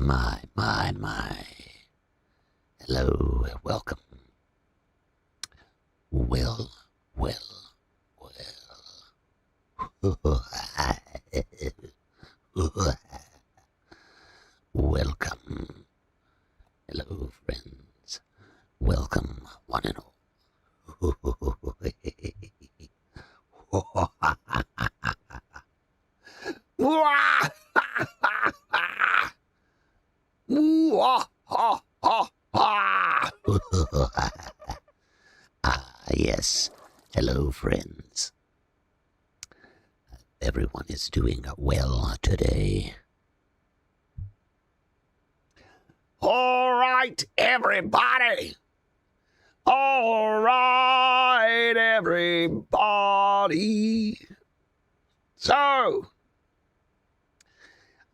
My. Hello, welcome. Well. Welcome. Hello, friends. Welcome, one and all. Yes. Hello, friends. Everyone is doing well today. All right, everybody. All right, everybody. So,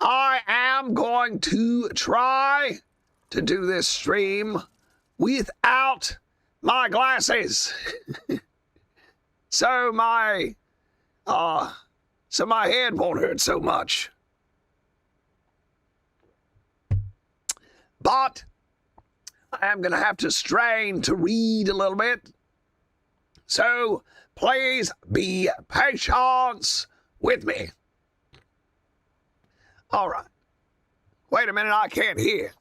I am going to try to do this stream without my glasses. so my head won't hurt so much. But I am going to have to strain to read a little bit. So please be patient with me. All right. Wait a minute, I can't hear.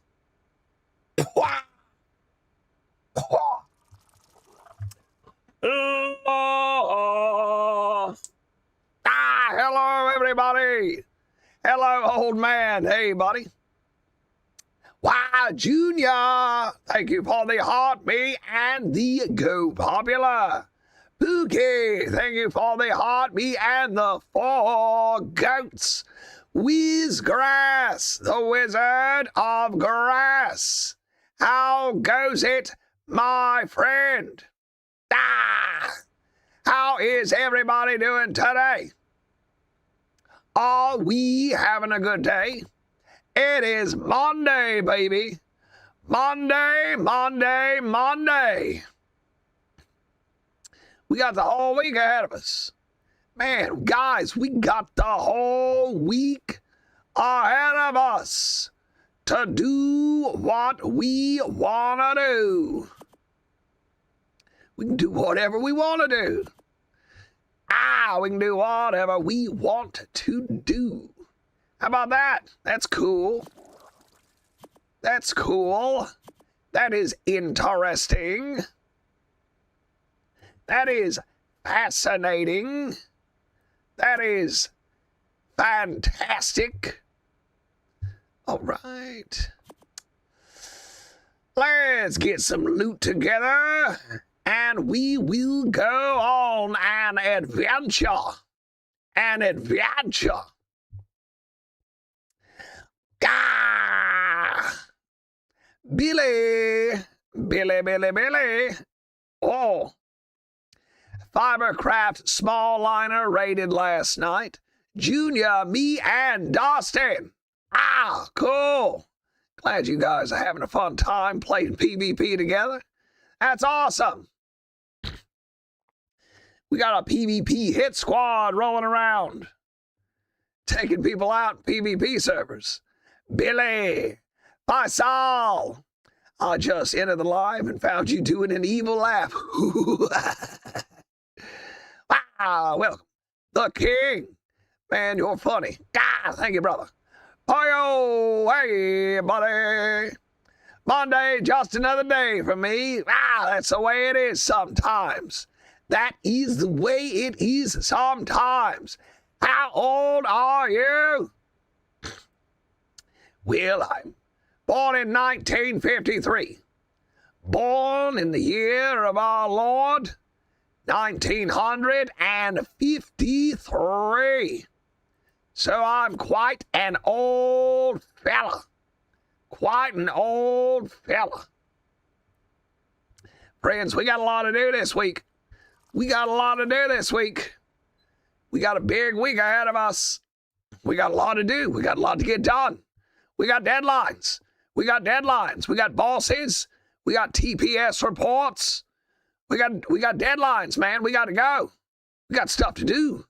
Hello, everybody. Hello, old man. Hey, buddy. Why, Junior, thank you for the heartbeat and the Go Popular. Pookie, thank you for the heartbeat and the 4 goats. Whizgrass, the Wizard of Grass. How goes it, my friend? How is everybody doing today? Are we having a good day? It is Monday, baby. Monday. We got the whole week ahead of us. Man, guys, we got the whole week ahead of us to do what we want to do. We can do whatever we want to do. We can do whatever we want to do. How about that? That's cool. That's cool. That is interesting. That is fascinating. That is fantastic. All right. Let's get some loot together, and we will go on an adventure. An adventure. Billy. Oh. Fibercraft small liner raided last night. Junior, me, and Dustin. Cool. Glad you guys are having a fun time playing PvP together. That's awesome. We got a PvP hit squad rolling around, taking people out in PvP servers. Billy, Faisal, I just entered the live and found you doing an evil laugh. Welcome. The King. Man, you're funny. Thank you, brother. Hi-yo, hey, buddy. Monday, just another day for me. That's the way it is sometimes. That is the way it is sometimes. How old are you? Well, I'm born in 1953. Born in the year of our Lord, 1953. So I'm quite an old fella. Quite an old fella. Friends, we got a lot to do this week. We got a lot to do this week. We got a big week ahead of us. We got a lot to do. We got a lot to get done. We got deadlines. We got bosses. We got TPS reports. We got deadlines, man. We got to go. We got stuff to do.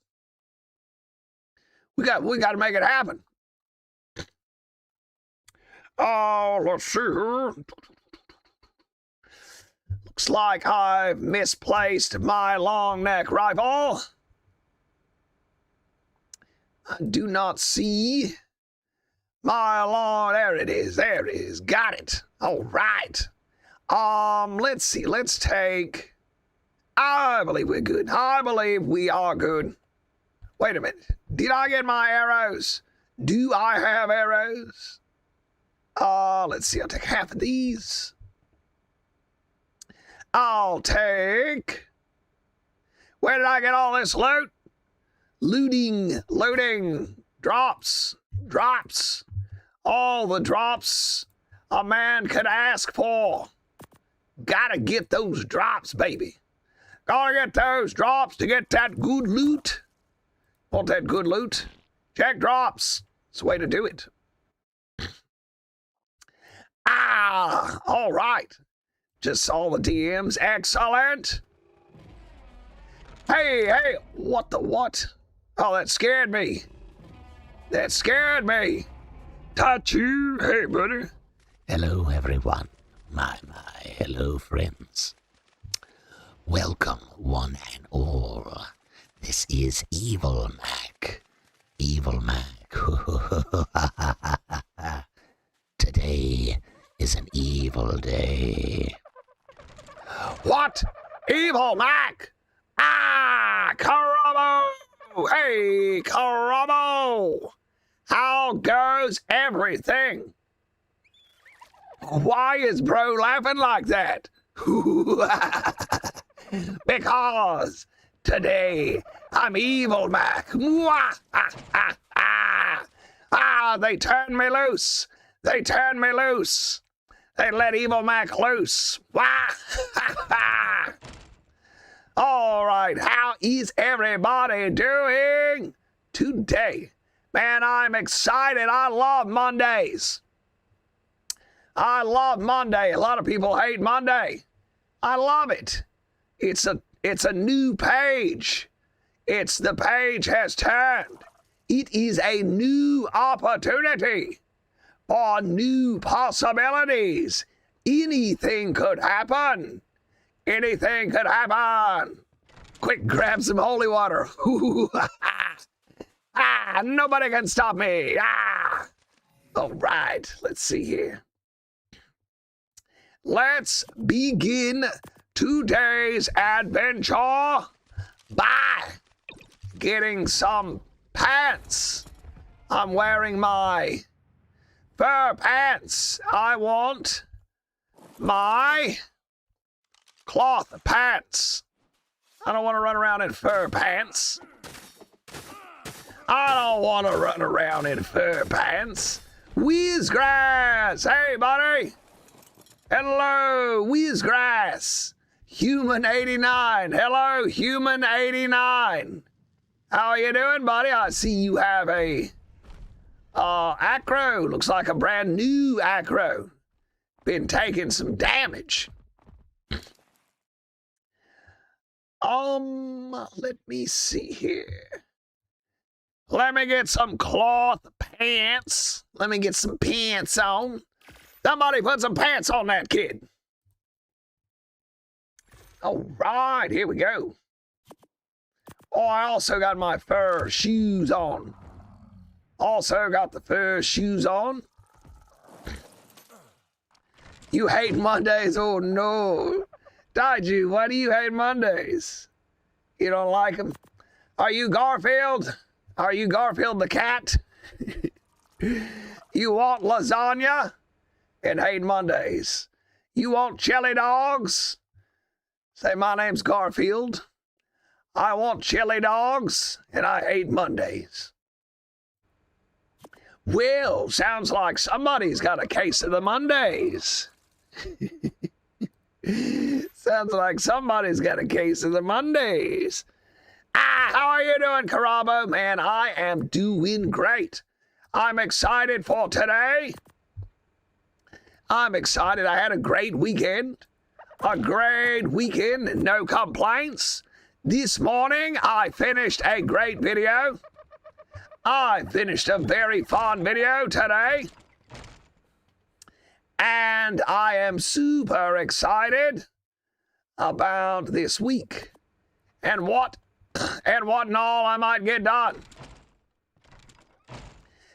We got to make it happen. Oh, let's see here. Looks like I've misplaced my long neck rifle. I do not see my long. There it is. There it is. Got it. All right. Let's see. Let's take. I believe we're good. I believe we are good. Wait a minute. Did I get my arrows? Do I have arrows? Let's see. I'll take half of these. I'll take. Where did I get all this loot? Looting, drops. All the drops a man could ask for. Gotta get those drops, baby. Gotta get those drops to get that good loot. Want that good loot? Check drops. It's the way to do it. All right. Just saw the DMs. Excellent. Hey, what the what? Oh, that scared me. Touch you. Hey, buddy. Hello, everyone. My, hello, friends. Welcome, one and all. This is Evil Mac. Evil Mac. Today is an evil day. What? Evil Mac? Karamo! Hey, Karamo! How goes everything? Why is bro laughing like that? Because today I'm Evil Mac. They turned me loose. They let Evil Mac loose. All right, how is everybody doing today? Man, I'm excited. I love Mondays. A lot of people hate Monday. I love it. It's a new page. The page has turned. It is a new opportunity for new possibilities. Anything could happen. Quick, grab some holy water. Nobody can stop me. All right, let's see here. Let's begin today's adventure by getting some pants. I'm wearing my fur pants. I want my cloth pants. I don't want to run around in fur pants. Whizgrass! Hey, buddy! Hello, Whizgrass! Human89! Hello, Human89! How are you doing, buddy? I see you have a acro. Looks like a brand new acro. Been taking some damage. Let me see here. Let me get some cloth pants. Let me get some pants on. Somebody put some pants on that kid. All right, here we go. Oh, I also got my fur shoes on. Also got the fur shoes on. You hate Mondays? Oh, no. Daiju, why do you hate Mondays? You don't like them? Are you Garfield? Are you Garfield the cat? You want lasagna and hate Mondays. You want chili dogs? Say, my name's Garfield. I want chili dogs and I hate Mondays. Well, sounds like somebody's got a case of the Mondays. Sounds like somebody's got a case of the Mondays. How are you doing, Karabo? Man, I am doing great. I'm excited for today. I'm excited. I had a great weekend. No complaints. This morning, I finished a great video. I finished a very fun video today. And I am super excited about this week and what and all I might get done.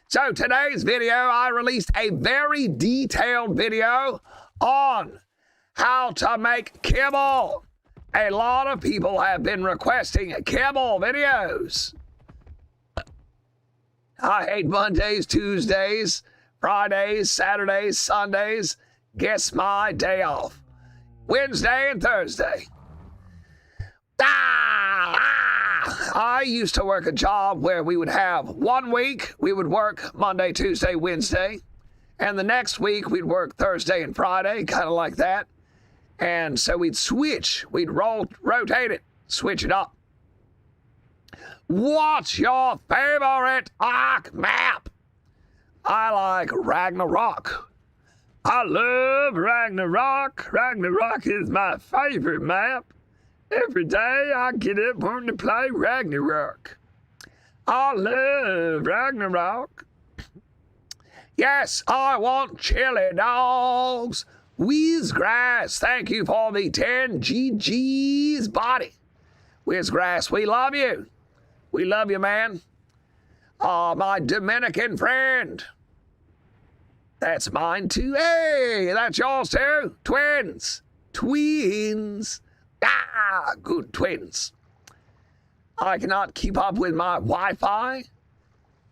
So today's video, I released a very detailed video on how to make kibble. A lot of people have been requesting kibble videos. I hate Mondays, Tuesdays, Fridays, Saturdays, Sundays. Guess my day off. Wednesday and Thursday. I used to work a job where we would have 1 week, we would work Monday, Tuesday, Wednesday. And the next week, we'd work Thursday and Friday, kind of like that. And so we'd switch. We'd rotate it, switch it up. What's your favorite Ark map? I like Ragnarok. I love Ragnarok. Ragnarok is my favorite map. Every day I get up wanting to play Ragnarok. I love Ragnarok. Yes, I want chili dogs. Whizgrass, thank you for the 10 GG's body. Whizgrass, we love you. We love you, man. My Dominican friend. That's mine too. Hey, that's yours too. Twins. Twins. Good twins. I cannot keep up with my Wi-Fi.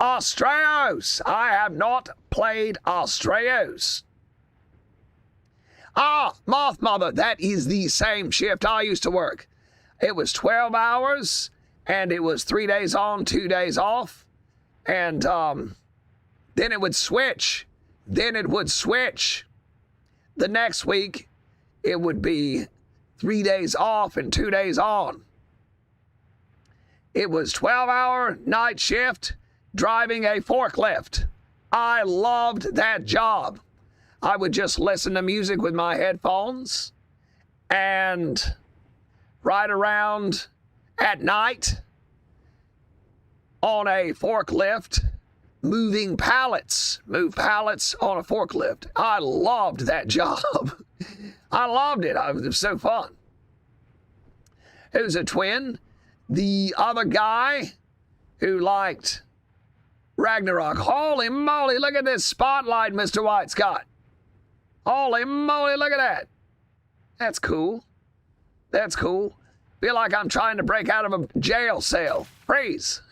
Astraeos. I have not played Astraeos. Moth Mother. That is the same shift I used to work. It was 12 hours, and it was 3 days on, 2 days off. And then it would switch. Then it would switch. The next week, it would be 3 days off and 2 days on. It was 12-hour night shift driving a forklift. I loved that job. I would just listen to music with my headphones and ride around at night on a forklift, move pallets on a forklift. I loved that job. I loved it. It was so fun. It was a twin. The other guy who liked Ragnarok. Holy moly, look at this spotlight, Mr. White Scott. Holy moly, look at that. That's cool. That's cool. Feel like I'm trying to break out of a jail cell. Freeze.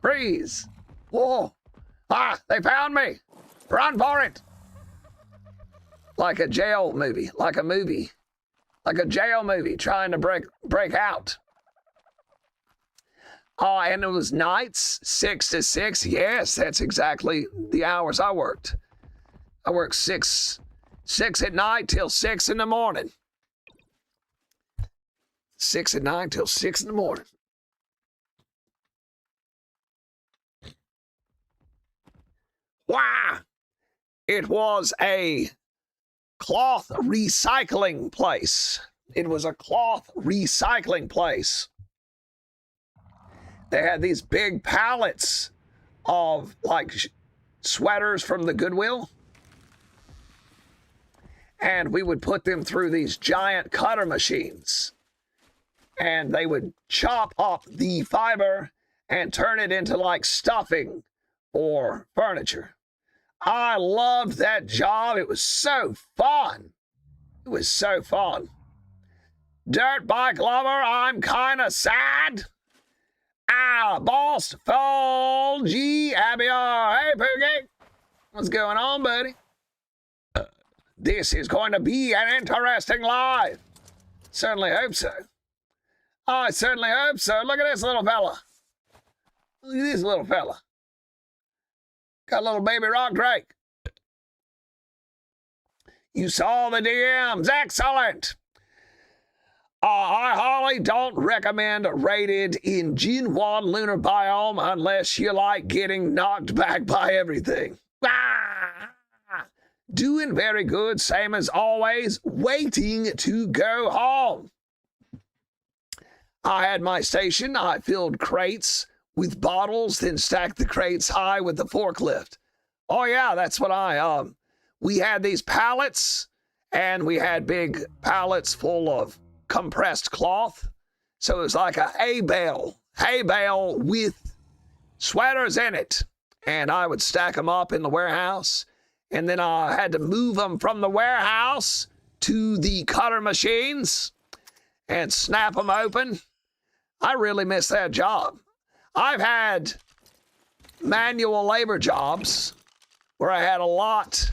Freeze. Whoa. They found me. Run for it. Like a jail movie. Like a movie. Like a jail movie trying to break out. And it was nights, 6 to 6. Yes, that's exactly the hours I worked. I worked 6 at night till 6 in the morning. 6 at night till 6 in the morning. Wow! It was a cloth recycling place. It was a cloth recycling place. They had these big pallets of like sweaters from the Goodwill. And we would put them through these giant cutter machines. And they would chop up the fiber and turn it into like stuffing or furniture. I loved that job. It was so fun. It was so fun. Dirt Bike Lover, I'm kind of sad. Boss Fall G Abiar. Hey, Pookie. What's going on, buddy? This is going to be an interesting live. Certainly hope so. I certainly hope so. Look at this little fella. Look at this little fella. Got a little baby rock Drake. You saw the DMs. Excellent. I highly don't recommend raided in Gen 1 lunar biome unless you like getting knocked back by everything. Doing very good, same as always, waiting to go home. I had my station. I filled crates with bottles, then stacked the crates high with the forklift. Oh yeah, that's what we had these pallets, and we had big pallets full of compressed cloth. So it was like a hay bale with sweaters in it. And I would stack them up in the warehouse. And then I had to move them from the warehouse to the cutter machines and snap them open. I really miss that job. I've had manual labor jobs where I had a lot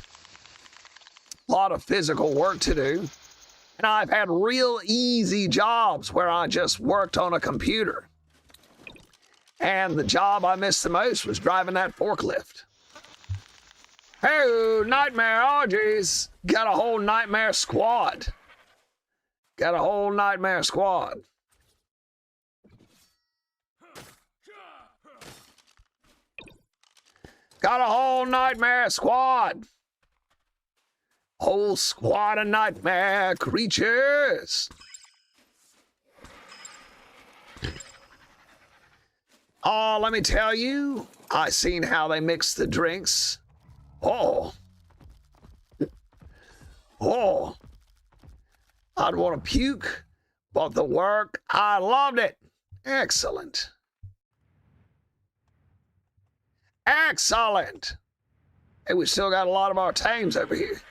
of physical work to do. And I've had real easy jobs where I just worked on a computer. And the job I missed the most was driving that forklift. Hey, nightmare orgies. Got a whole nightmare squad. Got a whole nightmare squad. Got a whole nightmare squad. Whole squad of nightmare creatures. Oh, let me tell you, I seen how they mix the drinks. Oh. Oh. I'd want to puke, but the work, I loved it. Excellent. Excellent. Hey, we still got a lot of our tames over here.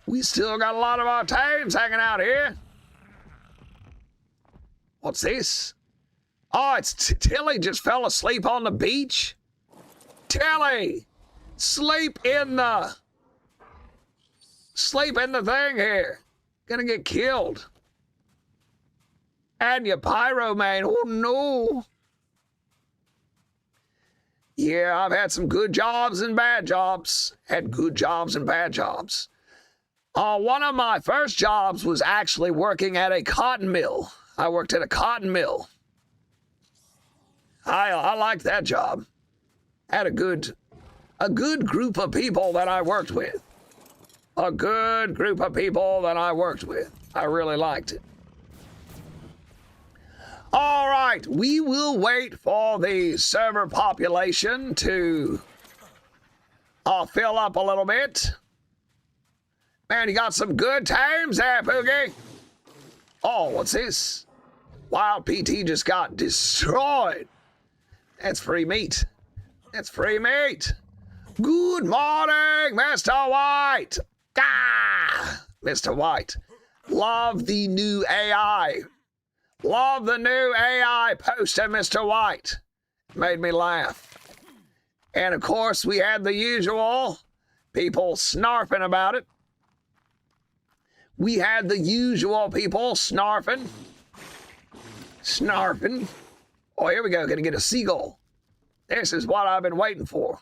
We still got a lot of our tames hanging out here. What's this? Oh, it's Tilly just fell asleep on the beach. Tilly, sleep in the thing here. Gonna get killed. And your pyro man. Oh no. Yeah, I've had some good jobs and bad jobs. Had good jobs and bad jobs. One of my first jobs was actually working at a cotton mill. I worked at a cotton mill. I liked that job. Had a good group of people that I worked with. A good group of people that I worked with. I really liked it. All right, we will wait for the server population to fill up a little bit. Man, you got some good times there, Poogie. Oh, what's this? Wild PT just got destroyed. That's free meat. That's free meat. Good morning, Mr. White. Ah, Mr. White. Love the new AI. Love the new AI poster, Mr. White. Made me laugh. And of course, we had the usual people snarfing about it. We had the usual people snarfing. Snarfing. Oh, here we go. Gonna get a seagull. This is what I've been waiting for.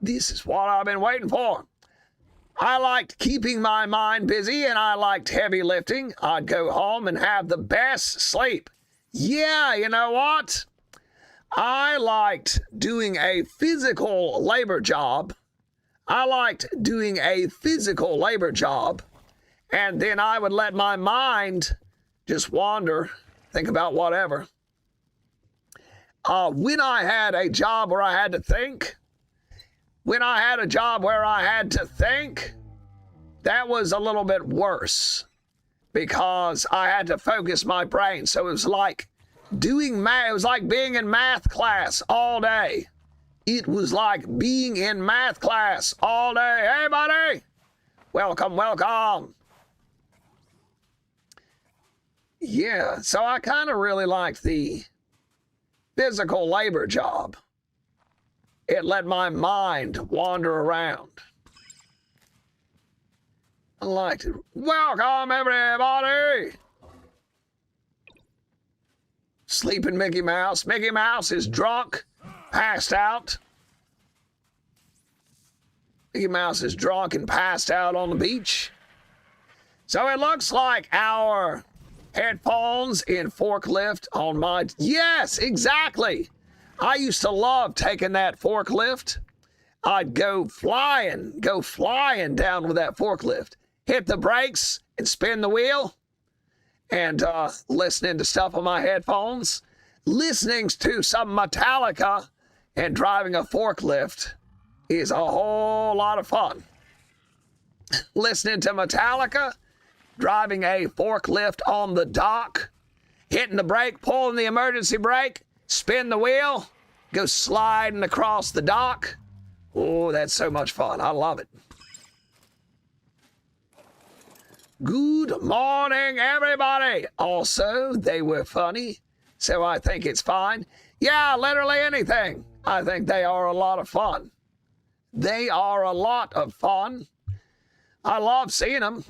This is what I've been waiting for. I liked keeping my mind busy and I liked heavy lifting. I'd go home and have the best sleep. Yeah, you know what? I liked doing a physical labor job. And then I would let my mind just wander, think about whatever. When I had a job where I had to think, that was a little bit worse because I had to focus my brain. So it was like doing math. It was like being in math class all day. It was like being in math class all day. Hey, buddy. Welcome, welcome. Yeah, so I kind of really liked the physical labor job. It let my mind wander around. I liked it. Welcome, everybody. Sleeping Mickey Mouse. Mickey Mouse is drunk, passed out. Mickey Mouse is drunk and passed out on the beach. So it looks like our headphones in forklift on my... Yes, exactly. I used to love taking that forklift. I'd go flying down with that forklift. Hit the brakes and spin the wheel. And listening to stuff on my headphones. Listening to some Metallica and driving a forklift is a whole lot of fun. listening to Metallica, driving a forklift on the dock, hitting the brake, pulling the emergency brake, spin the wheel, go sliding across the dock. Oh, that's so much fun. I love it. Good morning, everybody. Also, they were funny, so I think it's fine. Yeah, literally anything. I think they are a lot of fun. They are a lot of fun. I love seeing them.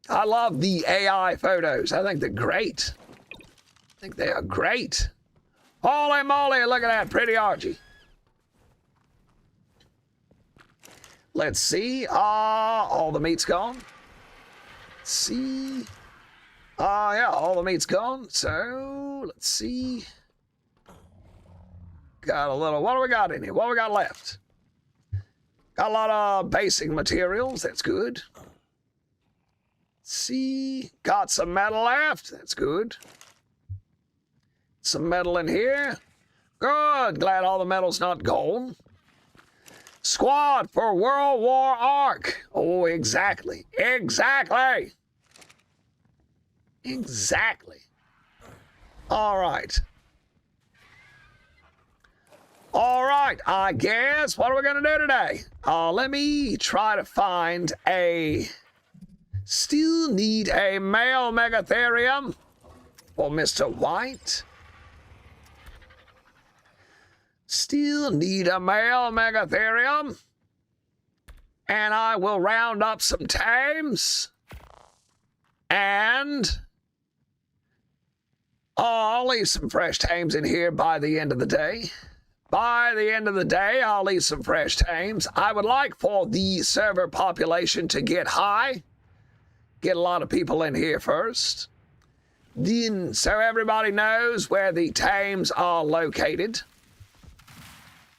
I love the AI photos. I think they're great. I think they are great. Holy moly, look at that pretty Archie. Let's see. All the meat's gone. Let's see. Yeah, all the meat's gone. So, let's see. Got a little, what do we got in here? What do we got left? Got a lot of basic materials. That's good. Let's see. Got some metal left. That's good. Some metal in here. Good. Glad all the metal's not gone. Squad for World War Ark. Oh, exactly. Exactly. Exactly. All right. All right, I guess. What are we going to do today? Let me try to find a... Still need a male Megatherium for Mr. White. Still need a male Megatherium. And I will round up some tames. And I'll leave some fresh tames in here by the end of the day. By the end of the day, I'll leave some fresh tames. I would like for the server population to get high. Get a lot of people in here first. Then, so everybody knows where the tames are located.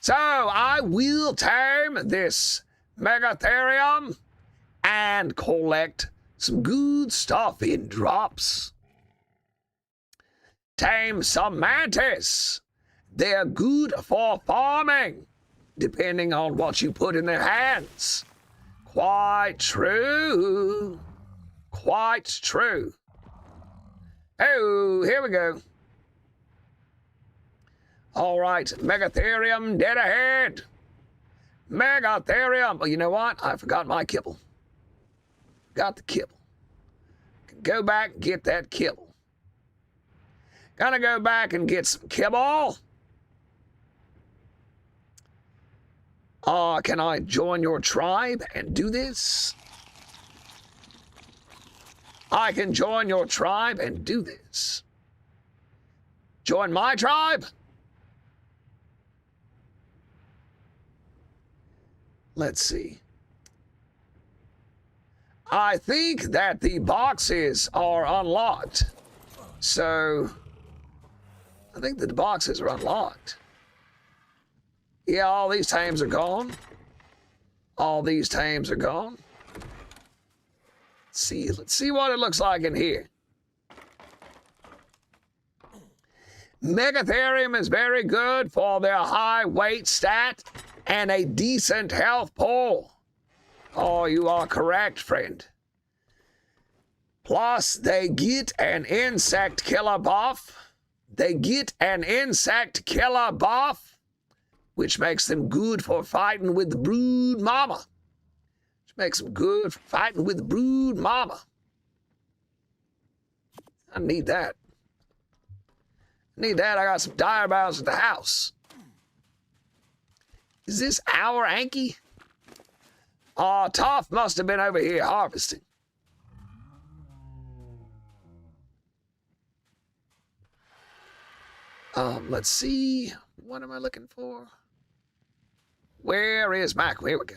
So, I will tame this Megatherium and collect some good stuff in drops. Tame some Mantis. They're good for farming, depending on what you put in their hands. Quite true. Quite true. Oh, here we go. All right, Megatherium dead ahead. Megatherium. Well, you know what? I forgot my kibble. Got the kibble. Go back and get that kibble. Gonna go back and get some kibble. Can I join your tribe and do this? I can join your tribe and do this. Join my tribe? Let's see. I think that the boxes are unlocked. So, I think that the boxes are unlocked. Yeah, all these tames are gone. All these tames are gone. Let's see what it looks like in here. Megatherium is very good for their high weight stat and a decent health pool. Oh, you are correct, friend. Plus, they get an insect killer buff. They get an insect killer buff, which makes them good for fighting with the brood mama. Which makes them good for fighting with the brood mama. I need that. I got some dire bounds at the house. Is this our Anki? Toph must have been over here harvesting. Let's see. What am I looking for? Where is Mac? Here we go.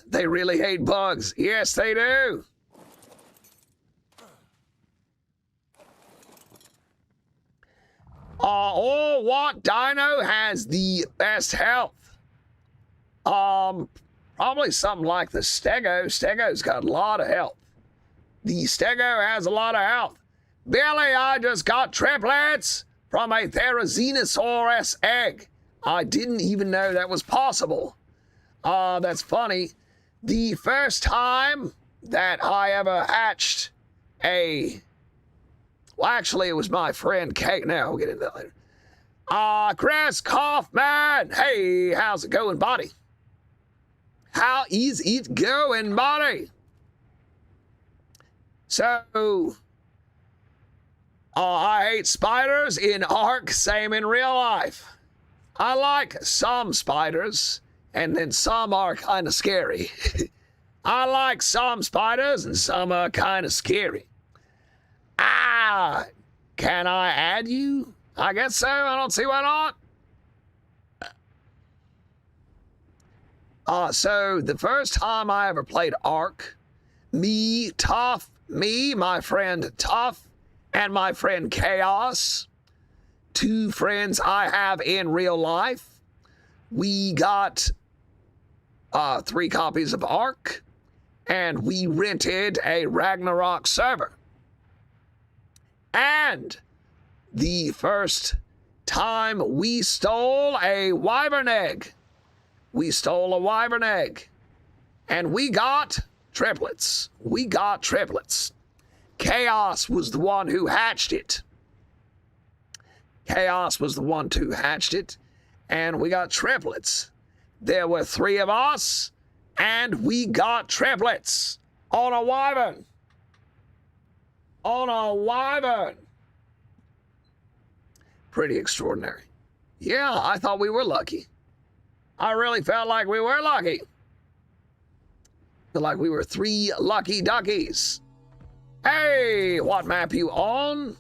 They really hate bugs. Yes, they do. What dino has the best health? Probably something like the Stego. Stego's got a lot of health. The Stego has a lot of health. Billy, I just got triplets from a Therizinosaurus egg. I didn't even know that was possible. That's funny. The first time that I ever hatched a... Well, actually, it was my friend Kate. Now, we'll get into that later. Chris Kaufman. Hey, how's it going, buddy? How is it going, buddy? So, I hate spiders in Ark, same in real life. I like some spiders, and then some are kind of scary. I like some spiders, and some are kind of scary. Can I add you? I guess so. I don't see why not. So the first time I ever played Ark, me, my friend Tough, and my friend Chaos, two friends I have in real life, we got 3 copies of Ark, and we rented a Ragnarok server. And the first time we stole a wyvern egg. We stole a wyvern egg. And we got triplets. Chaos was the one who hatched it. And we got triplets. There were 3 of us, and we got triplets on a wyvern. Pretty extraordinary. Yeah, I thought we were lucky. I really felt like we were lucky. Felt like we were 3 lucky duckies. Hey, what map you on?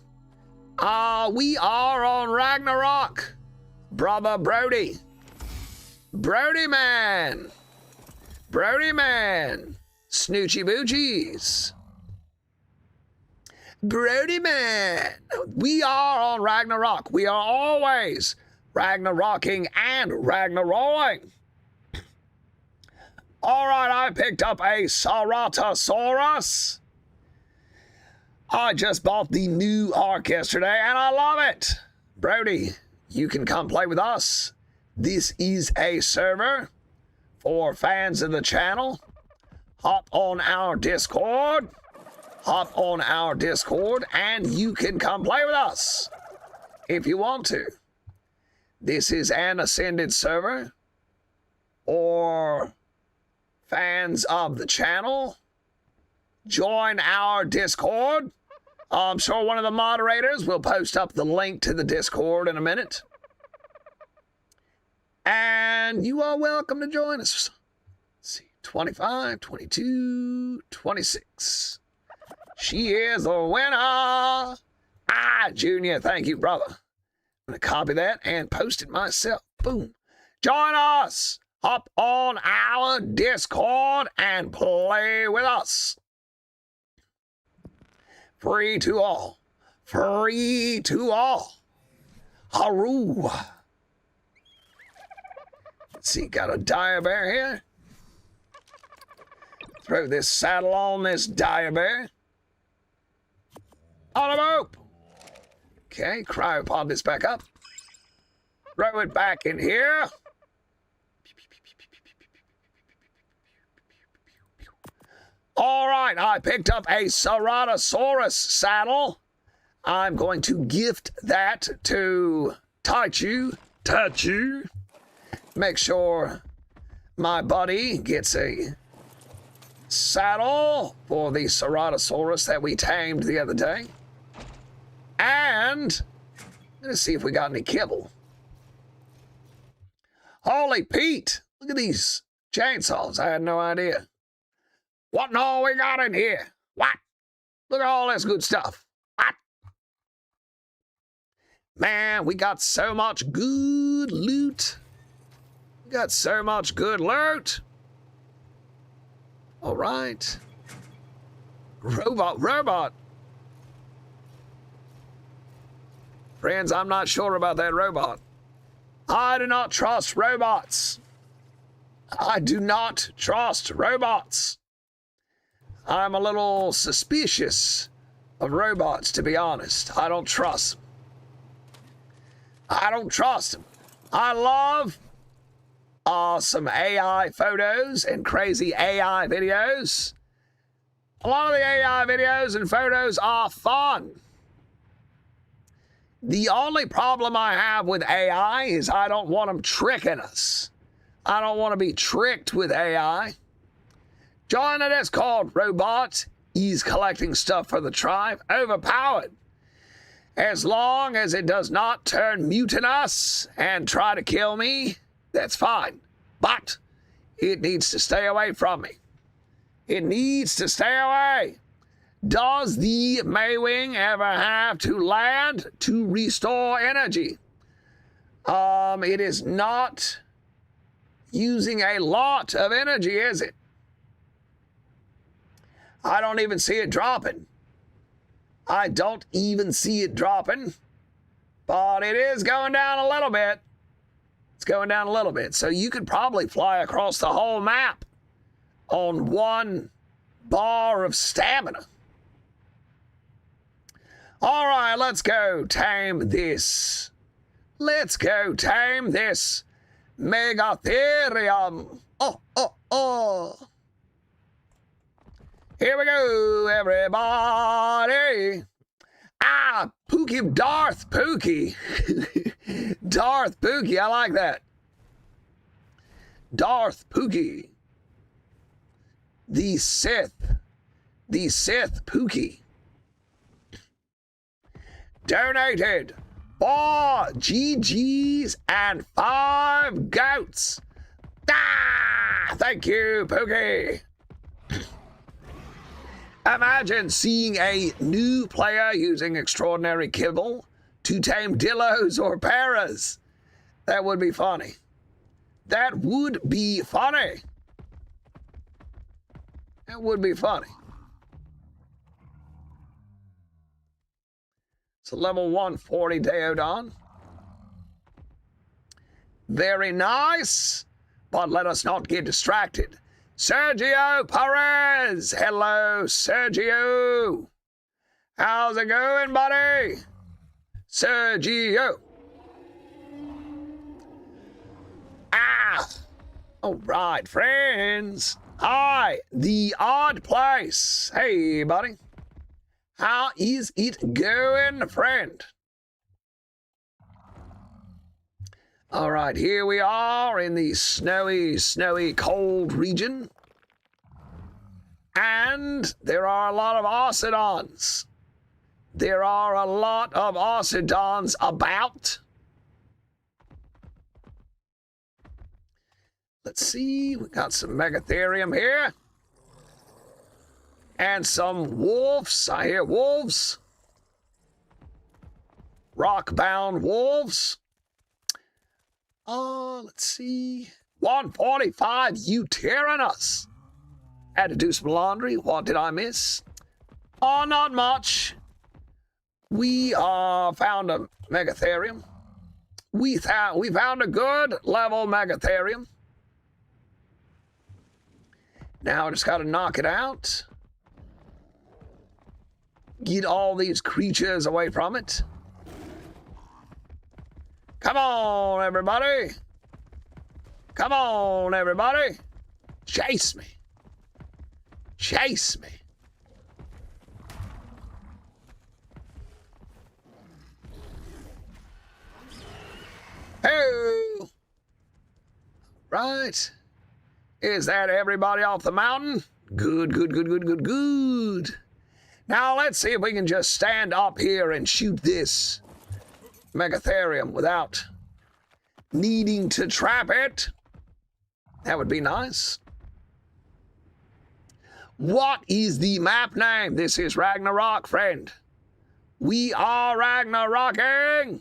We are on Ragnarok. Brother Brody. Brody man. Snoochie boochies. Brody man. We are on Ragnarok. We are always Ragnarocking and Ragnarolling. All right, I picked up a Ceratosaurus. I just bought the new Ark yesterday, and I love it. Brody, you can come play with us. This is a server for fans of the channel. Hop on our Discord, and you can come play with us if you want to. This is an Ascended server, or fans of the channel, join our Discord. I'm sure one of the moderators will post up the link to the Discord in a minute. And you are welcome to join us. Let's see, 25, 22, 26. She is the winner. Junior, thank you, brother. I'm going to copy that and post it myself. Boom. Join us. Hop on our Discord and play with us. Free to all. Haru. Let's see, got a dire bear here. Throw this saddle on this dire bear. On a rope. Okay, cryopod this back up. Throw it back in here. All right, I picked up a Ceratosaurus saddle. I'm going to gift that to Taichu. Make sure my buddy gets a saddle for the Ceratosaurus that we tamed the other day. And let's see if we got any kibble. Holy Pete, look at these chainsaws. I had no idea. What in all we got in here? What? Look at all this good stuff. What? Man, we got so much good loot. All right. Robot. Friends, I'm not sure about that robot. I do not trust robots. I'm a little suspicious of robots, to be honest. I don't trust them. I love some AI photos and crazy AI videos. A lot of the AI videos and photos are fun. The only problem I have with AI is I don't want them tricking us. I don't want to be tricked with AI. Join the Discord, robot. He's collecting stuff for the tribe. Overpowered. As long as it does not turn mutinous and try to kill me, that's fine. But it needs to stay away from me. It needs to stay away. Does the Maywing ever have to land to restore energy? It is not using a lot of energy, is it? I don't even see it dropping. I don't even see it dropping. But it is going down a little bit. It's going down a little bit. So you could probably fly across the whole map on one bar of stamina. All right, let's go tame this. Let's go tame this Megatherium. Oh. Here we go, everybody. Pookie, Darth Pookie. Darth Pookie, I like that. Darth Pookie. The Sith Pookie. Donated 4 GGs and 5 goats. Thank you, Pookie. Imagine seeing a new player using extraordinary kibble to tame dillos or paras. That would be funny. That would be funny. That would be funny. So level 140 Deodon. Very nice, but let us not get distracted. Sergio Perez. Hello, Sergio. How's it going, buddy? Sergio. All right, friends. Hi, the Odd Place. Hey, buddy. How is it going, friend? All right, here we are in the snowy, cold region. And there are a lot of Arcedons. There are a lot of Arcedons about. Let's see, we got some Megatherium here. And some wolves. I hear wolves. Rock-bound wolves. Let's see. 145 Utyrannus. Had to do some laundry. What did I miss? Not much. We found a Megatherium. We found a good level Megatherium. Now I just got to knock it out. Get all these creatures away from it. Come on, everybody. Come on, everybody. Chase me. Chase me. Hey. Right. Is that everybody off the mountain? Good. Now let's see if we can just stand up here and shoot this Megatherium without needing to trap it. That would be nice. What is the map name? This is Ragnarok, friend. We are Ragnarocking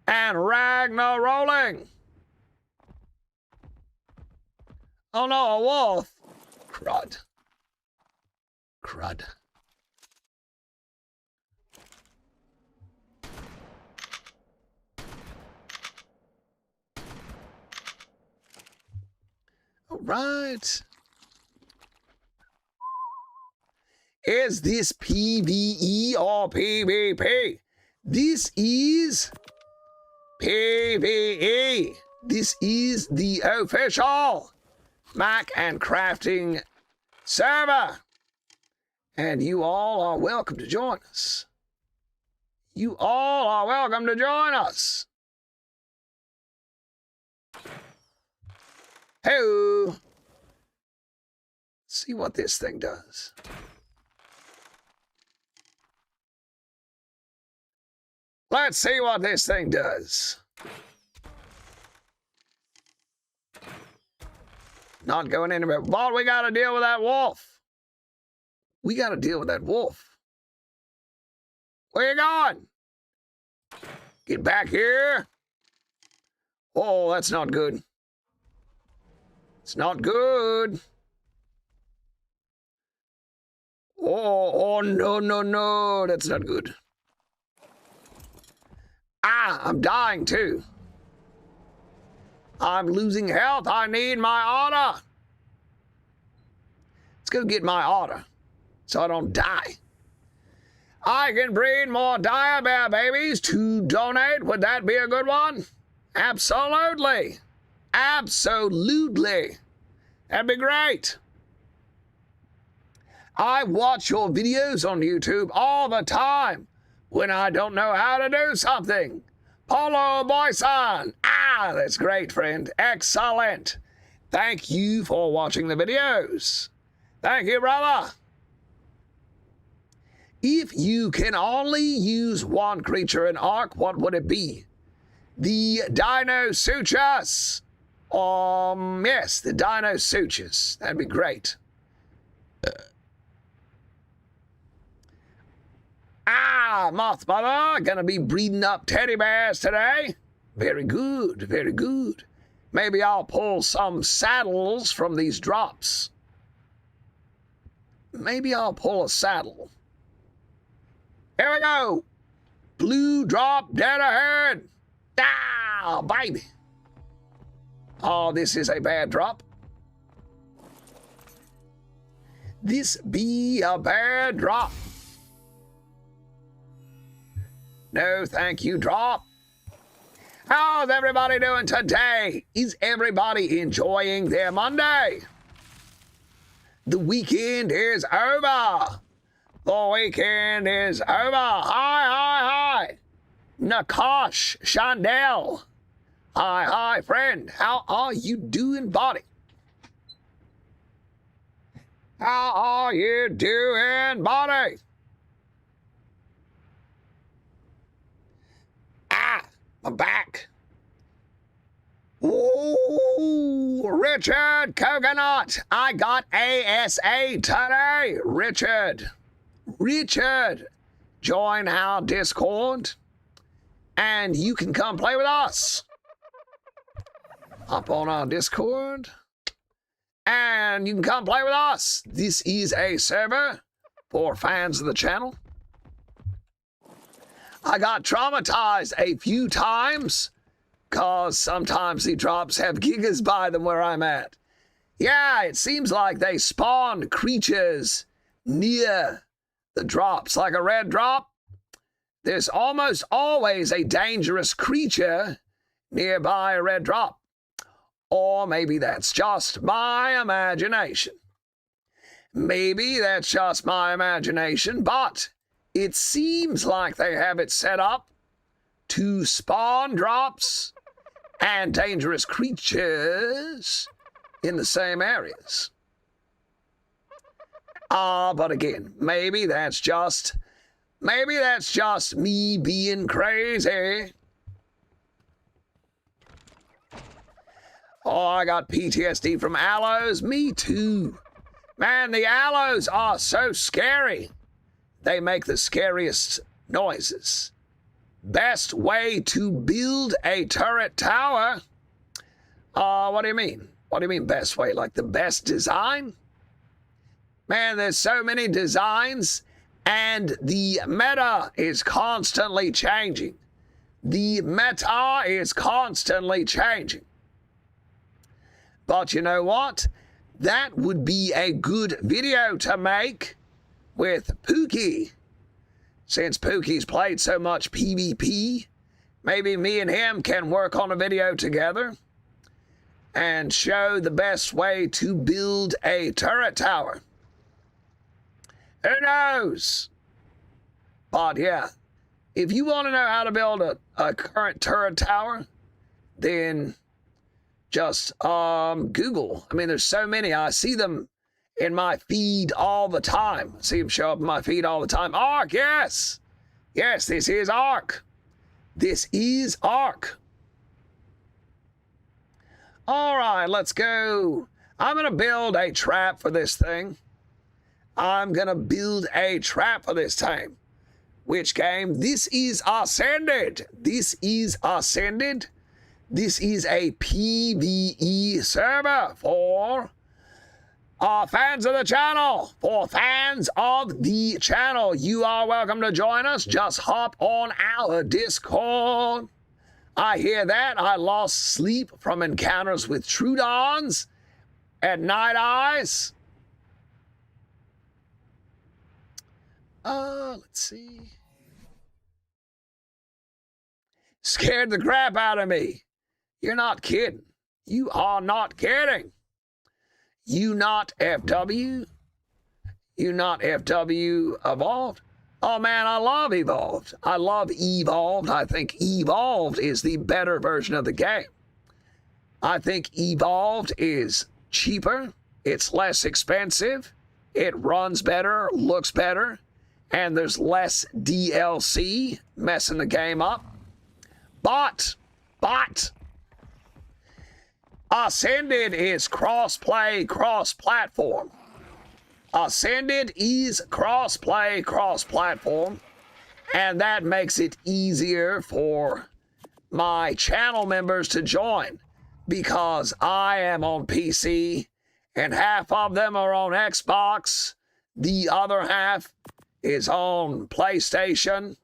and Ragnarolling. Oh no, a wolf. Crud. All right. Is this PvE or PvP? This is PvE. This is the official Mac and Crafting server. And you all are welcome to join us. You all are welcome to join us. Hey, see what this thing does. Let's see what this thing does. Not going anywhere. But we got to deal with that wolf. We got to deal with that wolf. Where you going? Get back here. Oh, that's not good. It's not good. Oh, no. That's not good. Ah, I'm dying too. I'm losing health. I need my otter. Let's go get my otter so I don't die. I can breed more dire bear babies to donate. Would that be a good one? Absolutely. Absolutely. That'd be great. I watch your videos on YouTube all the time when I don't know how to do something. Polo Boy-san. Ah, that's great, friend. Excellent. Thank you for watching the videos. Thank you, brother. If you can only use one creature in Ark, what would it be? The Dinosuchus. Yes, the Dinosuchus. That'd be great. Moth Mother, gonna be breeding up teddy bears today. Very good, very good. Maybe I'll pull some saddles from these drops. Maybe I'll pull a saddle. Here we go. Blue drop dead ahead. Ah, baby. Oh, this is a bad drop. This be a bad drop. No, thank you, drop. How's everybody doing today? Is everybody enjoying their Monday? The weekend is over. The weekend is over. Hi. Nakash Chandel. Hi, friend. How are you doing, buddy? How are you doing, buddy? I'm back. Ooh, Richard Coconut. I got ASA today. Richard, join our Discord and you can come play with us. Hop on our Discord and you can come play with us. This is a server for fans of the channel. I got traumatized a few times because sometimes the drops have gigas by them where I'm at. Yeah, it seems like they spawn creatures near the drops. Like a red drop, there's almost always a dangerous creature nearby a red drop. Or maybe that's just my imagination. Maybe that's just my imagination, but it seems like they have it set up to spawn drops and dangerous creatures in the same areas. But again, maybe that's just me being crazy. Oh, I got PTSD from aloes. Me too. Man, the aloes are so scary. They make the scariest noises. Best way to build a turret tower? What do you mean? What do you mean best way? Like the best design? Man, there's so many designs and the meta is constantly changing. The meta is constantly changing. But you know what? That would be a good video to make with Pookie. Since Pookie's played so much PvP, maybe me and him can work on a video together. and show the best way to build a turret tower. Who knows? But yeah, if you want to know how to build a current turret tower, then just Google. I mean, there's so many. I see them in my feed all the time. I see them show up in my feed all the time. Ark, yes. Yes, this is Ark. This is Ark. All right, let's go. I'm going to build a trap for this thing. I'm going to build a trap for this time. Which game? This is Ascended. This is Ascended. This is a PvE server for fans of the channel. For fans of the channel, you are welcome to join us. Just hop on our Discord. I hear that. I lost sleep from encounters with Troodons and Night Eyes. Let's see. Scared the crap out of me. You're not kidding. You are not kidding. You not FW? You not FW Evolved? Oh man, I love Evolved. I love Evolved. I think Evolved is the better version of the game. I think Evolved is cheaper. It's less expensive. It runs better, looks better, and there's less DLC messing the game up. But Ascended is cross-play, cross-platform. Ascended is cross-play, cross-platform, and that makes it easier for my channel members to join because I am on PC and half of them are on Xbox. The other half is on PlayStation.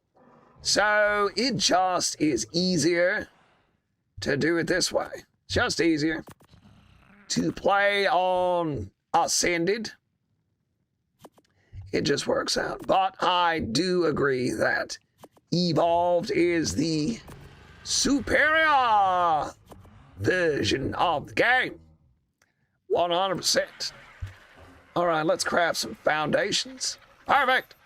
So it just is easier to do it this way. Just easier to play on Ascended. It just works out. But I do agree that Evolved is the superior version of the game. 100%. All right, let's craft some foundations. Perfect.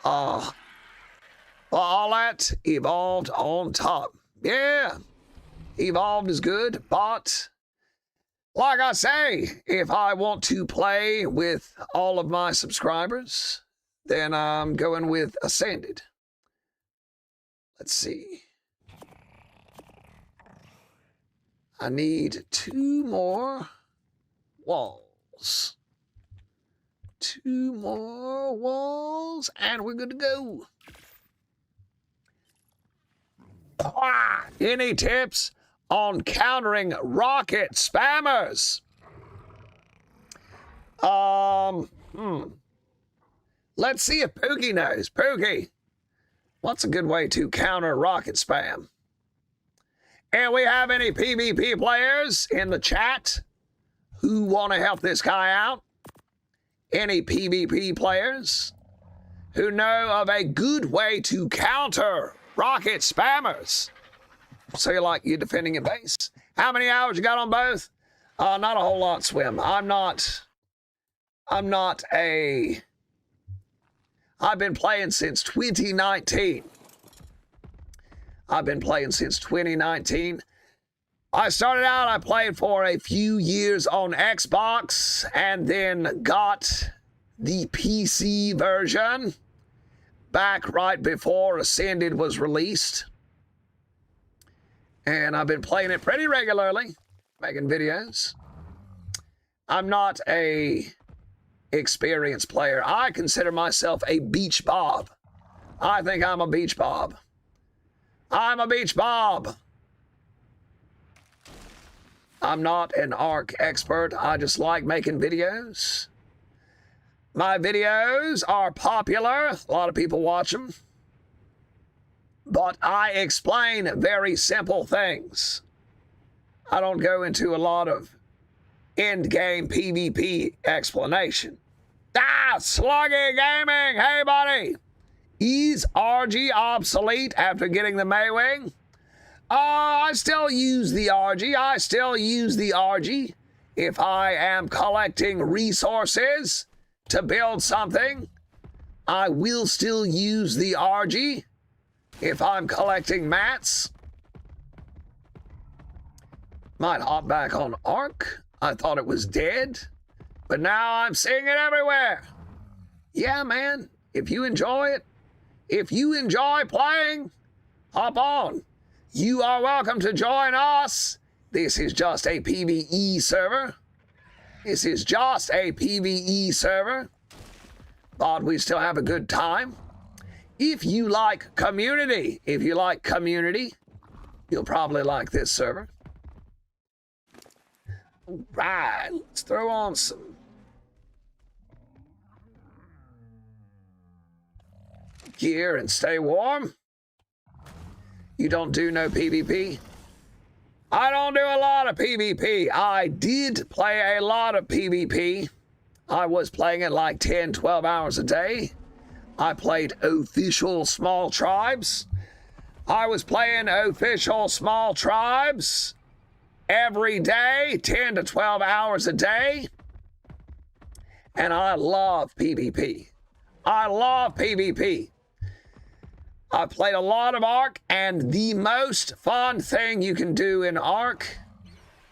Well, all that Evolved on top. Yeah, Evolved is good, but like I say, if I want to play with all of my subscribers, then I'm going with Ascended. Let's see. I need 2 more walls. 2 more walls, and we're good to go. Any tips on countering rocket spammers? Let's see if Pookie knows. Pookie, what's a good way to counter rocket spam? And we have any PvP players in the chat who want to help this guy out? Any PvP players who know of a good way to counter rocket spammers? So you're defending your base. How many hours you got on both? Not a whole lot, Swim. I've been playing since 2019. I started out, I played for a few years on Xbox and then got the PC version back right before Ascended was released. And I've been playing it pretty regularly, making videos. I'm not a experienced player. I consider myself a beach bob. I think I'm a beach bob. I'm a beach bob. I'm not an Ark expert. I just like making videos. My videos are popular. A lot of people watch them. But I explain very simple things. I don't go into a lot of end-game PvP explanation. Sluggy Gaming! Hey, buddy! Is RG obsolete after getting the Maywing? I still use the RG. I still use the RG. If I am collecting resources to build something, I will still use the RG. If I'm collecting mats, might hop back on Ark. I thought it was dead, but now I'm seeing it everywhere. Yeah, man, if you enjoy it, if you enjoy playing, hop on. You are welcome to join us. This is just a PvE server. This is just a PvE server, but we still have a good time. If you like community, you'll probably like this server. All right, let's throw on some gear and stay warm. You don't do no PvP? I don't do a lot of PvP. I did play a lot of PvP. I was playing it like 10, 12 hours a day. I played official small tribes. I was playing official small tribes every day, 10 to 12 hours a day. And I love PvP. I love PvP. I played a lot of Ark, and the most fun thing you can do in Ark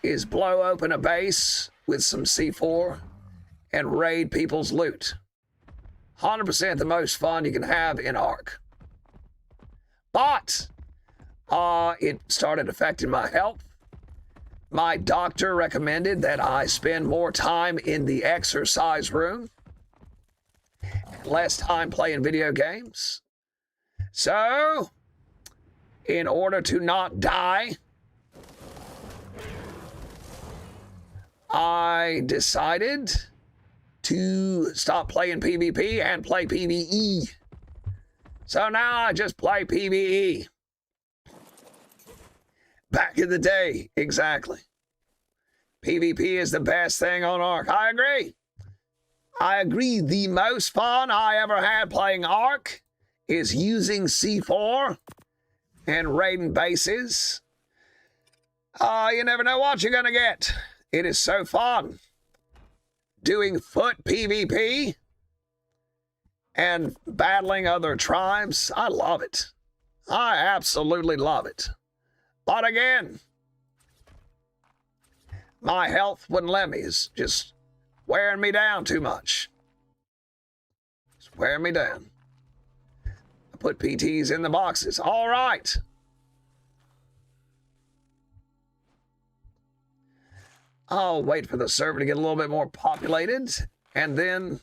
is blow open a base with some C4 and raid people's loot. 100% the most fun you can have in Ark. But it started affecting my health. My doctor recommended that I spend more time in the exercise room, less time playing video games. So, in order to not die, I decided to stop playing PvP and play PvE. So now I just play PvE. Back in the day, exactly. PvP is the best thing on Ark. I agree. I agree. The most fun I ever had playing Ark is using C4 and raiding bases. You never know what you're going to get. It is so fun. Doing foot PvP and battling other tribes. I love it. I absolutely love it. But again, my health wouldn't let me. It's just wearing me down too much. It's wearing me down. I put PTs in the boxes. All right. I'll wait for the server to get a little bit more populated, and then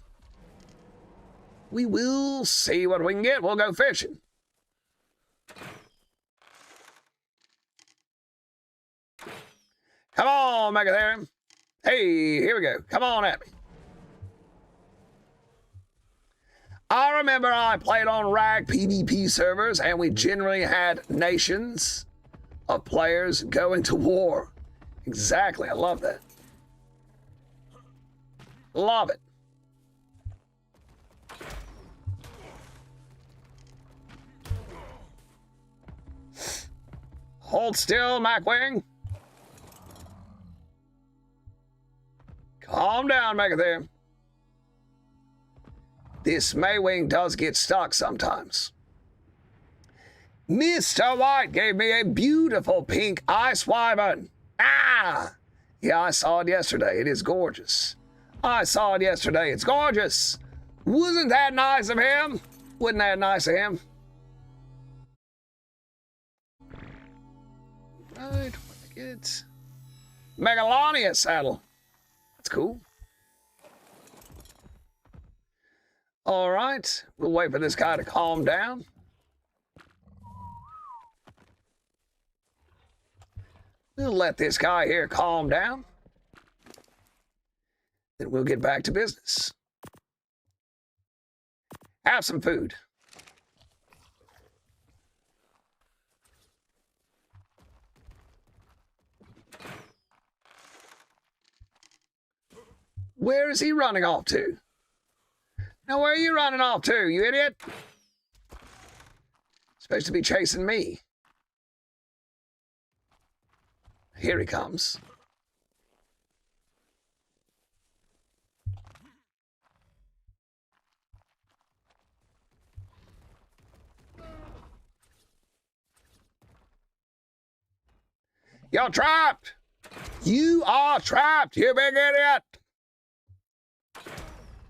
we will see what we can get. We'll go fishing. Come on, Megatherium. Hey, here we go. Come on at me. I remember I played on RAG PvP servers, and we generally had nations of players going to war. Exactly. I love that. Love it. Hold still, Macwing. Calm down, Megatherium. This Maywing does get stuck sometimes. Mr. White gave me a beautiful pink ice wyvern. Ah! Yeah, I saw it yesterday. It is gorgeous. I saw it yesterday. It's gorgeous. Wasn't that nice of him? Wasn't that nice of him? Right, what did I get? Megalania saddle. That's cool. All right, we'll wait for this guy to calm down. We'll let this guy here calm down. Then we'll get back to business. Have some food. Where is he running off to? Now, where are you running off to, you idiot? Supposed to be chasing me. Here he comes. You're trapped! You are trapped, you big idiot!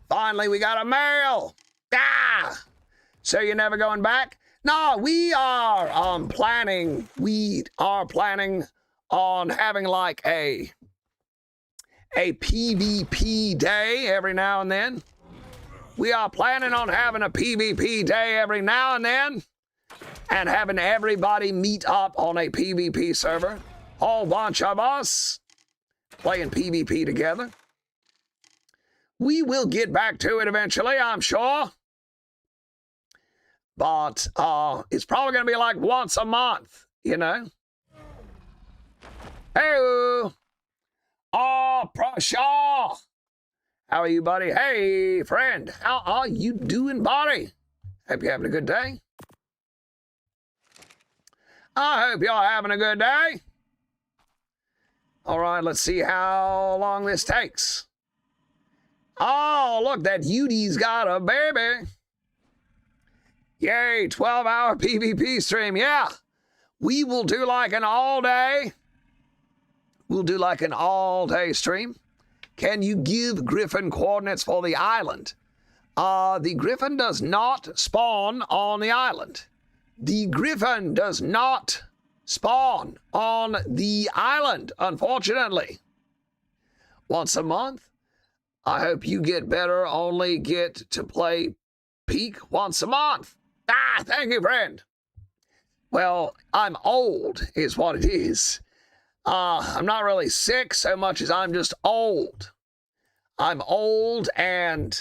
Finally, we got a male! Ah! So you're never going back? No, we are planning on having like a PvP day every now and then. We are planning on having a PvP day every now and then and having everybody meet up on a PvP server. Whole bunch of us playing PvP together. We will get back to it eventually, I'm sure. But it's probably going to be like once a month, you know. Hey, Prashaw. How are you, buddy? Hey, friend. How are you doing, buddy? Hope you're having a good day. I hope y'all having a good day. All right, let's see how long this takes. Oh, look, that Yudi's got a baby. Yay, 12-hour PvP stream. Yeah, we will do like an all-day. We'll do like an all-day stream. Can you give Griffin coordinates for the island? The Griffin does not spawn on the island. The Griffin does not spawn on the island, unfortunately. Once a month. I hope you get better. Only get to play Peak once a month. Ah, thank you, friend. Well, I'm old is what it is. I'm not really sick so much as I'm just old. I'm old, and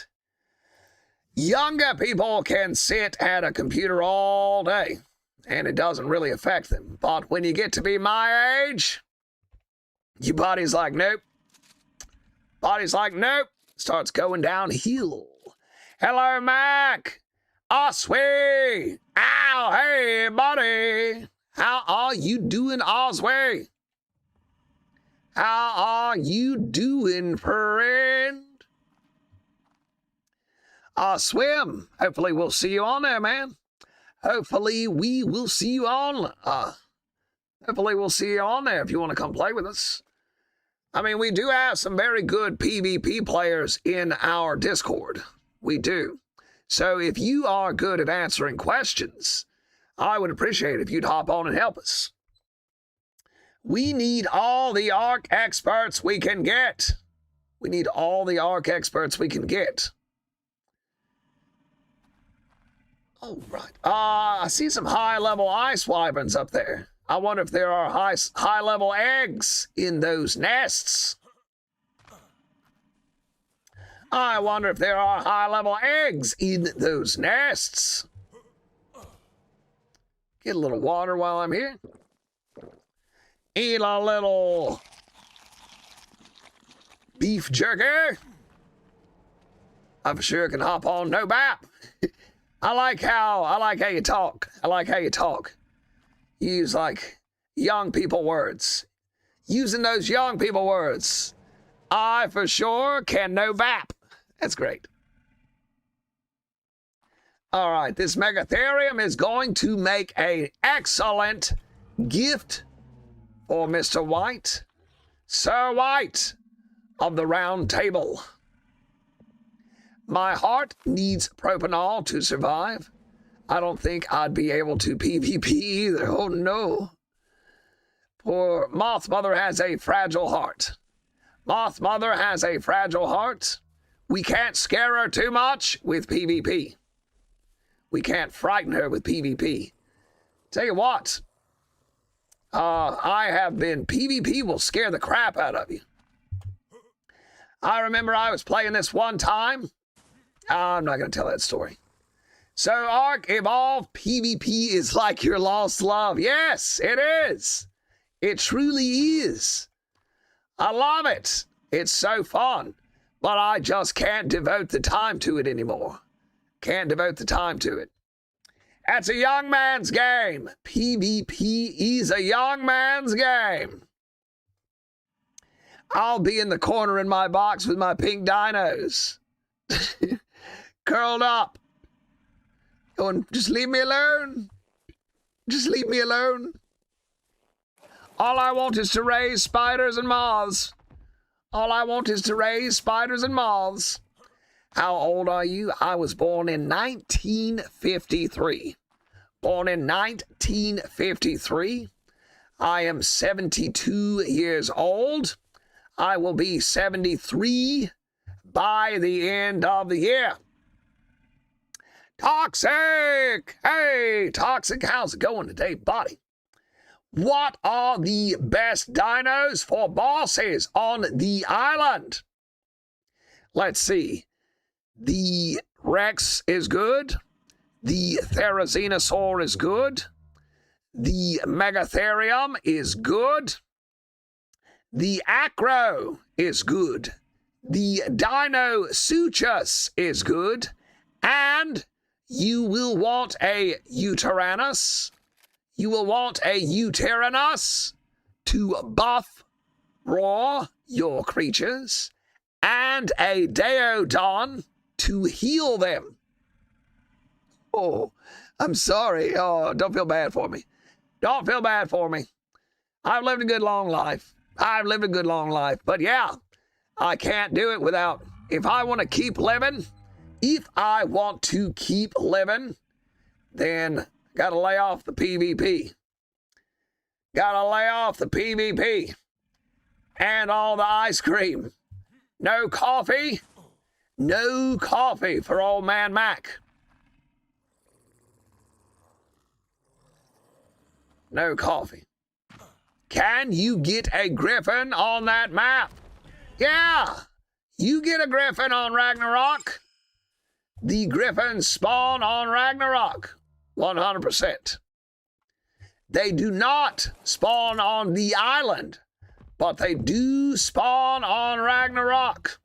younger people can sit at a computer all day, and it doesn't really affect them. But when you get to be my age, your body's like, nope. Body's like, nope. Starts going downhill. Hello, Mac. Oswey. Ow, hey, buddy. How are you doing, Oswey? How are you doing, friend? Swim. Hopefully we'll see you on there, man. Hopefully we will see you on. Hopefully we'll see you on there if you want to come play with us. I mean, we do have some very good PvP players in our Discord. We do. So if you are good at answering questions, I would appreciate it if you'd hop on and help us. We need all the ARC experts we can get. We need all the ARC experts we can get. Oh, right. I see some high-level ice wyverns up there. I wonder if there are high-level eggs in those nests. I wonder if there are high-level eggs in those nests. Get a little water while I'm here. Eat a little beef jerky. I for sure can hop on no bap. I like how you talk. I like how you talk. You use like young people words. Using those young people words. I for sure can no bap. That's great. All right, this Megatherium is going to make an excellent gift for Mr. White. Sir White of the Round Table. My heart needs propanol to survive. I don't think I'd be able to PvP either. Oh, no. Poor Moth Mother has a fragile heart. Moth Mother has a fragile heart. We can't scare her too much with PvP. We can't frighten her with PvP. Tell you what, PvP will scare the crap out of you. I remember I was playing this one time. I'm not going to tell that story. So Ark Evolved PvP is like your lost love. Yes, it is. It truly is. I love it. It's so fun. But I just can't devote the time to it anymore. Can't devote the time to it. That's a young man's game. PvP is a young man's game. I'll be in the corner in my box with my pink dinos. Curled up. Going, just leave me alone. Just leave me alone. All I want is to raise spiders and moths. All I want is to raise spiders and moths. How old are you? I was born in 1953. Born in 1953. I am 72 years old. I will be 73 by the end of the year. Toxic! Hey, Toxic, how's it going today, buddy? What are the best dinos for bosses on the island? Let's see. The Rex is good. The Therizinosaur is good. The Megatherium is good. The Acro is good. The Dinosuchus is good. And you will want a Utyrannus. You will want a Utyrannus to buff raw your creatures. And a Deodon to heal them. Oh, I'm sorry. Oh, don't feel bad for me. Don't feel bad for me. I've lived a good long life. But yeah, I can't do it without, if I want to keep living, then gotta lay off the PvP. Gotta lay off the PvP. And all the ice cream. No coffee. No coffee for old man Mac. No coffee. Can you get a griffin on that map? Yeah, you get a griffin on Ragnarok. The griffins spawn on Ragnarok, 100%. They do not spawn on the island, but they do spawn on Ragnarok.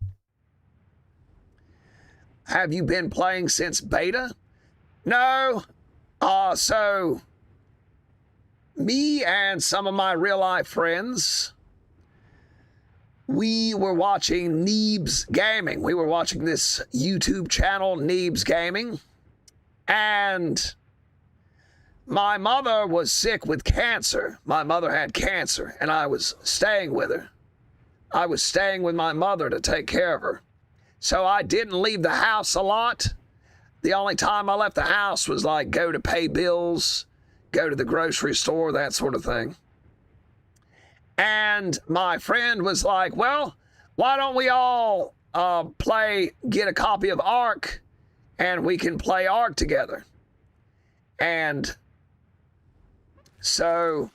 Have you been playing since beta? No. So me and some of my real-life friends, we were watching Neebs Gaming. We were watching this YouTube channel, Neebs Gaming, and my mother was sick with cancer. My mother had cancer, and I was staying with her. I was staying with my mother to take care of her. So I didn't leave the house a lot. The only time I left the house was like go to pay bills, go to the grocery store, that sort of thing. And my friend was like, well, why don't we all get a copy of Ark and we can play Ark together. And so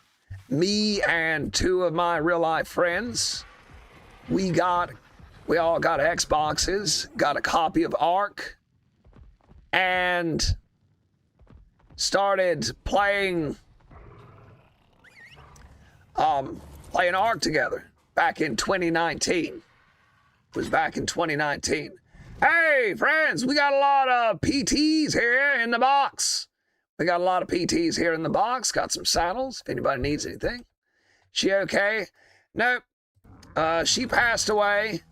me and two of my real life friends, we all got Xboxes, got a copy of Ark, and started playing Ark together back in 2019. It was back in 2019. Hey, friends, we got a lot of PTs here in the box. Got some saddles, if anybody needs anything. She okay? Nope. She passed away.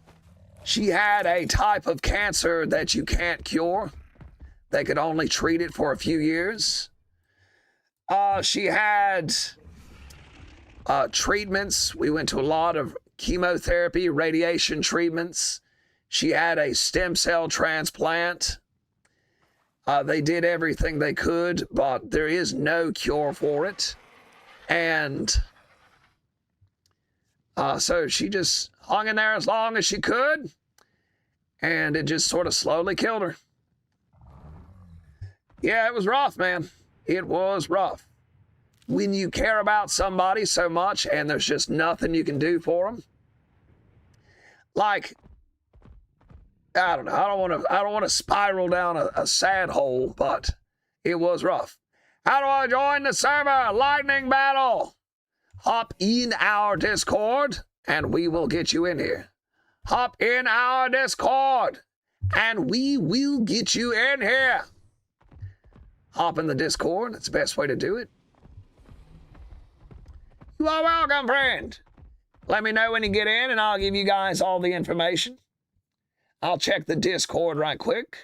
She had a type of cancer that you can't cure. They could only treat it for a few years. She had treatments. We went to a lot of chemotherapy, radiation treatments. She had a stem cell transplant. They did everything they could, but there is no cure for it. And so she just hung in there as long as she could, and it just sort of slowly killed her. Yeah, it was rough, man. It was rough. When you care about somebody so much and there's just nothing you can do for them. Like, I don't know. I don't want to spiral down a sad hole, but it was rough. How do I join the server? Lightning battle. Hop in our Discord and we will get you in here. Hop in our Discord and we will get you in here. Hop in the Discord. That's the best way to do it. You are welcome, friend. Let me know when you get in, and I'll give you guys all the information. I'll check the Discord right quick.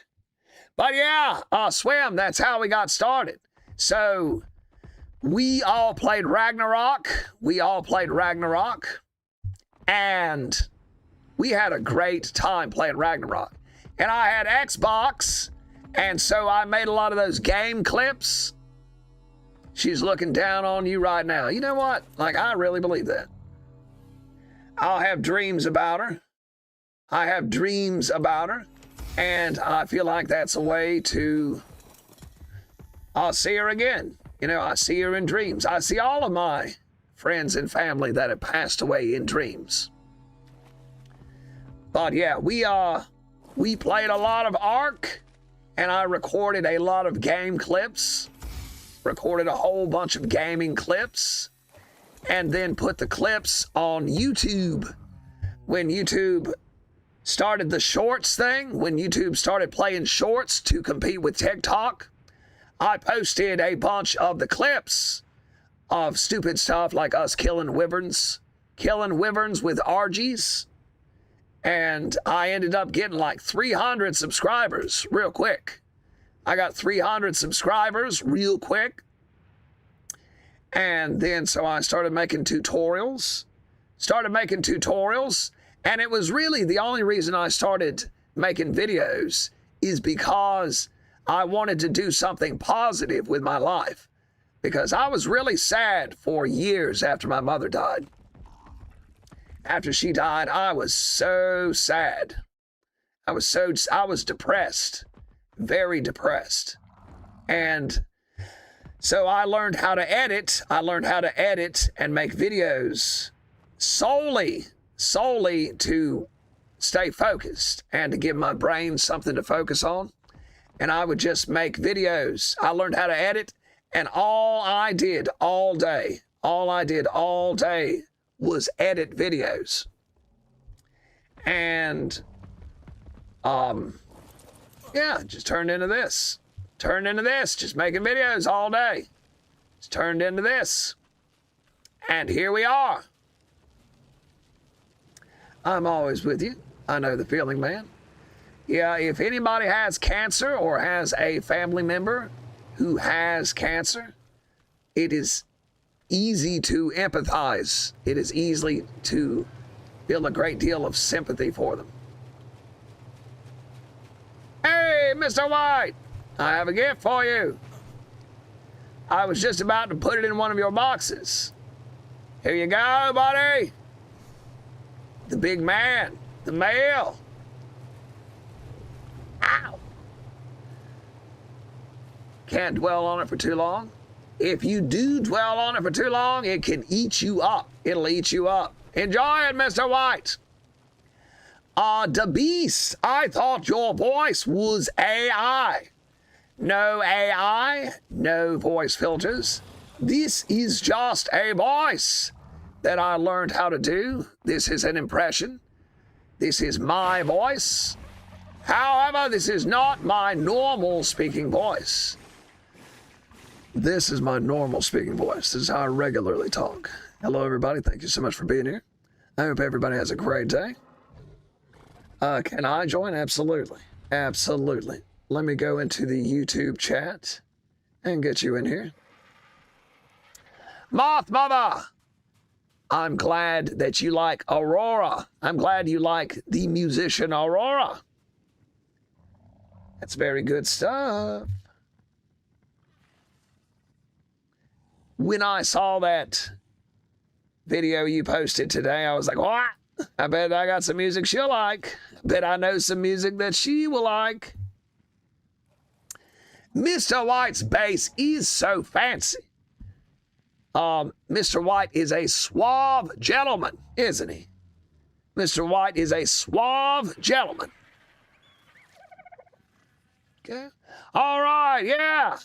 But yeah, Swim, that's how we got started. So we all played Ragnarok. And we had a great time playing Ragnarok. And I had Xbox, and so I made a lot of those game clips. She's looking down on you right now. You know what? Like, I really believe that. I'll have dreams about her. And I feel like that's a way to... I'll see her again. You know, I see her in dreams. I see all of my friends and family that have passed away in dreams. But yeah, we played a lot of Ark, and I recorded a lot of game clips. Recorded a whole bunch of gaming clips, and then put the clips on YouTube. When YouTube started the shorts thing, when YouTube started playing shorts to compete with TikTok, I posted a bunch of the clips of stupid stuff like us killing wyverns with RGs. And I ended up getting like 300 subscribers real quick. I got 300 subscribers real quick. And then so I started making tutorials. And it was really the only reason I started making videos is because I wanted to do something positive with my life. Because I was really sad for years after my mother died. After she died, I was so sad. I was depressed, very depressed. And so I learned how to edit. And make videos solely to stay focused and to give my brain something to focus on. And I would just make videos. I learned how to edit, and all I did all day was edit videos. And yeah, just turned into this, just making videos all day. It's turned into this. And here we are. I'm always with you. I know the feeling, man. Yeah, if anybody has cancer or has a family member who has cancer, it is easy to empathize. It is easy to feel a great deal of sympathy for them. Hey, Mr. White, I have a gift for you. I was just about to put it in one of your boxes. Here you go, buddy. The big man, the male. Ow. Can't dwell on it for too long. If you do dwell on it for too long, it can eat you up. It'll eat you up. Enjoy it, Mr. White. The Beast, I thought your voice was AI. No AI, no voice filters. This is just a voice that I learned how to do. This is an impression. This is my voice. However, this is not my normal speaking voice. This is my normal speaking voice. This is how I regularly talk. Hello, everybody. Thank you so much for being here. I hope everybody has a great day. Can I join? Absolutely. Absolutely. Let me go into the YouTube chat and get you in here. Moth Mother, I'm glad that you like Aurora. I'm glad you like the musician Aurora. That's very good stuff. When I saw that video you posted today, I was like, what? I bet I got some music she'll like. I bet I know some music that she will like. Mr. White's bass is so fancy. Mr. White is a suave gentleman, isn't he? Mr. White is a suave gentleman. Okay. All right, yeah.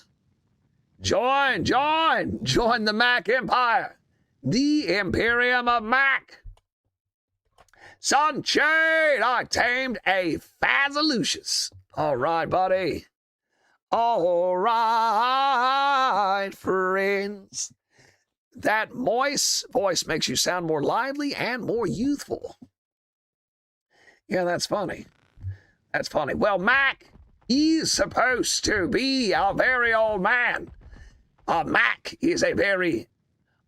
Join the Mac Empire. The Imperium of Mac. Sunshade, I tamed a Fazalucious. All right, buddy. All right, friends. That moist voice makes you sound more lively and more youthful. Yeah, that's funny. That's funny. Well, Mac is supposed to be a very old man. Mac is a very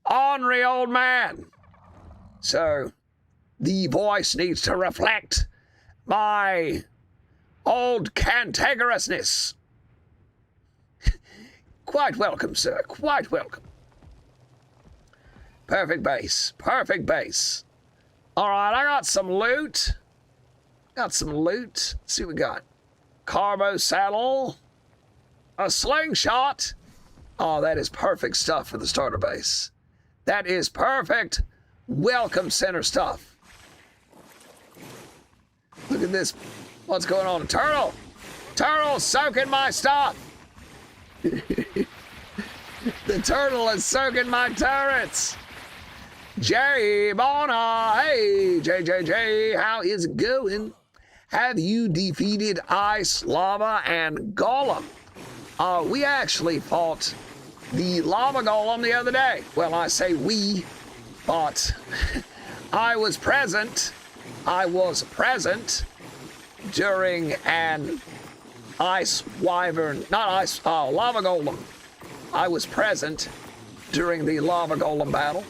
ornery old man. So the voice needs to reflect my old cantankerousness. Quite welcome, sir. Quite welcome. Perfect base. Perfect base. All right, I got some loot. Got some loot. Let's see what we got. Carbo saddle. A slingshot. Oh, that is perfect stuff for the starter base. That is perfect welcome center stuff. Look at this. What's going on? Turtle. Turtle soaking my stuff. The turtle is soaking my turrets. Jay Bona, hey, JJJ, how is it going? Have you defeated Ice, Lava, and Golem? We actually fought the Lava Golem the other day. Well, I say we, but I was present. I was present during an Ice Wyvern, not Ice, Lava Golem. I was present during the Lava Golem battle.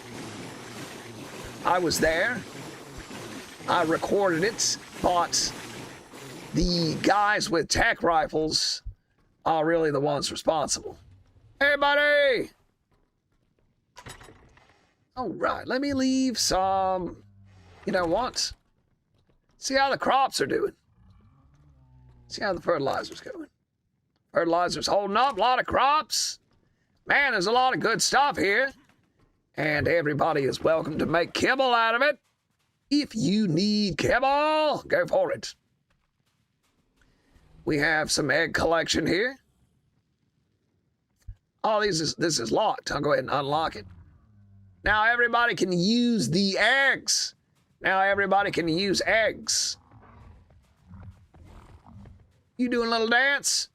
I was there. I recorded it, but the guys with tech rifles are really the ones responsible. Hey, buddy! All right, let me leave some, you know what? See how the crops are doing. See how the fertilizer's going. Fertilizer's holding up, a lot of crops. Man, there's a lot of good stuff here. And everybody is welcome to make kibble out of it. If you need kibble, go for it. We have some egg collection here. Oh, this is locked. I'll go ahead and unlock it. Now everybody can use the eggs. Now everybody can use eggs. You doing a little dance?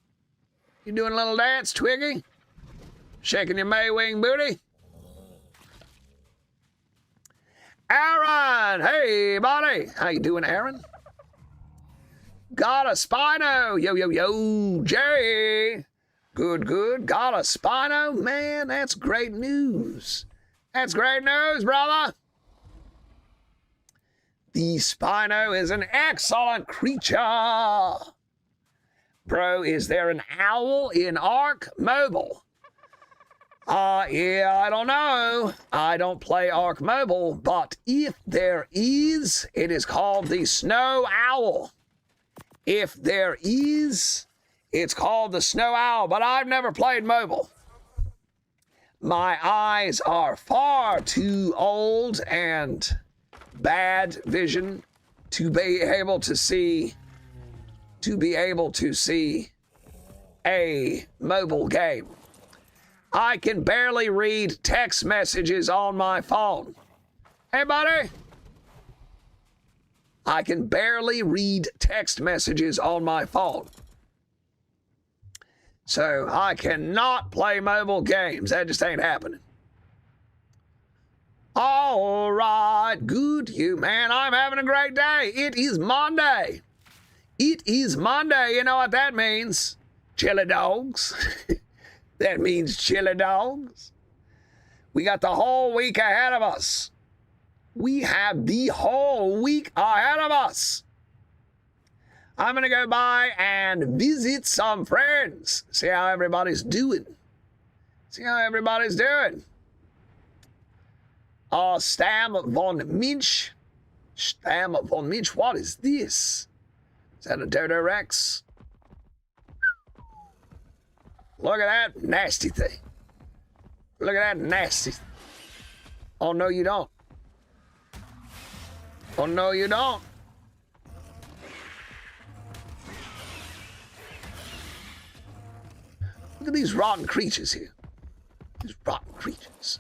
You doing a little dance, Twiggy? Shaking your Maywing booty? Aaron! Hey, buddy! How you doing, Aaron? Got a Spino! Yo, yo, yo! Jay! Good, good. Got a Spino? Man, that's great news. That's great news, brother! The Spino is an excellent creature! Bro, is there an owl in Ark Mobile? Yeah, I don't know. I don't play Ark Mobile, but if there is, it is called the Snow Owl. If there is, it's called the Snow Owl, but I've never played mobile. My eyes are far too old and bad vision to be able to see a mobile game. I can barely read text messages on my phone. Hey, buddy. I can barely read text messages on my phone. So I cannot play mobile games. That just ain't happening. All right, good you, man. I'm having a great day. It is Monday. It is Monday. You know what that means? Chili dogs. That means chili dogs. We got the whole week ahead of us. We have the whole week ahead of us. I'm going to go by and visit some friends. See how everybody's doing. See how everybody's doing. Stam von Minch. Stam von Minch. What is this? Is that a Dodo Rex? Look at that nasty thing. Look at that nasty. Oh, no, you don't. Oh, no, you don't. Look at these rotten creatures here. These rotten creatures.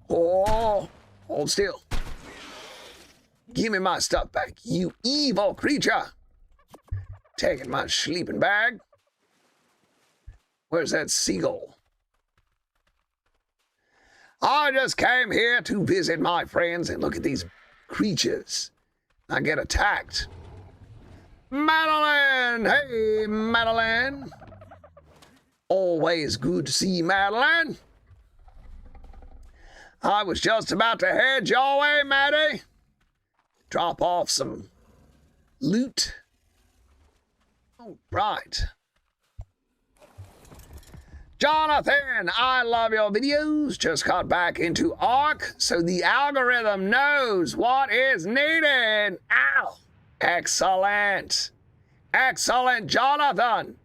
Oh, hold still. Give me my stuff back, you evil creature. Taking my sleeping bag. Where's that seagull? I just came here to visit my friends and look at these creatures. I get attacked. Madeline! Hey, Madeline! Always good to see you, Madeline. I was just about to head your way, Maddie. Drop off some loot. All right. Jonathan, I love your videos. Just got back into Ark, so the algorithm knows what is needed. Ow! Excellent. Excellent, Jonathan.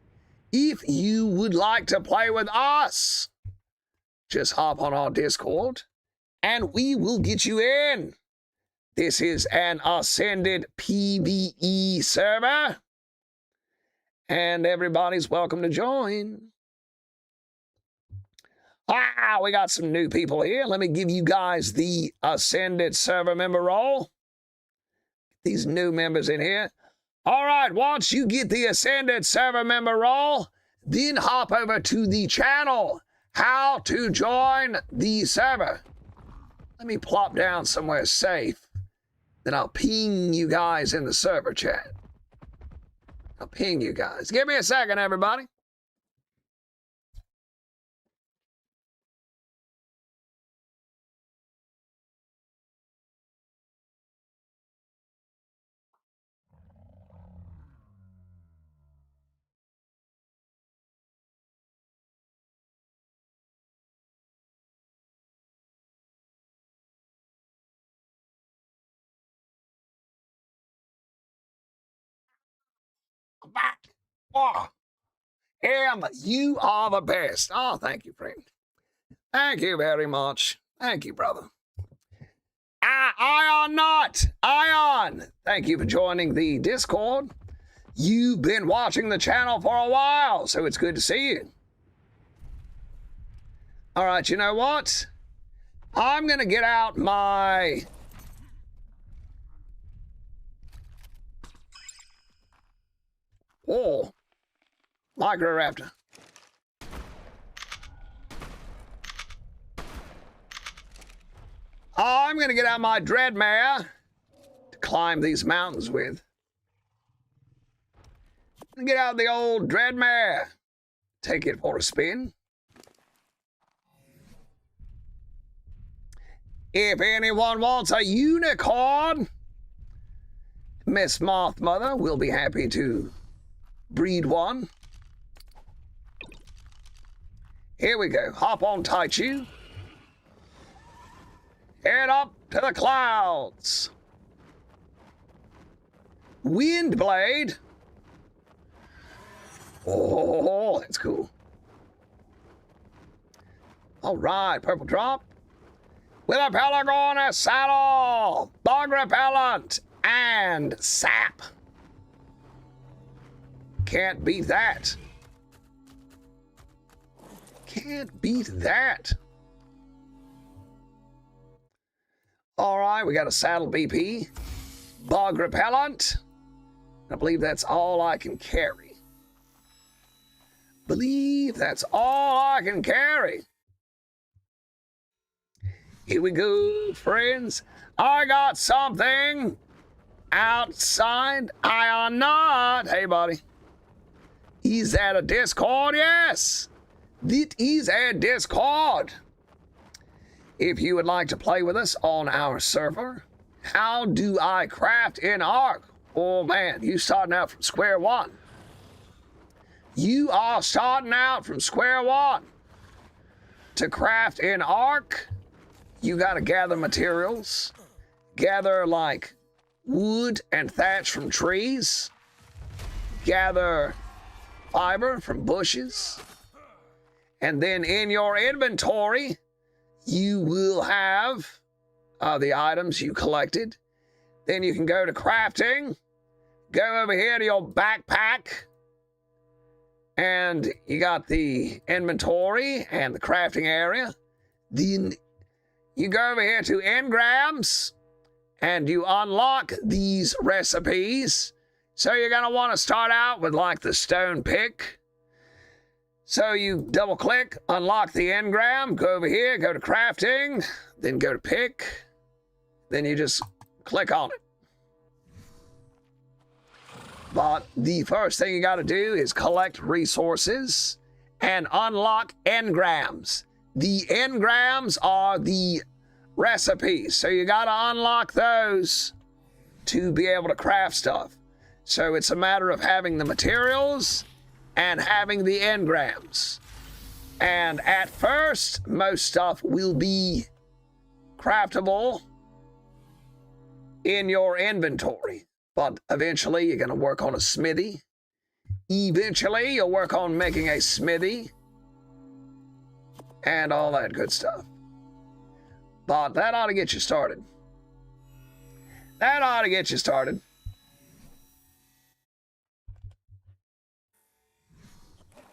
If you would like to play with us, just hop on our Discord, and we will get you in. This is an Ascended PvE server, and everybody's welcome to join. We got some new people here. Let me give you guys the Ascended server member role. These new members in here. All right, once you get the Ascended server member role, then hop over to the channel. How to join the server. Let me plop down somewhere safe. Then I'll ping you guys in the server chat. I'll ping you guys. Give me a second, everybody. Back. Oh, Em, you are the best. Oh, thank you, friend. Thank you very much. Thank you, brother. Ion Not. Ion. Thank you for joining the Discord. You've been watching the channel for a while, so it's good to see you. All right, you know what? I'm going to get out my... Oh, Microraptor. I'm going to get out my Dreadmare to climb these mountains with. Get out the old Dreadmare. Take it for a spin. If anyone wants a unicorn, Miss Mothmother will be happy to breed one. Here we go. Hop on Taichu. Head up to the clouds. Windblade. Oh, that's cool. All right, purple drop. With a Pelagornis saddle, bug repellent, and sap. Can't beat that. Can't beat that. All right, we got a saddle BP, bug repellent. I believe that's all I can carry. Believe that's all I can carry. Here we go, friends. I got something outside. Ion Not. Hey, buddy. Is that a Discord? Yes. It is a Discord. If you would like to play with us on our server, how do I craft in Ark? Oh, man, you starting out from square one. You are starting out from square one. To craft in Ark, you got to gather materials. Gather, like, wood and thatch from trees. Gather fiber from bushes. And then in your inventory, you will have the items you collected. Then you can go to crafting. Go over here to your backpack. And you got the inventory and the crafting area. Then you go over here to engrams. And you unlock these recipes. So you're going to want to start out with like the stone pick. So you double click, unlock the engram, go over here, go to crafting, then go to pick, then you just click on it. But the first thing you got to do is collect resources and unlock engrams. The engrams are the recipes, so you got to unlock those to be able to craft stuff. So it's a matter of having the materials and having the engrams. And at first, most stuff will be craftable in your inventory. But eventually, you're going to work on a smithy. Eventually, you'll work on making a smithy. And all that good stuff. But that ought to get you started. That ought to get you started.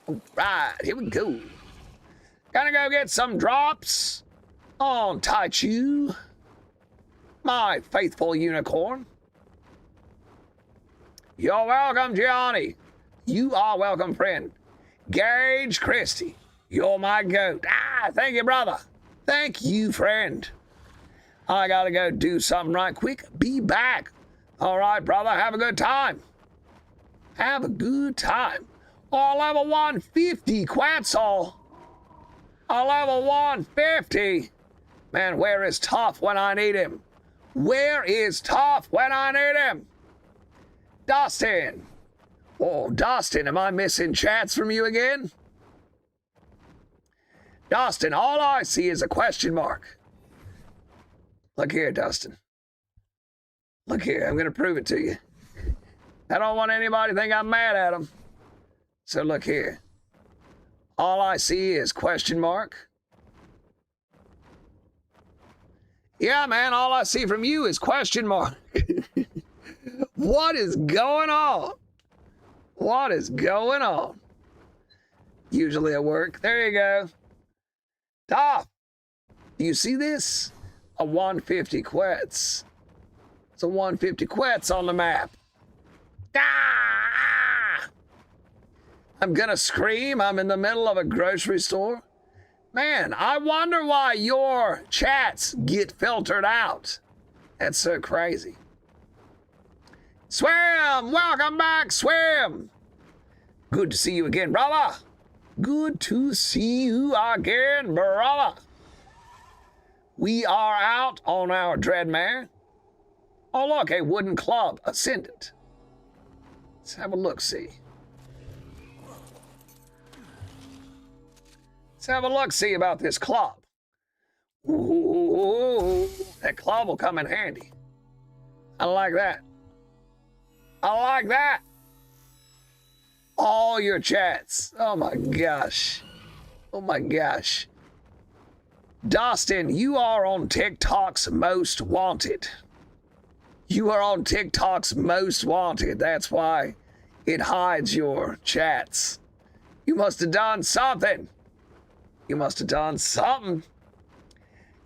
All right, here we go. Gonna go get some drops on Taichu, my faithful unicorn. You're welcome, Gianni. You are welcome, friend. Gage Christie, you're my goat. Thank you, brother. Thank you, friend. I gotta go do something right quick. Be back. All right, brother, have a good time. Have a good time. Oh, level 150, Quetzal. Oh, level 150. Man, where is Tough when I need him? Where is Tough when I need him? Dustin. Oh, Dustin, am I missing chats from you again? Dustin, all I see is a question mark. Look here, Dustin. Look here, I'm going to prove it to you. I don't want anybody to think I'm mad at them. So look here. All I see is question mark. Yeah, man, all I see from you is question mark. What is going on? What is going on? Usually at work. There you go. Tough. Do you see this? A 150 Quetz. It's a 150 Quetz on the map. I'm gonna scream. I'm in the middle of a grocery store. Man, I wonder why your chats get filtered out. That's so crazy. Swim! Welcome back, Swim! Good to see you again, brother. Good to see you again, brother. We are out on our Dreadmare. Oh, look, a wooden club, Ascendant. Let's have a look-see. Let's have a look-see about this club. Ooh, that club will come in handy. I like that. I like that. All your chats. Oh my gosh. Oh my gosh. Dustin, you are on TikTok's most wanted. You are on TikTok's most wanted. That's why it hides your chats. You must have done something. You must have done something.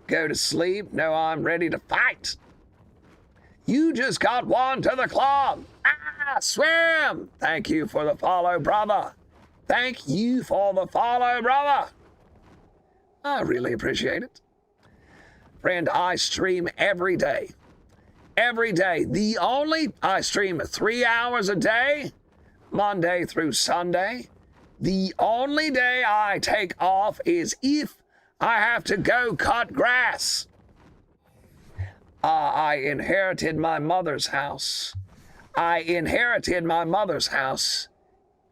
Go to sleep. No, I'm ready to fight. You just got one to the club. Swim. Thank you for the follow, brother. Thank you for the follow, brother. I really appreciate it. Friend, I stream every day. Every day. I stream 3 hours a day, Monday through Sunday. The only day I take off is if I have to go cut grass. I inherited my mother's house.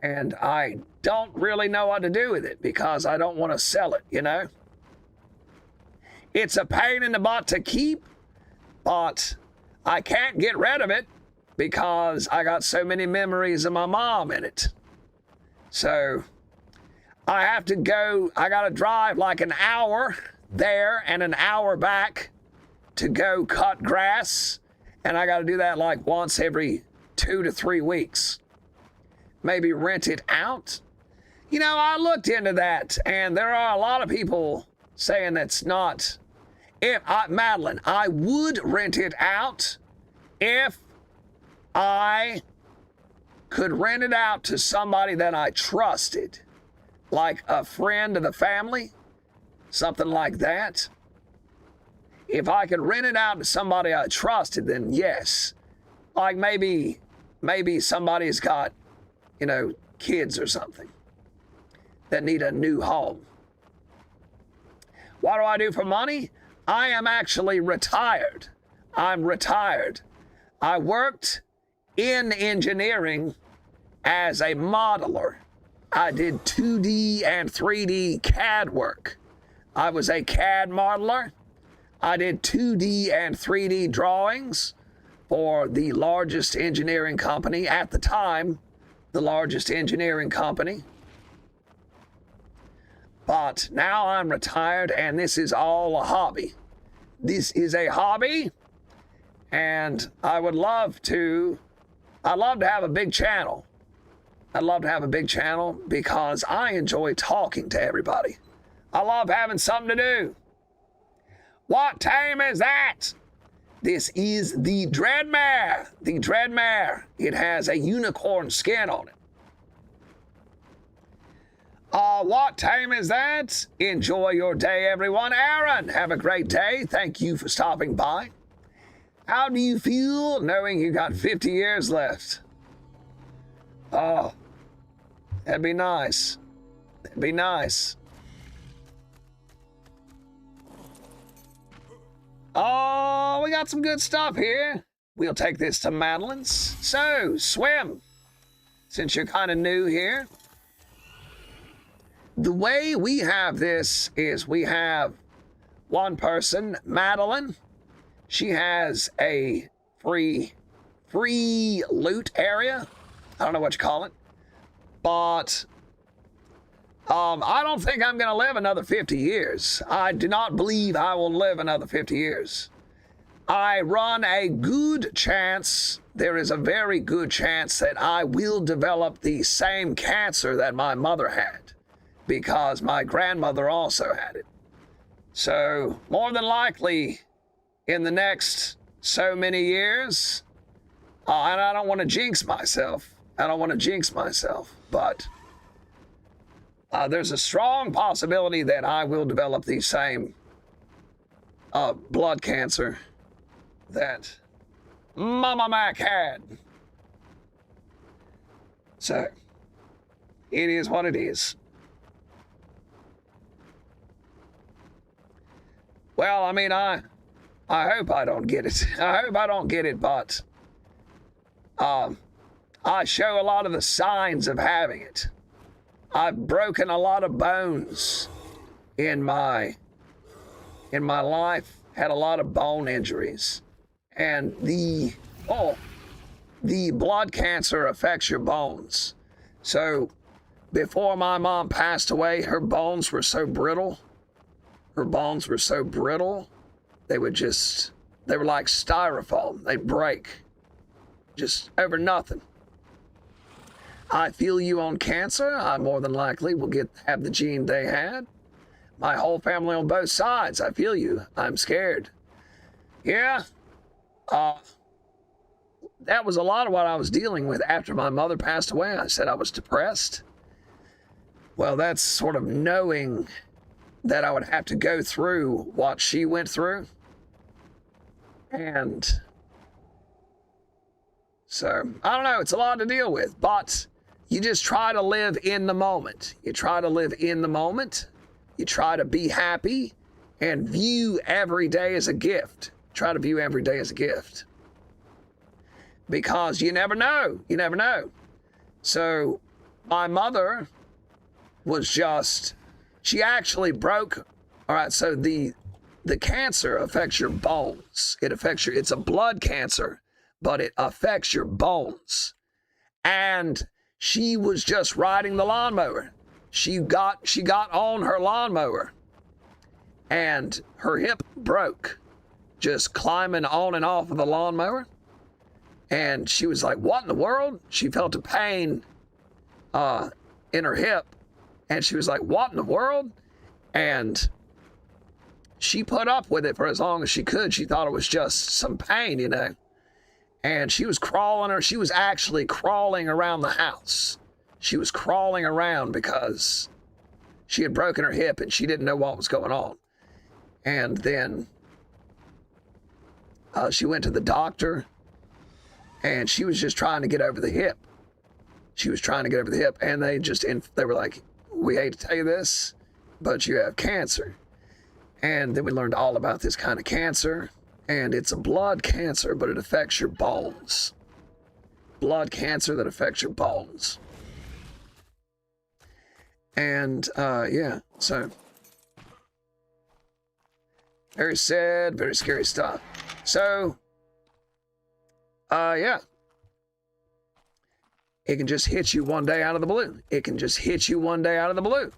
And I don't really know what to do with it because I don't want to sell it, you know? It's a pain in the butt to keep, but I can't get rid of it because I got so many memories of my mom in it. So I have to go, I got to drive like an hour there and an hour back to go cut grass. And I got to do that like once every 2 to 3 weeks. Maybe rent it out. You know, I looked into that and there are a lot of people saying that's not. Madeline, I would rent it out if I could rent it out to somebody that I trusted. like a friend of the family, something like that. If I could rent it out to somebody I trusted, then yes. Like maybe somebody's got, kids or something that need a new home. What do I do for money? I am actually retired. I'm retired. I worked in engineering as a modeler. I did 2D and 3D CAD work. I was a CAD modeler. I did 2D and 3D drawings for the largest engineering company at the time, the largest engineering company. But now I'm retired and this is all a hobby. This is a hobby, and I'd love to have a big channel. I'd love to have a big channel because I enjoy talking to everybody. I love having something to do. What time is that? This is the Dreadmare. The Dreadmare. It has a unicorn skin on it. What time is that? Enjoy your day, everyone. Aaron, have a great day. Thank you for stopping by. How do you feel knowing you got 50 years left? Oh, that'd be nice. That'd be nice. Oh, we got some good stuff here. We'll take this to Madeline's. So, swim. Since you're kind of new here. The way we have this is we have one person, Madeline. She has a free loot area. I don't know what you call it. But I don't think I'm going to live another 50 years. I do not believe I will live another 50 years. I run a good chance, there is a very good chance that I will develop the same cancer that my mother had, because my grandmother also had it. So, more than likely, in the next so many years, and I don't want to jinx myself. But there's a strong possibility that I will develop the same blood cancer that Mama Mac had. So, it is what it is. Well, I mean, I hope I don't get it. I hope I don't get it, but I show a lot of the signs of having it. I've broken a lot of bones in my life, had a lot of bone injuries. And the blood cancer affects your bones. So before my mom passed away, her bones were so brittle. They were like styrofoam. They'd break just over nothing. I feel you on cancer. I more than likely will have the gene they had. My whole family on both sides. I feel you. I'm scared. Yeah. That was a lot of what I was dealing with after my mother passed away. I said I was depressed. Well, that's sort of knowing that I would have to go through what she went through. And so, I don't know, it's a lot to deal with, but you just try to live in the moment. You try to live in the moment. You try to be happy and view every day as a gift. Try to view every day as a gift. Because you never know. You never know. So, my mother was she actually broke. All right, so the cancer affects your bones. It's a blood cancer, but it affects your bones. And she was just riding the lawnmower. She got on her lawnmower and her hip broke, just climbing on and off of the lawnmower. And she was like, what in the world? She felt a pain in her hip. And she was like, what in the world? And she put up with it for as long as she could. She thought it was just some pain, you know. And she was she was actually crawling around the house. She was crawling around because She had broken her hip and she didn't know what was going on. And then she went to the doctor and she was just trying to get over the hip. She was trying to get over the hip and they were like, we hate to tell you this, but you have cancer. And then we learned all about this kind of cancer, and it's a blood cancer, but it affects your bones. Blood cancer that affects your bones. And yeah, so very sad, very scary stuff. So yeah, it can just hit you one day out of the blue. It can just hit you one day out of the blue.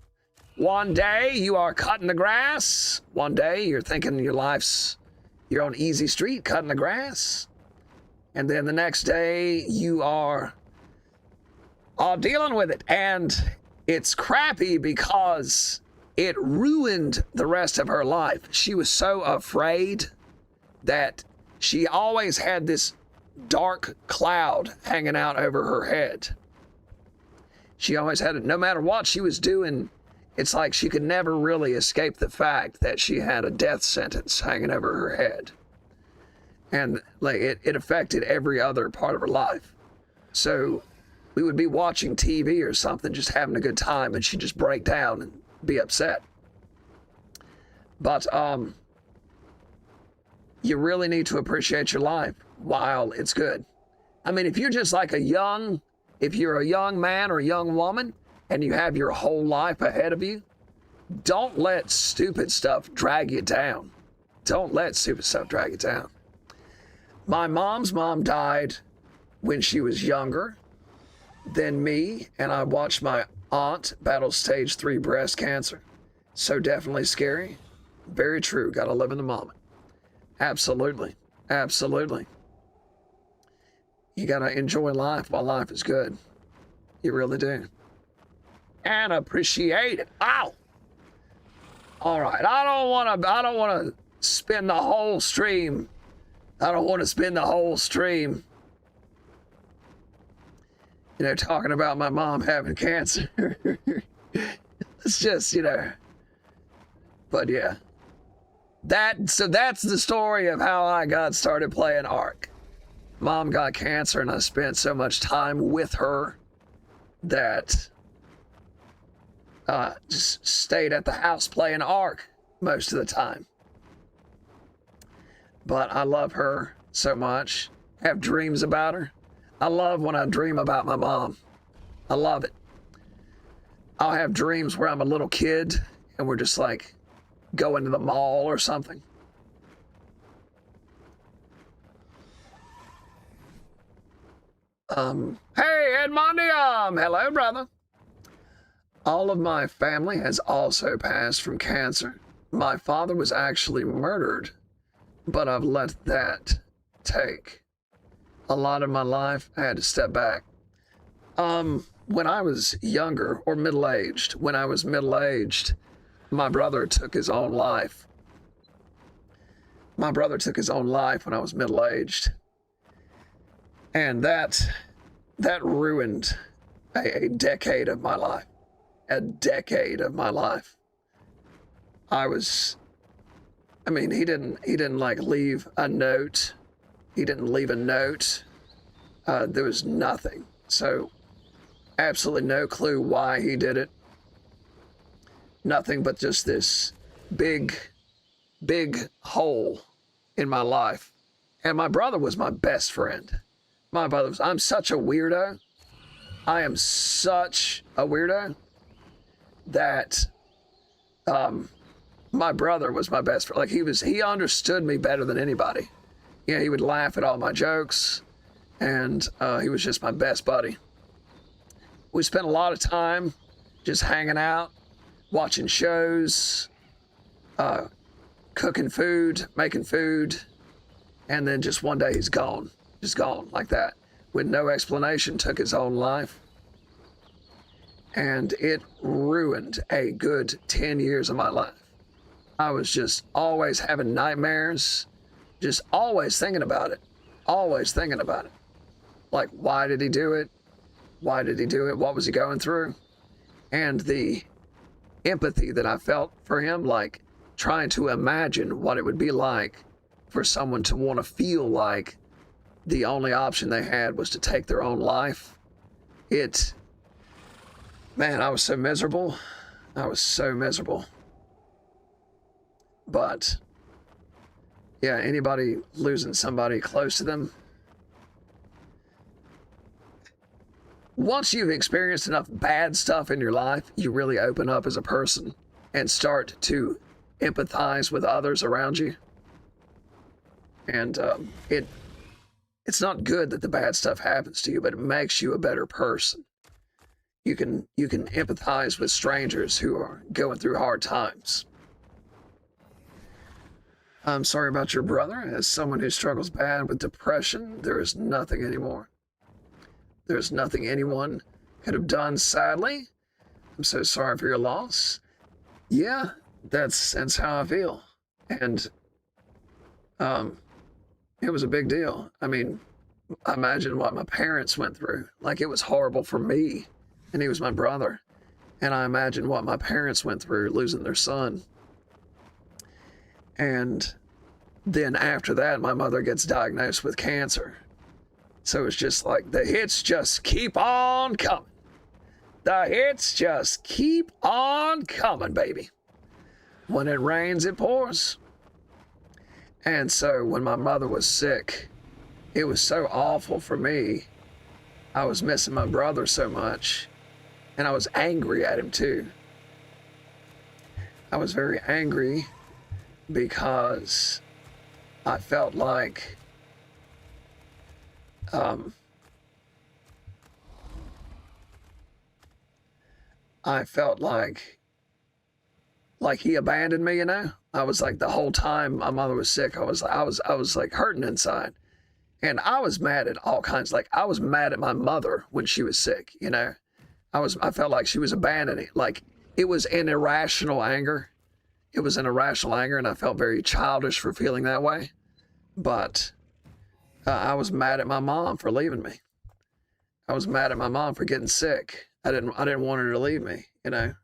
One day you are cutting the grass. One day you're thinking you're on easy street cutting the grass. And then the next day you are dealing with it. And it's crappy because it ruined the rest of her life. She was so afraid that she always had this dark cloud hanging out over her head. She always had it. No matter what she was doing, it's like she could never really escape the fact that she had a death sentence hanging over her head. And like it affected every other part of her life. So we would be watching TV or something, just having a good time, and she'd just break down and be upset. But you really need to appreciate your life while it's good. I mean, if you're just like if you're a young man or a young woman and you have your whole life ahead of you, don't let stupid stuff drag you down. Don't let stupid stuff drag you down. My mom's mom died when she was younger than me, and I watched my aunt battle stage 3 breast cancer. So definitely scary. Very true. Gotta live in the moment. Absolutely. Absolutely. You gotta enjoy life while life is good. You really do. And appreciate it. Ow! All right. I don't want to spend the whole stream. I don't want to spend the whole stream, talking about my mom having cancer. It's just, but yeah. So that's the story of how I got started playing Ark. Mom got cancer and I spent so much time with her that just stayed at the house playing Ark most of the time. But I love her so much. Have dreams about her. I love when I dream about my mom. I love it. I'll have dreams where I'm a little kid and we're just like going to the mall or something. Hey, Edmondium! Hello, brother. All of my family has also passed from cancer. My father was actually murdered, but I've let that take a lot of my life. I had to step back. When I was younger or middle-aged, my brother took his own life. My brother took his own life when I was middle-aged. And that ruined a decade of my life. A decade of my life. He didn't like leave a note. He didn't leave a note. There was nothing. So absolutely no clue why he did it. Nothing but just this big hole in my life. And my brother was my best friend. I'm such a weirdo. I am such a weirdo that my brother was my best friend. Like he understood me better than anybody. He would laugh at all my jokes, and he was just my best buddy. We spent a lot of time just hanging out, watching shows, cooking food, making food, and then just one day he's gone. Just gone like that. With no explanation, took his own life. And it ruined a good 10 years of my life. I was just always having nightmares, just always thinking about it. Always thinking about it. Like, why did he do it? Why did he do it? What was he going through? And the empathy that I felt for him, like trying to imagine what it would be like for someone to want to feel like the only option they had was to take their own life. Man, I was so miserable. I was so miserable. But yeah, anybody losing somebody close to them, once you've experienced enough bad stuff in your life, you really open up as a person and start to empathize with others around you. And it's not good that the bad stuff happens to you, but it makes you a better person. You can empathize with strangers who are going through hard times. I'm sorry about your brother. As someone who struggles bad with depression, there is nothing anymore. There's nothing anyone could have done, sadly. I'm so sorry for your loss. Yeah, that's how I feel. And it was a big deal. I mean, imagine what my parents went through. Like, it was horrible for me, and he was my brother. And I imagine what my parents went through losing their son. And then after that, my mother gets diagnosed with cancer. So it's just like the hits just keep on coming. The hits just keep on coming, baby. When it rains, it pours. And so when my mother was sick, it was so awful for me. I was missing my brother so much, and I was angry at him too. I was very angry because I felt like he abandoned me, you know? I was like, the whole time my mother was sick, I was like hurting inside. And I was mad at all kinds. Like, I was mad at my mother when she was sick, you know? I felt like she was abandoning. Like, it was an irrational anger. It was an irrational anger, and I felt very childish for feeling that way. But I was mad at my mom for leaving me. I was mad at my mom for getting sick. I didn't want her to leave me, you know?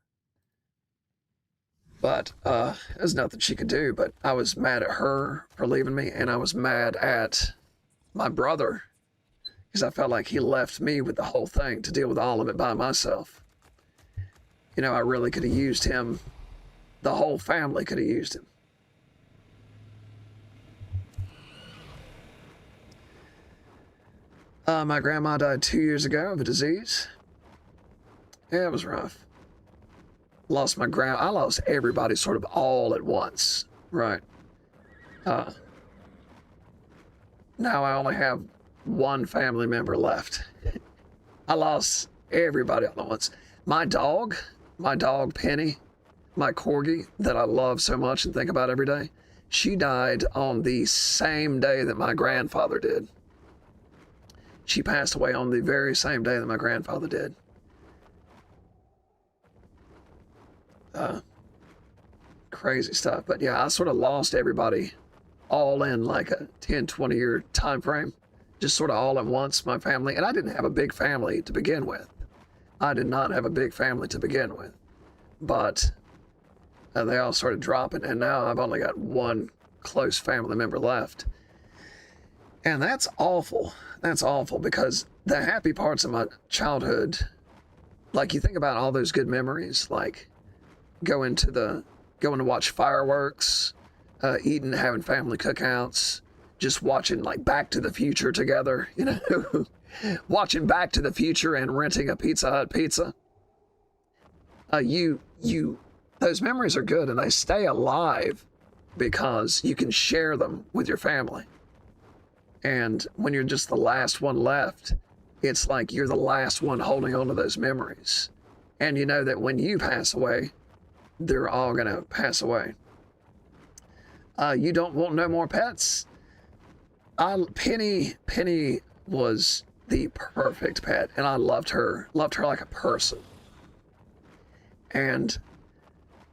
But there's nothing she could do. But I was mad at her for leaving me, and I was mad at my brother because I felt like he left me with the whole thing to deal with all of it by myself. You know, I really could have used him. The whole family could have used him. My grandma died 2 years ago of a disease. Yeah, it was rough. I lost everybody sort of all at once, right? Now I only have one family member left. I lost everybody all at once. My dog Penny, my corgi that I love so much and think about every day, she died on the same day that my grandfather did. She passed away on the very same day that my grandfather did. Crazy stuff. But yeah, I sort of lost everybody all in like a 10, 20 year time frame. Just sort of all at once, my family. And I didn't have a big family to begin with. I did not have a big family to begin with. But they all started dropping, and now I've only got one close family member left. And that's awful. That's awful, because the happy parts of my childhood, like, you think about all those good memories, like going to watch fireworks, eating, having family cookouts, just watching like Back to the Future together, you know, watching Back to the Future and renting a Pizza Hut pizza. Those memories are good, and they stay alive because you can share them with your family. And when you're just the last one left, it's like you're the last one holding on to those memories. And you know that when you pass away, they're all going to pass away. You don't want no more pets? Penny was the perfect pet, and I loved her like a person. And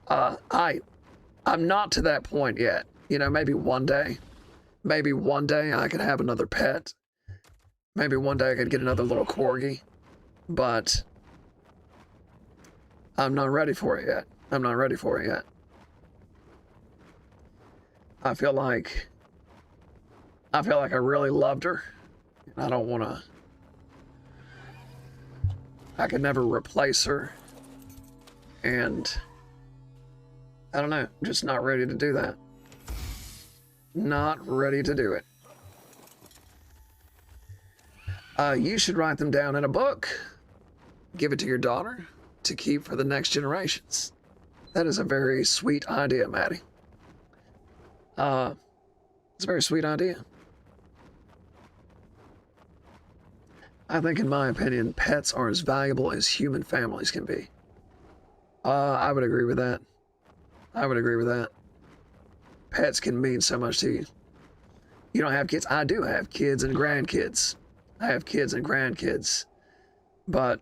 I'm not to that point yet. You know, maybe one day I could have another pet. Maybe one day I could get another little corgi, but I'm not ready for it yet. I'm not ready for it yet. I feel like I really loved her. I don't want to. I could never replace her. And I don't know, I'm just not ready to do that. Not ready to do it. You should write them down in a book. Give it to your daughter to keep for the next generations. That is a very sweet idea, Maddie. It's a very sweet idea. I think, in my opinion, pets are as valuable as human families can be. I would agree with that. I would agree with that. Pets can mean so much to you. You don't have kids? I do have kids and grandkids. I have kids and grandkids. But,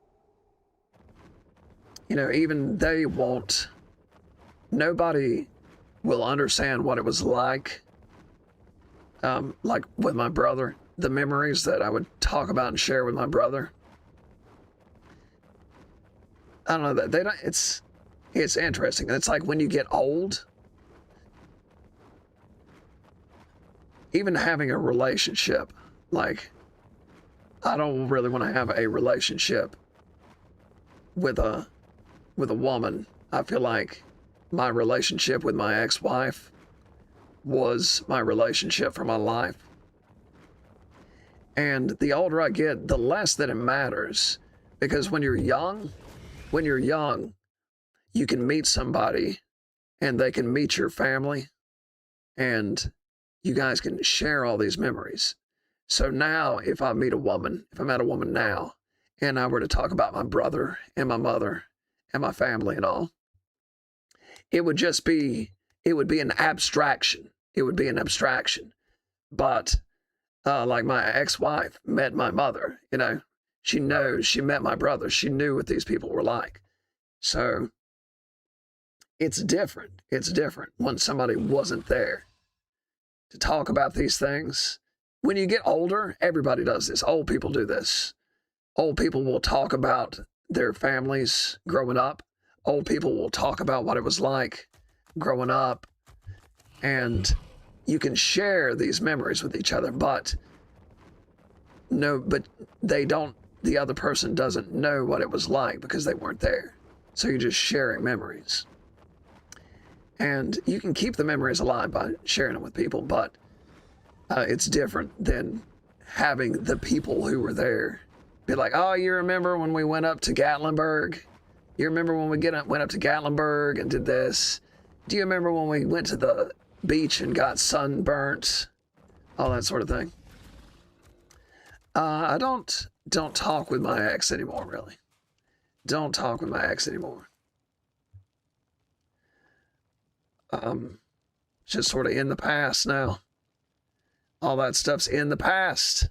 you know, even they won't. Nobody will understand what it was like with my brother. The memories that I would talk about and share with my brother. I don't know, that they don't. It's interesting. It's like when you get old, even having a relationship. Like, I don't really want to have a relationship with a woman. I feel like my relationship with my ex-wife was my relationship for my life. And the older I get, the less that it matters. Because when you're young, you can meet somebody and they can meet your family and you guys can share all these memories. So now if I met a woman now and I were to talk about my brother and my mother and my family and all, it would be an abstraction. It would be an abstraction. But like my ex-wife met my mother, you know, she met my brother. She knew what these people were like. So it's different. It's different when somebody wasn't there to talk about these things. When you get older, everybody does this. Old people do this. Old people will talk about their families growing up. Old people will talk about what it was like growing up. And you can share these memories with each other, but the other person doesn't know what it was like because they weren't there. So you're just sharing memories. And you can keep the memories alive by sharing them with people, but it's different than having the people who were there be like, oh, you remember when we went up to Gatlinburg? You remember when we went up to Gatlinburg and did this? Do you remember when we went to the beach and got sunburnt? All that sort of thing. I don't talk with my ex anymore, really. Don't talk with my ex anymore. It's just sort of in the past now. All that stuff's in the past.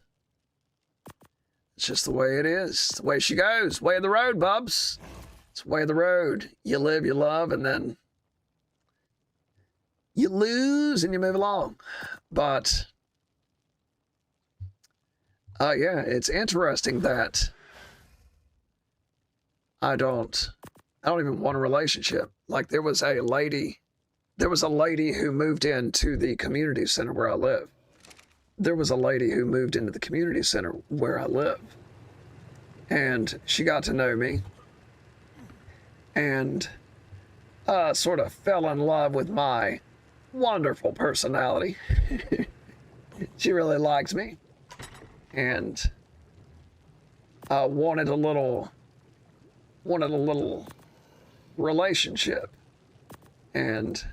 It's just the way it is. It's the way she goes. Way of the road, bubs. It's the way of the road. You live, you love, and then you lose and you move along. But yeah, it's interesting that I don't even want a relationship. Like there was a lady who moved into the community center where I live. There was a lady who moved into the community center where I live. And she got to know me and sort of fell in love with my wonderful personality. She really liked me and wanted a little relationship. And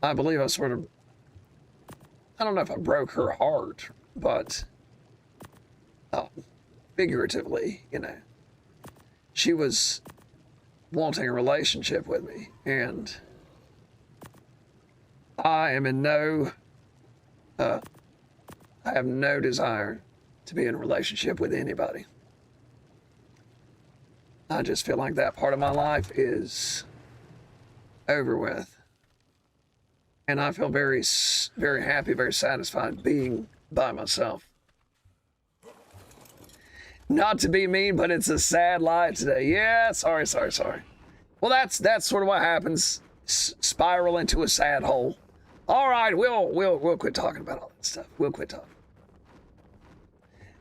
I believe I don't know if I broke her heart, but figuratively, you know, she was wanting a relationship with me, and I am in I have no desire to be in a relationship with anybody. I just feel like that part of my life is over with. And I feel very, very happy, very satisfied being by myself. Not to be mean, but it's a sad life today. Yeah, sorry. Well, that's sort of what happens. Spiral into a sad hole. All right, we'll quit talking about all that stuff. We'll quit talking.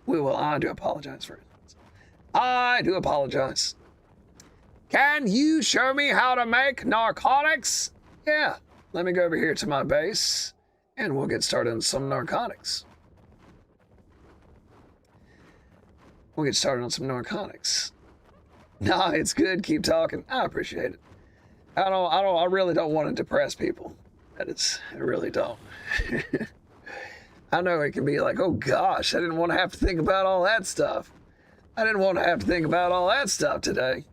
We will. I do apologize for it. I do apologize. Can you show me how to make narcotics? Yeah. Let me go over here to my base, and we'll get started on some narcotics. We'll get started on some narcotics. Nah, it's good. Keep talking. I appreciate it. I really don't want to depress people. I really don't. I know it can be like, oh gosh, I didn't want to have to think about all that stuff. I didn't want to have to think about all that stuff today.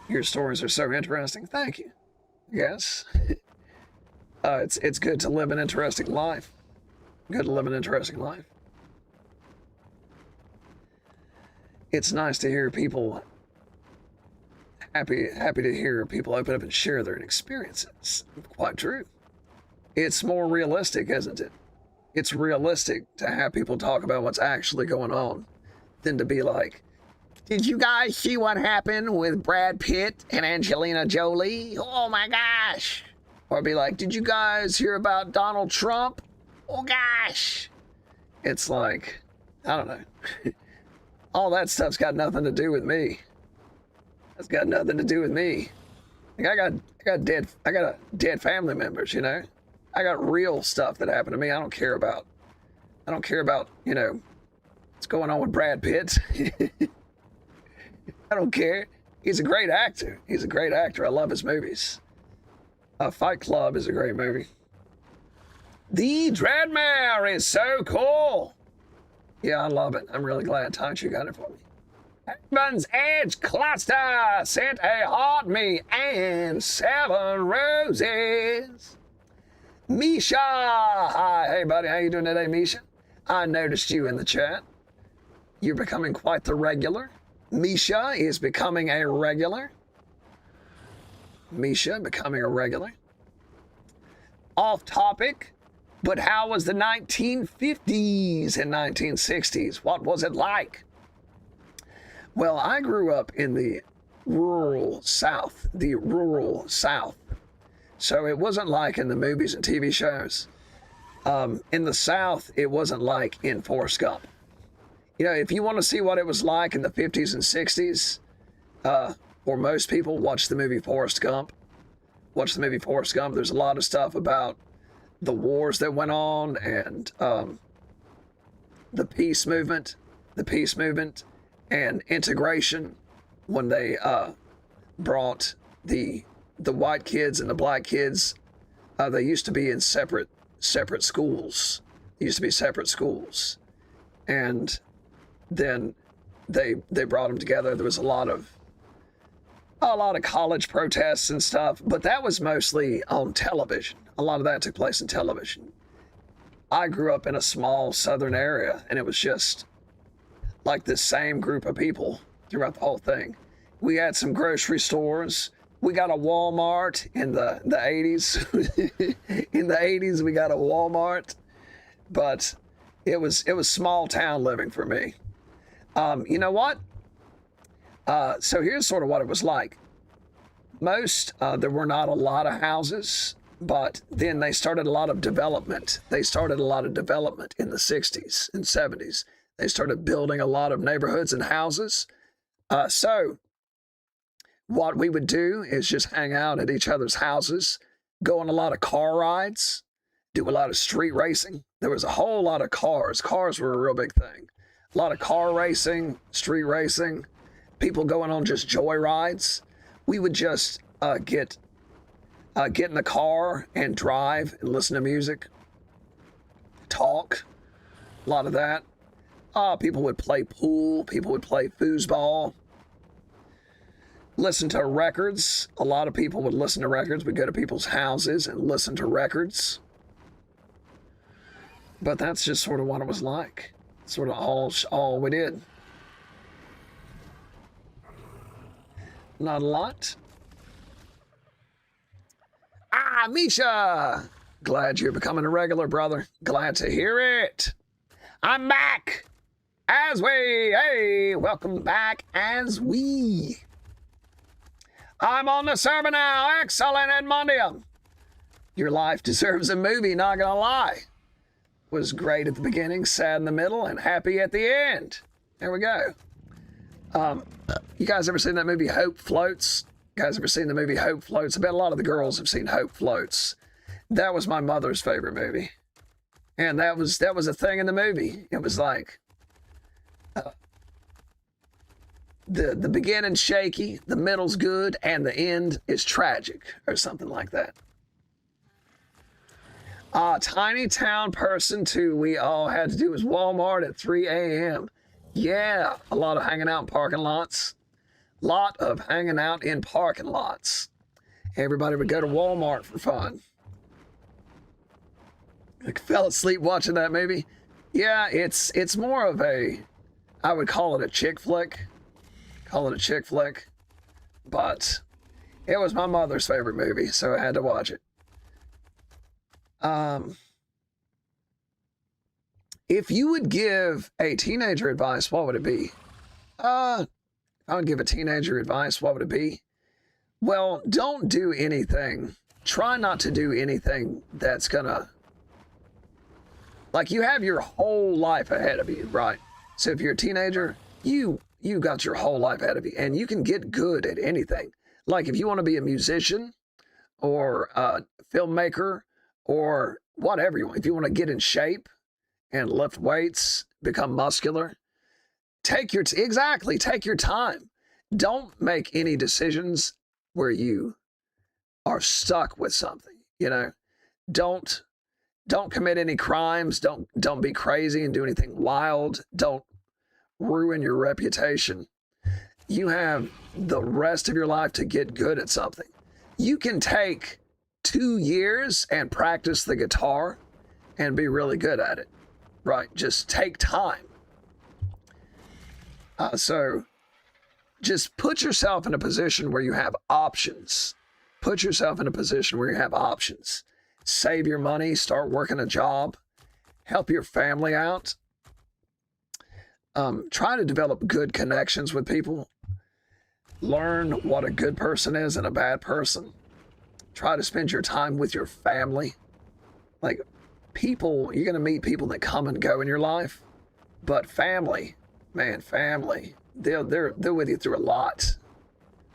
Your stories are so interesting. Thank you. Yes. It's good to live an interesting life. Good to live an interesting life. It's nice to hear people happy to hear people open up and share their experiences. Quite true. It's more realistic, isn't it? It's realistic to have people talk about what's actually going on than to be like, did you guys see what happened with Brad Pitt and Angelina Jolie? Oh my gosh. Or be like, did you guys hear about Donald Trump? Oh gosh. It's like, I don't know. All that stuff's got nothing to do with me. That's got nothing to do with me. Like I got dead family members, you know? I got real stuff that happened to me I don't care about. I don't care about, you know, what's going on with Brad Pitt. I don't care. He's a great actor. He's a great actor. I love his movies. Fight Club is a great movie. The Dreadmare is so cool. Yeah, I love it. I'm really glad Tanchu got it for me. Heaven's Edge Cluster sent a heart me and 7 roses. Misha! Hi, hey buddy, how you doing today, Misha? I noticed you in the chat. You're becoming quite the regular. Misha is becoming a regular. Misha becoming a regular. Off topic, but how was the 1950s and 1960s? What was it like? Well, I grew up in the rural South, So it wasn't like in the movies and TV shows. In the South, it wasn't like in Forrest Gump. You know, if you want to see what it was like in the 50s and 60s, for most people, watch the movie Forrest Gump. Watch the movie Forrest Gump. There's a lot of stuff about the wars that went on and the peace movement and integration when they brought the white kids and the black kids. They used to be in separate schools. They used to be separate schools, and then they brought them together. There was a lot of college protests and stuff, but that was mostly on television. A lot of that took place in television. I grew up in a small southern area, and it was just like the same group of people throughout the whole thing. We had some grocery stores. We got a Walmart in the 80s. In the 80s, we got a Walmart, but it was small town living for me. You know what? So here's sort of what it was like. There were not a lot of houses, but then they started a lot of development. They started a lot of development in the 60s and 70s. They started building a lot of neighborhoods and houses. So what we would do is just hang out at each other's houses, go on a lot of car rides, do a lot of street racing. There was a whole lot of cars. Cars were a real big thing. A lot of car racing, street racing, people going on just joy rides. We would just get in the car and drive and listen to music, talk, a lot of that. People would play pool, people would play foosball, listen to records. A lot of people would listen to records. We'd go to people's houses and listen to records. But that's just sort of what it was like. Sort of all we did. Not a lot. Misha! Glad you're becoming a regular, brother. Glad to hear it. I'm back! Hey, welcome back as we. I'm on the server now. Excellent, Edmundium. Your life deserves a movie, not gonna lie. Was great at the beginning, sad in the middle, and happy at the end. There we go. You guys ever seen that movie Hope Floats? You guys ever seen the movie Hope Floats? I bet a lot of the girls have seen Hope Floats. That was my mother's favorite movie. And that was a thing in the movie. It was like the beginning's shaky, the middle's good, and the end is tragic, or something like that. Tiny town person too. We all had to do was Walmart at 3 a.m. Yeah, a lot of hanging out in parking lots. Lot of hanging out in parking lots. Everybody would go to Walmart for fun. I fell asleep watching that movie. Yeah, it's more of a, I would call it a chick flick. But it was my mother's favorite movie, so I had to watch it. If you would give a teenager advice, what would it be? If I would give a teenager advice, what would it be? Well, don't do anything. Try not to do anything that's gonna, like, you have your whole life ahead of you, right? So if you're a teenager, you got your whole life ahead of you, and you can get good at anything. Like if you want to be a musician or a filmmaker or whatever you want, if you want to get in shape and lift weights, become muscular, take your time. Don't make any decisions where you are stuck with something, you know. Don't commit any crimes. Don't be crazy and do anything wild. Don't ruin your reputation. You have the rest of your life to get good at something. You can take 2 years and practice the guitar and be really good at it, right? Just take time. So just put yourself in a position where you have options. Put yourself in a position where you have options. Save your money, start working a job, help your family out. Try to develop good connections with people. Learn what a good person is and a bad person. Try to spend your time with your family. Like, people, you're going to meet people that come and go in your life, but family, man, family, they're with you through a lot.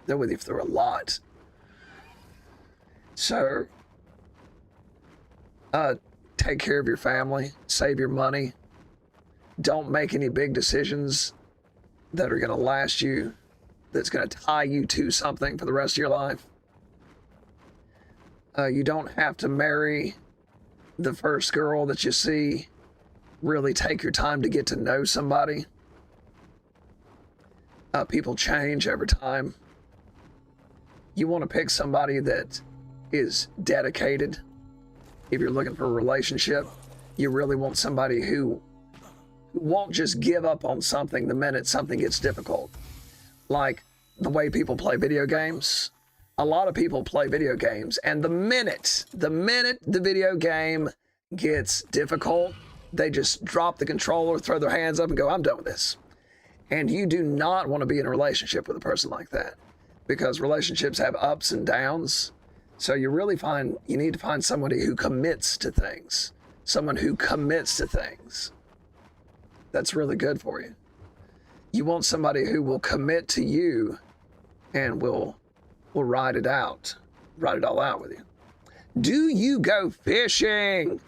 They're with you through a lot. So, take care of your family, save your money. Don't make any big decisions that are going to last you, that's going to tie you to something for the rest of your life. You don't have to marry the first girl that you see. Really take your time to get to know somebody. People change over time. You want to pick somebody that is dedicated. If you're looking for a relationship, you really want somebody who won't just give up on something the minute something gets difficult. Like the way people play video games. A lot of people play video games, and the minute the video game gets difficult, they just drop the controller, throw their hands up and go, I'm done with this. And you do not want to be in a relationship with a person like that, because relationships have ups and downs. So you need to find somebody who commits to things. Someone who commits to things. That's really good for you. You want somebody who will commit to you and will ride it all out with you. Do you go fishing?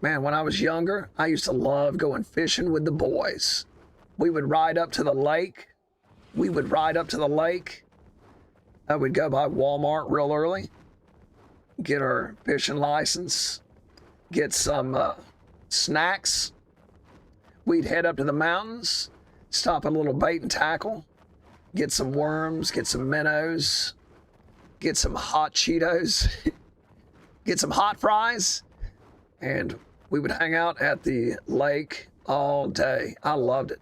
Man, when I was younger, I used to love going fishing with the boys. We would ride up to the lake. We'd go by Walmart real early, get our fishing license, get some snacks. We'd head up to the mountains, stop at a little bait and tackle, get some worms, get some minnows, get some hot Cheetos, get some hot fries, and we would hang out at the lake all day. I loved it.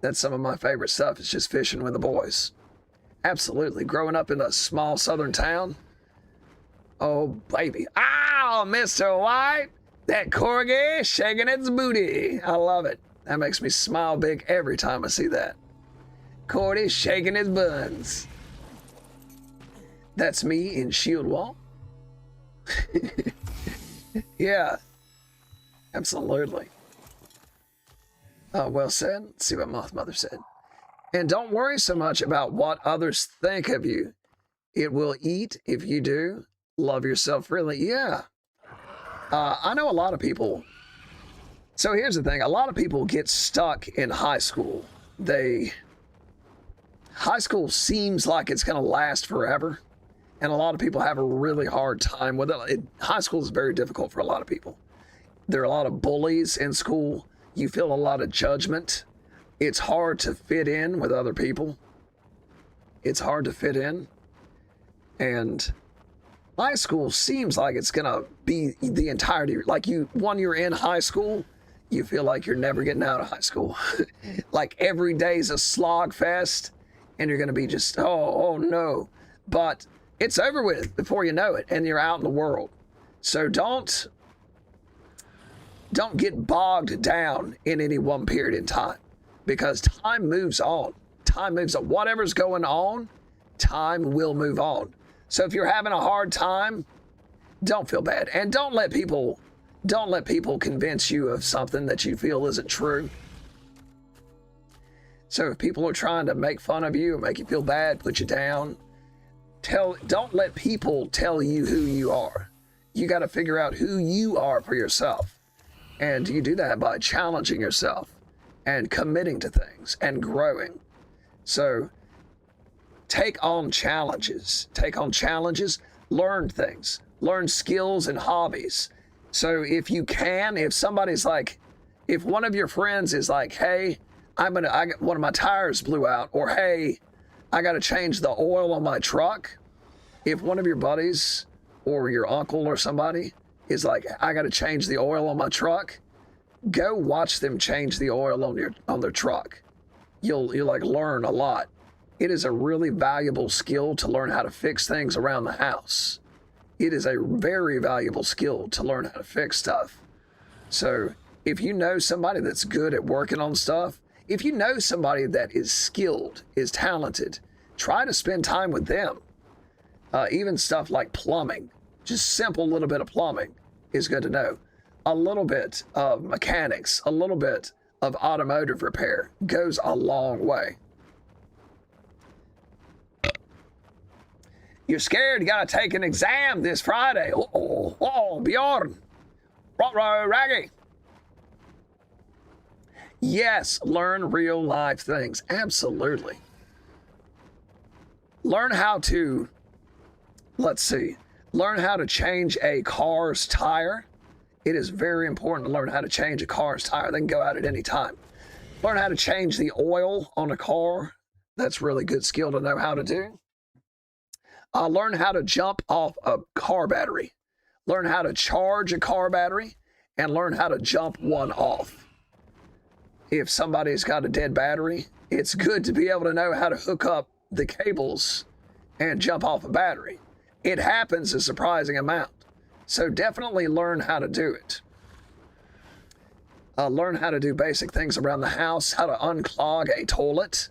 That's some of my favorite stuff, is just fishing with the boys. Absolutely. Growing up in a small southern town. Oh, baby. Ow, Mr. White. That corgi shaking its booty. I love it. That makes me smile big every time I see that. Cordy shaking his buns. That's me in Shield Wall. Yeah, absolutely. Well said. Let's see what Moth Mother said. And don't worry so much about what others think of you. It will eat if you do. Love yourself really. Yeah. I know a lot of people. So here's the thing. A lot of people get stuck in high school. High school seems like it's going to last forever. And a lot of people have a really hard time with it. High school is very difficult for a lot of people. There are a lot of bullies in school. You feel a lot of judgment. It's hard to fit in with other people. It's hard to fit in. And high school seems like it's going to be the entirety. Like when you're in high school, you feel like you're never getting out of high school. Like every day's a slog fest and you're going to be just, oh no. But it's over with before you know it and you're out in the world. So don't get bogged down in any one period in time because time moves on. Time moves on. Whatever's going on, time will move on. So if you're having a hard time, don't feel bad. And don't let people convince you of something that you feel isn't true. So if people are trying to make fun of you or make you feel bad, put you down, don't let people tell you who you are. You got to figure out who you are for yourself. And you do that by challenging yourself and committing to things and growing. So take on challenges, learn things, learn skills and hobbies. So if somebody's like, if one of your friends is like, hey, one of my tires blew out, or hey, I got to change the oil on my truck. If one of your buddies or your uncle or somebody is like, I got to change the oil on my truck, go watch them change the oil on their truck. You'll like learn a lot. It is a really valuable skill to learn how to fix things around the house. It is a very valuable skill to learn how to fix stuff. So if you know somebody that's good at working on stuff, if you know somebody that is skilled, is talented, try to spend time with them. Even stuff like plumbing, just simple little bit of plumbing is good to know. A little bit of mechanics, a little bit of automotive repair goes a long way. You're scared, you gotta take an exam this Friday. Oh, Bjorn. Raggy. Yes, learn real life things. Absolutely. Learn how to, learn how to change a car's tire. It is very important to learn how to change a car's tire. They can go out at any time. Learn how to change the oil on a car. That's really good skill to know how to do. Learn how to jump off a car battery. Learn how to charge a car battery and learn how to jump one off. If somebody's got a dead battery, it's good to be able to know how to hook up the cables and jump off a battery. It happens a surprising amount. So definitely learn how to do it. Learn how to do basic things around the house, how to unclog a toilet.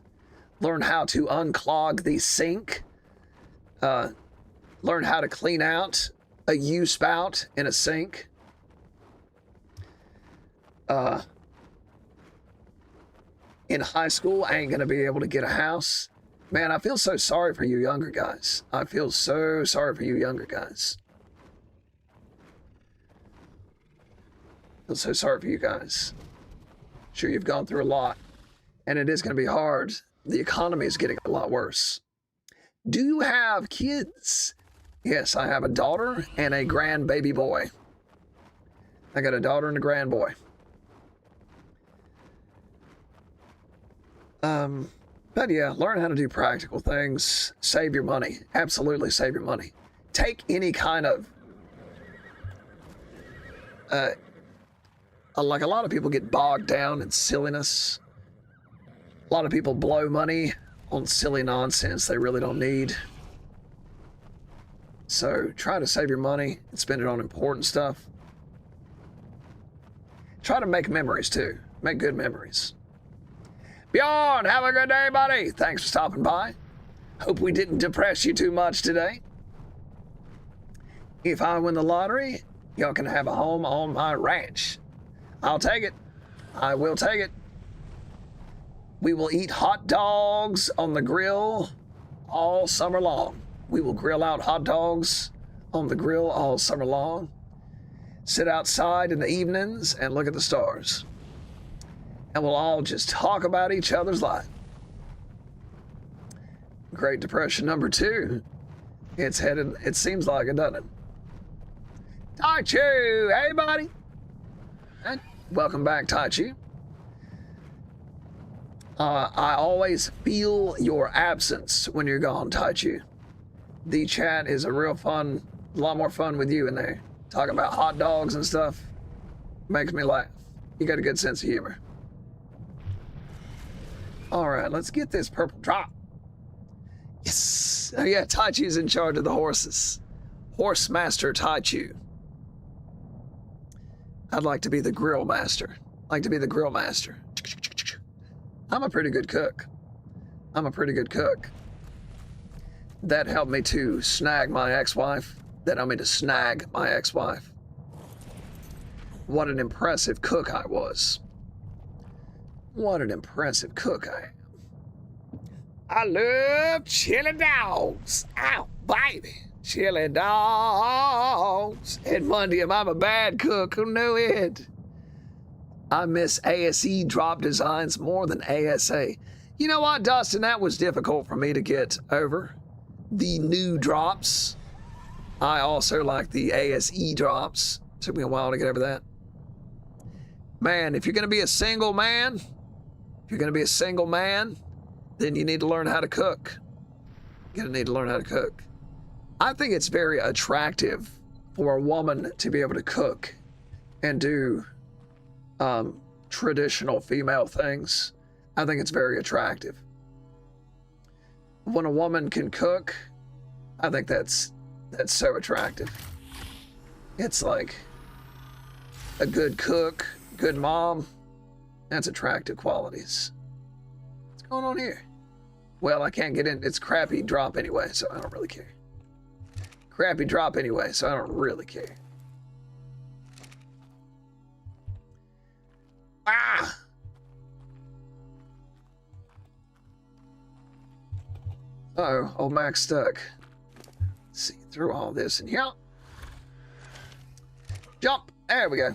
Learn how to unclog the sink. Learn how to clean out a U-spout in a sink. In high school, I ain't gonna be able to get a house. Man, I feel so sorry for you younger guys. I feel so sorry for you younger guys. I feel so sorry for you guys. Sure, you've gone through a lot, and it is gonna be hard. The economy is getting a lot worse. Do you have kids? Yes, I have a daughter and a grandbaby boy. I got a daughter and a grand boy. But yeah, learn how to do practical things. Save your money. Absolutely save your money. Take any kind of, like a lot of people get bogged down in silliness. A lot of people blow money on silly nonsense they really don't need. So try to save your money and spend it on important stuff. Try to make memories too. Make good memories. Bjorn, have a good day, buddy. Thanks for stopping by. Hope we didn't depress you too much today. If I win the lottery, y'all can have a home on my ranch. I'll take it. I will take it. We will eat hot dogs on the grill all summer long. We will grill out hot dogs on the grill all summer long. Sit outside in the evenings and look at the stars. And we'll all just talk about each other's life. Great Depression number 2. It's headed, it seems like it, doesn't it? Taichu, hey buddy. And welcome back, Taichu. I always feel your absence when you're gone, Taichu. The chat is a lot more fun with you in there. Talking about hot dogs and stuff. Makes me laugh. You got a good sense of humor. All right, let's get this purple drop. Yes. Oh yeah, Taichu's in charge of the horses. Horse Master Taichu. I'd like to be the grill master. I'm a pretty good cook. That helped me to snag my ex-wife. That helped me to snag my ex-wife. What an impressive cook I was. What an impressive cook I am. I love chili dogs. Ow, baby. Chili dogs. Edmundium, I'm a bad cook. Who knew it? I miss ASE drop designs more than ASA. You know what, Dustin? That was difficult for me to get over. The new drops. I also like the ASE drops. Took me a while to get over that. Man, if you're going to be a single man, then you need to learn how to cook. You're going to need to learn how to cook. I think it's very attractive for a woman to be able to cook and do traditional female things. I think it's very attractive. When a woman can cook, I think that's so attractive. It's like a good cook, good mom. That's attractive qualities. What's going on here? Well, I can't get in. It's crappy drop anyway, so I don't really care. Crappy drop anyway, so I don't really care. Ah! Uh-oh, old Mac's stuck. Let's see through all this and here. Jump! There we go.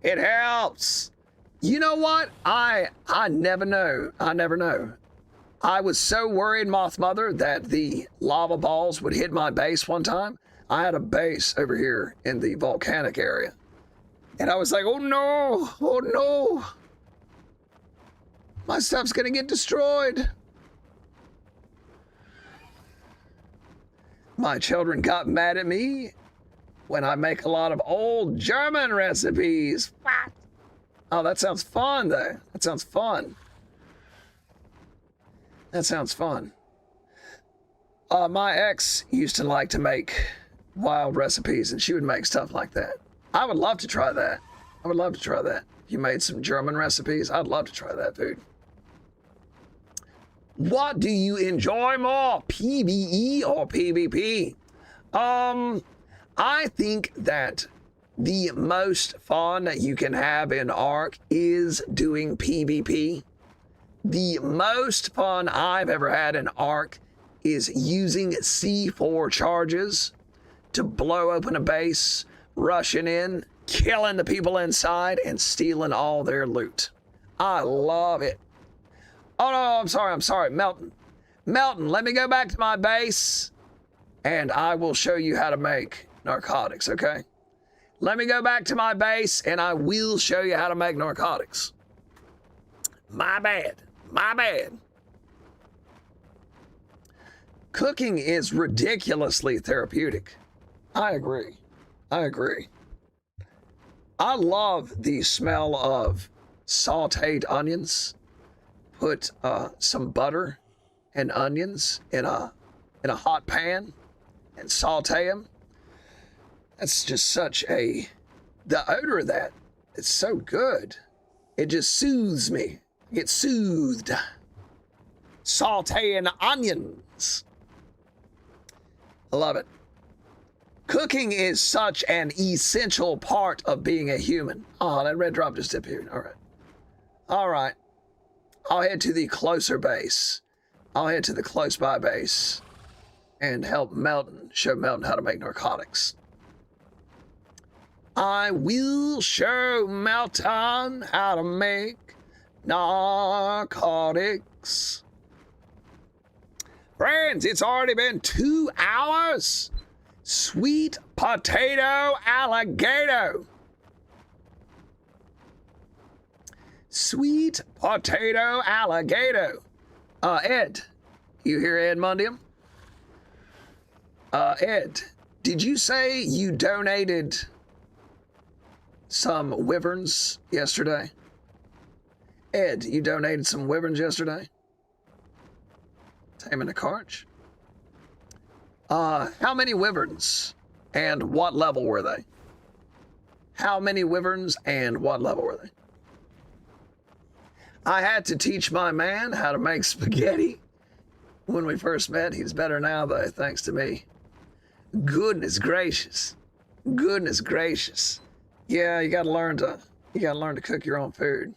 It helps. You know what? I never know. I was so worried, Moth Mother, that the lava balls would hit my base one time. I had a base over here in the volcanic area. And I was like, oh no. My stuff's gonna get destroyed. My children got mad at me when I make a lot of old German recipes. What? Oh, that sounds fun, though. That sounds fun. My ex used to like to make wild recipes, and she would make stuff like that. I would love to try that. You made some German recipes. I'd love to try that food. What do you enjoy more, PvE or PvP? I think that the most fun that you can have in Ark is doing PvP. The most fun I've ever had in Ark is using C4 charges to blow open a base, rushing in, killing the people inside, and stealing all their loot. I love it. Oh no, I'm sorry, Melton. Melton, let me go back to my base and I will show you how to make narcotics, okay? Let me go back to my base and I will show you how to make narcotics. My bad. Cooking is ridiculously therapeutic. I agree. I love the smell of sauteed onions. Put some butter and onions in a hot pan and saute them. That's just the odor of that, it's so good. It just soothes me. Get soothed. Sauteing onions. I love it. Cooking is such an essential part of being a human. Oh, that red drop just appeared. All right. All right. I'll head to the closer base. I'll head to the close by base and help Melton, show Melton how to make narcotics. I will show Melton how to make narcotics. Friends, it's already been 2 hours. Sweet potato alligator. Sweet potato alligator. Ed, you hear Ed Mundium? Ed, did you say you donated some wyverns yesterday? Ed, you donated some wyverns yesterday? Taming a Karch? How many wyverns and what level were they? How many wyverns and what level were they? I had to teach my man how to make spaghetti when we first met. He's better now, though, thanks to me. Goodness gracious. Goodness gracious. Yeah, you gotta learn to cook your own food.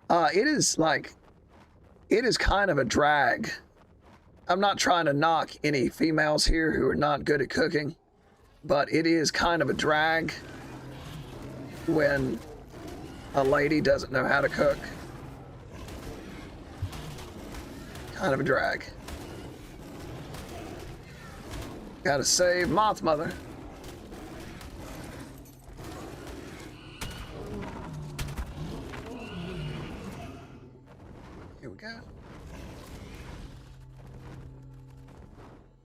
It is kind of a drag. I'm not trying to knock any females here who are not good at cooking, but it is kind of a drag when a lady doesn't know how to cook. Kind of a drag. Gotta save Moth Mother. Here we go.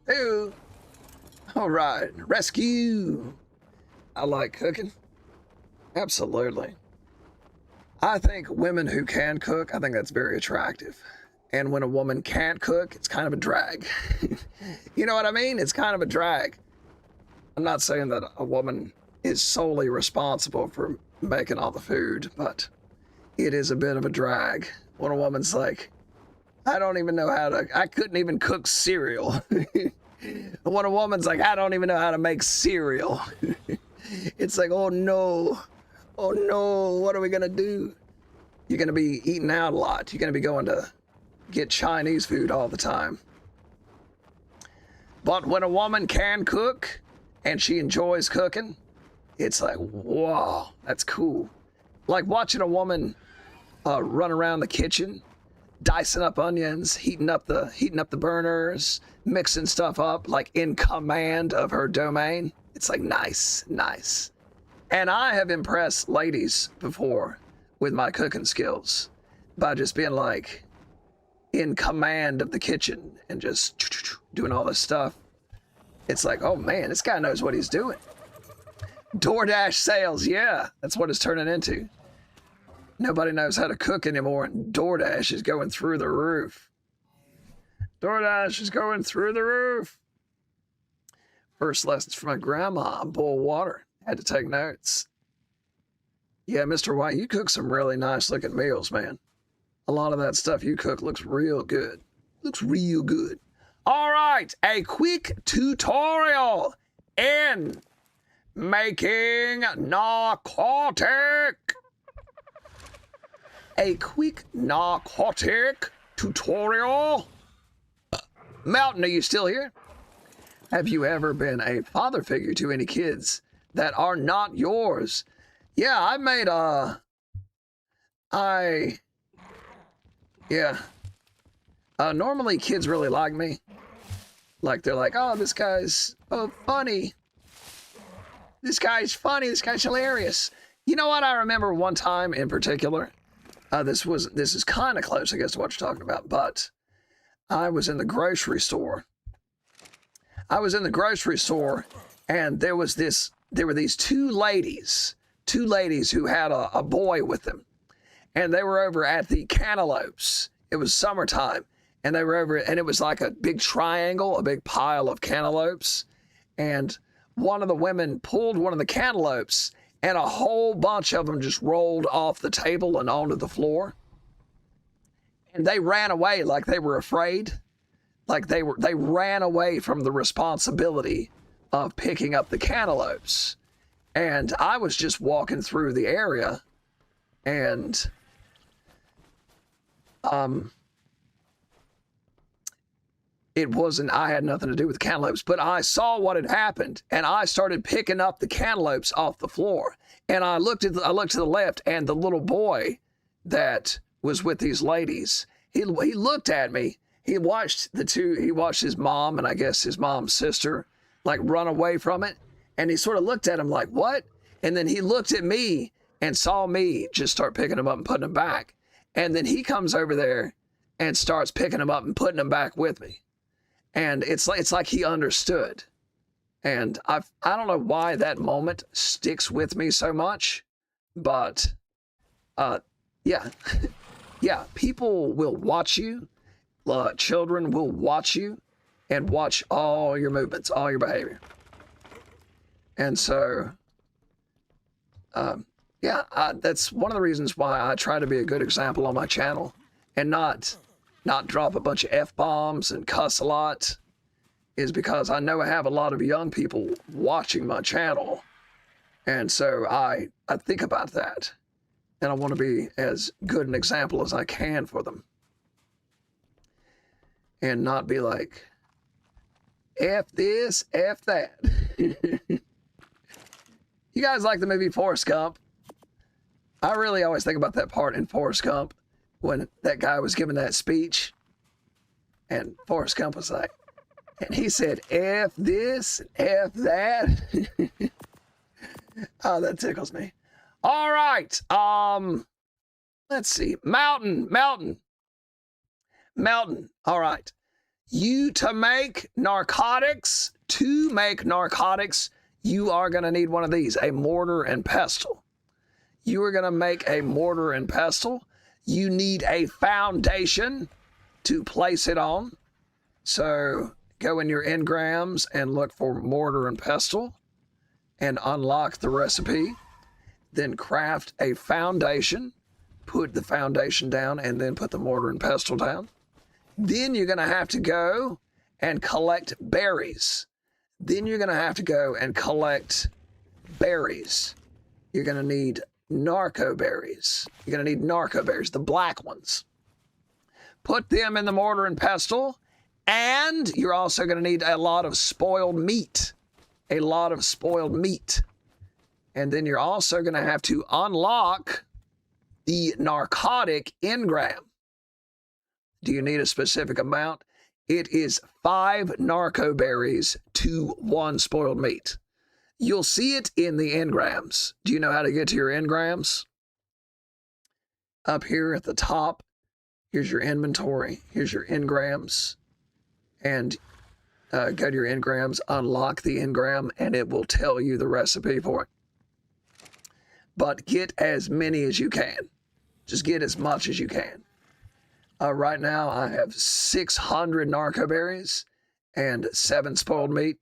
Ew. All right, rescue. I like cooking. Absolutely. I think women who can cook, I think that's very attractive. And when a woman can't cook, it's kind of a drag. You know what I mean? It's kind of a drag. I'm not saying that a woman is solely responsible for making all the food, but it is a bit of a drag when a woman's like, I couldn't even cook cereal. When a woman's like, I don't even know how to make cereal. It's like, oh no, what are we gonna do? You're gonna be eating out a lot. You're gonna be going to get Chinese food all the time. But when a woman can cook and she enjoys cooking, it's like, whoa, that's cool. Like watching a woman run around the kitchen, dicing up onions, heating up the burners, mixing stuff up, like in command of her domain. It's like nice. And I have impressed ladies before with my cooking skills by just being like in command of the kitchen and just doing all this stuff. It's like, oh man, this guy knows what he's doing. DoorDash sales, yeah, that's what it's turning into. Nobody knows how to cook anymore, and DoorDash is going through the roof. DoorDash is going through the roof. First lessons from my grandma, boil water. Had to take notes. Yeah, Mr. White, you cook some really nice looking meals, man. A lot of that stuff you cook looks real good. Looks real good. All right, a quick tutorial in making narcotic. A quick narcotic tutorial. Melton, are you still here? Have you ever been a father figure to any kids that are not yours? Yeah, I made normally kids really like me. Like they're like, oh, this guy's funny. This guy's funny. This guy's hilarious. You know what? I remember one time in particular. This is kind of close, I guess, to what you're talking about. But I was in the grocery store. And there were these two ladies who had a boy with them. And they were over at the Cantaloupes. It was summertime. And they were over, and it was like a big triangle, a big pile of cantaloupes. And one of the women pulled one of the cantaloupes, and a whole bunch of them just rolled off the table and onto the floor. And they ran away like they were afraid. Like they ran away from the responsibility of picking up the cantaloupes. And I was just walking through the area, and it wasn't, I had nothing to do with the cantaloupes, but I saw what had happened, and I started picking up the cantaloupes off the floor. And I looked to the left, and the little boy that was with these ladies, he looked at me. He watched his mom, and I guess his mom's sister, like run away from it. And he sort of looked at him like, what? And then he looked at me and saw me just start picking them up and putting them back. And then he comes over there and starts picking them up and putting them back with me. And it's like he understood. And I don't know why that moment sticks with me so much, but yeah. Yeah, people will watch you. Children will watch you and watch all your movements, all your behavior. And so, yeah, that's one of the reasons why I try to be a good example on my channel and not drop a bunch of F-bombs and cuss a lot, is because I know I have a lot of young people watching my channel. And so I think about that, and I want to be as good an example as I can for them. And not be like, F this, F that. You guys like the movie Forrest Gump? I really always think about that part in Forrest Gump when that guy was giving that speech, and Forrest Gump was like, and he said, F this, F that. Oh, that tickles me. All right. Let's see. Mountain. All right. To make narcotics, you are going to need one of these, a mortar and pestle. You are going to make a mortar and pestle. You need a foundation to place it on. So go in your engrams and look for mortar and pestle and unlock the recipe. Then craft a foundation, put the foundation down, and then put the mortar and pestle down. Then you're going to have to go and collect berries. You're going to need narco berries. You're going to need narco berries, the black ones. Put them in the mortar and pestle. And you're also going to need a lot of spoiled meat. And then you're also going to have to unlock the narcotic engram. Do you need a specific amount? It is 5 narco berries to 1 spoiled meat. You'll see it in the engrams. Do you know how to get to your engrams? Up here at the top, here's your inventory. Here's your engrams. And go to your engrams, unlock the engram, and it will tell you the recipe for it. But get as many as you can. Just get as much as you can. Right now, I have 600 narco berries and 7 spoiled meat.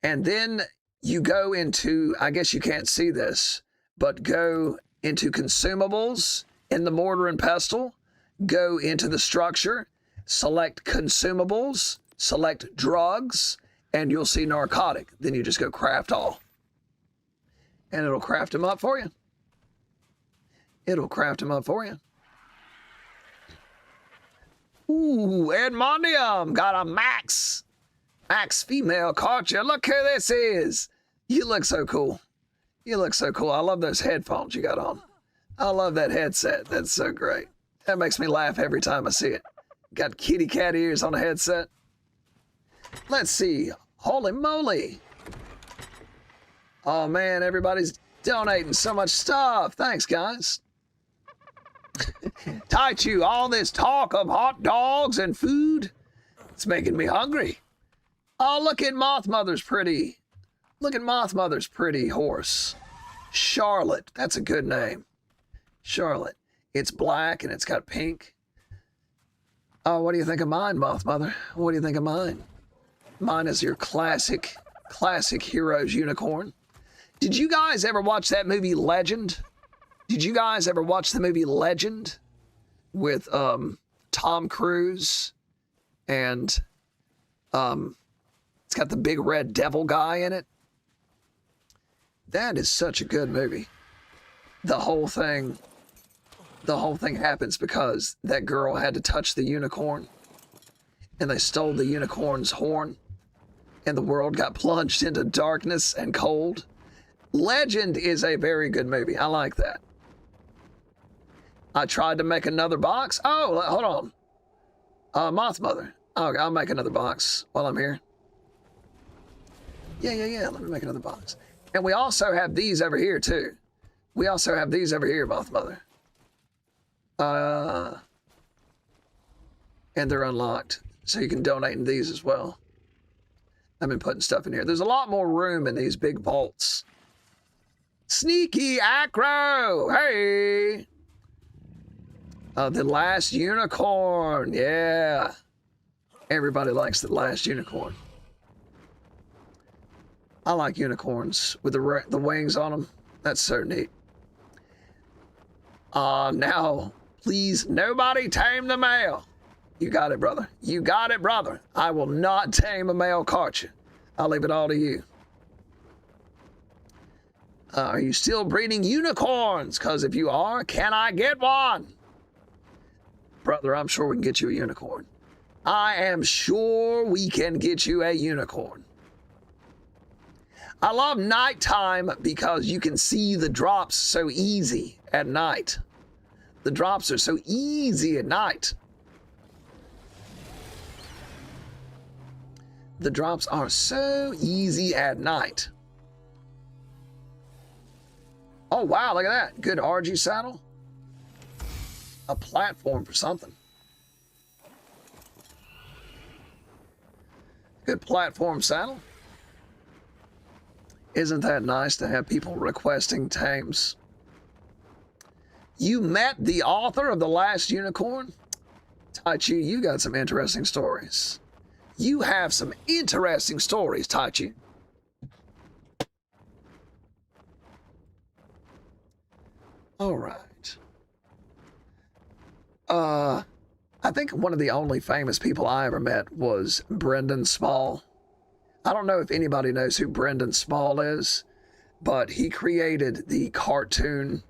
And then you go into, I guess you can't see this, but go into consumables in the mortar and pestle. Go into the structure, select consumables, select drugs, and you'll see narcotic. Then you just go craft all. And it'll craft them up for you. Ooh, Edmondium got a Max female caught you. Look who this is. You look so cool. I love those headphones you got on. I love that headset. That's so great. That makes me laugh every time I see it. Got kitty cat ears on the headset. Let's see. Holy moly. Oh man, everybody's donating so much stuff. Thanks, guys. Taichu, all this talk of hot dogs and food, it's making me hungry. Oh, look at Mothmother's pretty horse. Charlotte, that's a good name. Charlotte. It's black and it's got pink. Oh, what do you think of mine, Mothmother? What do you think of mine? Mine is your classic Heroes unicorn. Did you guys ever watch that movie Legend? With Tom Cruise and it's got the big red devil guy in it. That is such a good movie. The whole thing happens because that girl had to touch the unicorn, and they stole the unicorn's horn, and the world got plunged into darkness and cold. Legend is a very good movie. I like that. I tried to make another box. Oh, hold on. Moth Mother. Okay, I'll make another box while I'm here. Yeah. Let me make another box. And we also have these over here, too. We also have these over here, Moth Mother. And they're unlocked, so you can donate in these as well. I've been putting stuff in here. There's a lot more room in these big vaults. Sneaky Acro! Hey! The Last Unicorn. Yeah. Everybody likes The Last Unicorn. I like unicorns with the wings on them. That's so neat. Now, please, nobody tame the male. You got it, brother. You got it, brother. I will not tame a male Karcha. I'll leave it all to you. Are you still breeding unicorns? Because if you are, can I get one? Brother, I'm sure we can get you a unicorn. I am sure we can get you a unicorn. I love nighttime because you can see the drops so easy at night. The drops are so easy at night. The drops are so easy at night. Oh, wow, look at that. Good RG saddle. A platform for something. Good platform saddle. Isn't that nice to have people requesting tames? You met the author of The Last Unicorn? Taichi, you got some interesting stories. You have some interesting stories, Taichi. All right. I think one of the only famous people I ever met was Brendan Small. I don't know if anybody knows who Brendan Small is, but he created the cartoon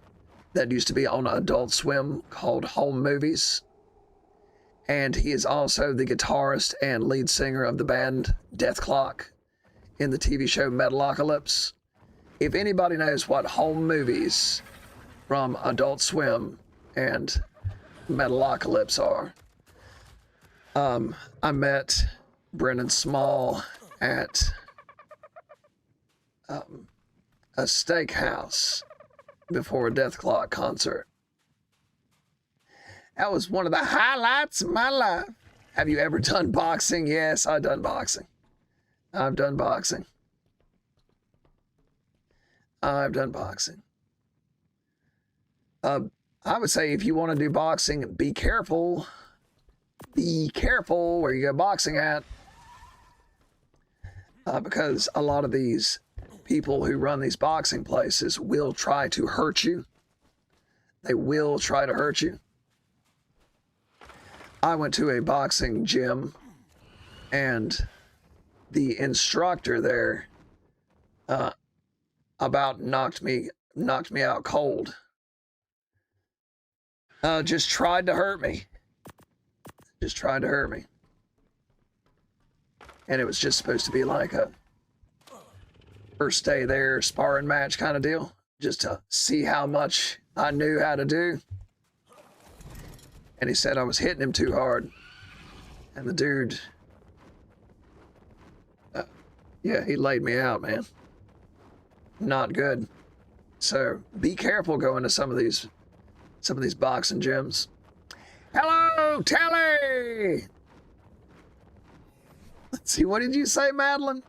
that used to be on Adult Swim called Home Movies. And he is also the guitarist and lead singer of the band Deathclock in the TV show Metalocalypse. If anybody knows what Home Movies from Adult Swim and Metalocalypse are, I met Brendan Small at a steakhouse before a Deathclock concert. That was one of the highlights of my life. Have you ever done boxing? Yes, I've done boxing. I've done boxing. I've done boxing. I would say if you want to do boxing, be careful. Be careful where you go boxing at. Because a lot of these people who run these boxing places will try to hurt you. They will try to hurt you. I went to a boxing gym, and the instructor there about knocked me out cold. Just tried to hurt me. Just tried to hurt me. And it was just supposed to be like a first day there sparring match kind of deal, just to see how much I knew how to do. And he said I was hitting him too hard. And the dude, yeah, he laid me out, man. Not good. So be careful going to some of these boxing gyms. Hello, Telly! Let's see, what did you say, Madeline?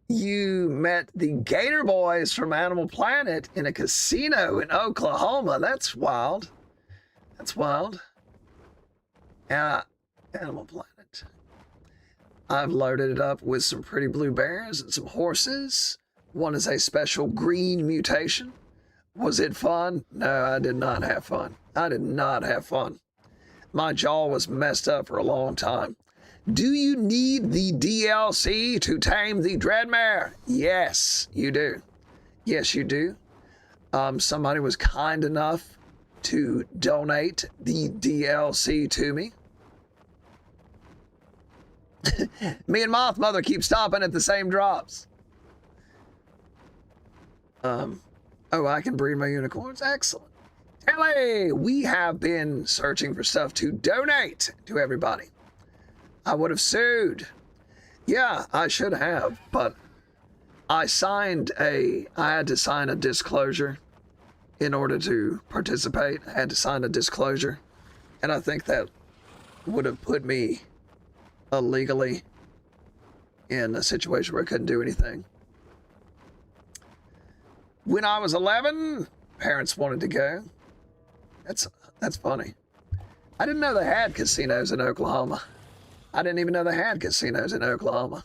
You met the Gator Boys from Animal Planet in a casino in Oklahoma. That's wild. That's wild. Animal Planet. I've loaded it up with some pretty blue bears and some horses. One is a special green mutation. Was it fun? No, I did not have fun. I did not have fun. My jaw was messed up for a long time. Do you need the DLC to tame the Dreadmare? Yes, you do. Yes, you do. Somebody was kind enough to donate the DLC to me. Me and Mothmother keep stopping at the same drops. Oh, I can breed my unicorns. Excellent. Kelly, we have been searching for stuff to donate to everybody. I would have sued. Yeah, I should have, but I had to sign a disclosure in order to participate. I had to sign a disclosure, and I think that would have put me illegally in a situation where I couldn't do anything. When I was 11, parents wanted to go. That's funny. I didn't know they had casinos in Oklahoma. I didn't even know they had casinos in Oklahoma.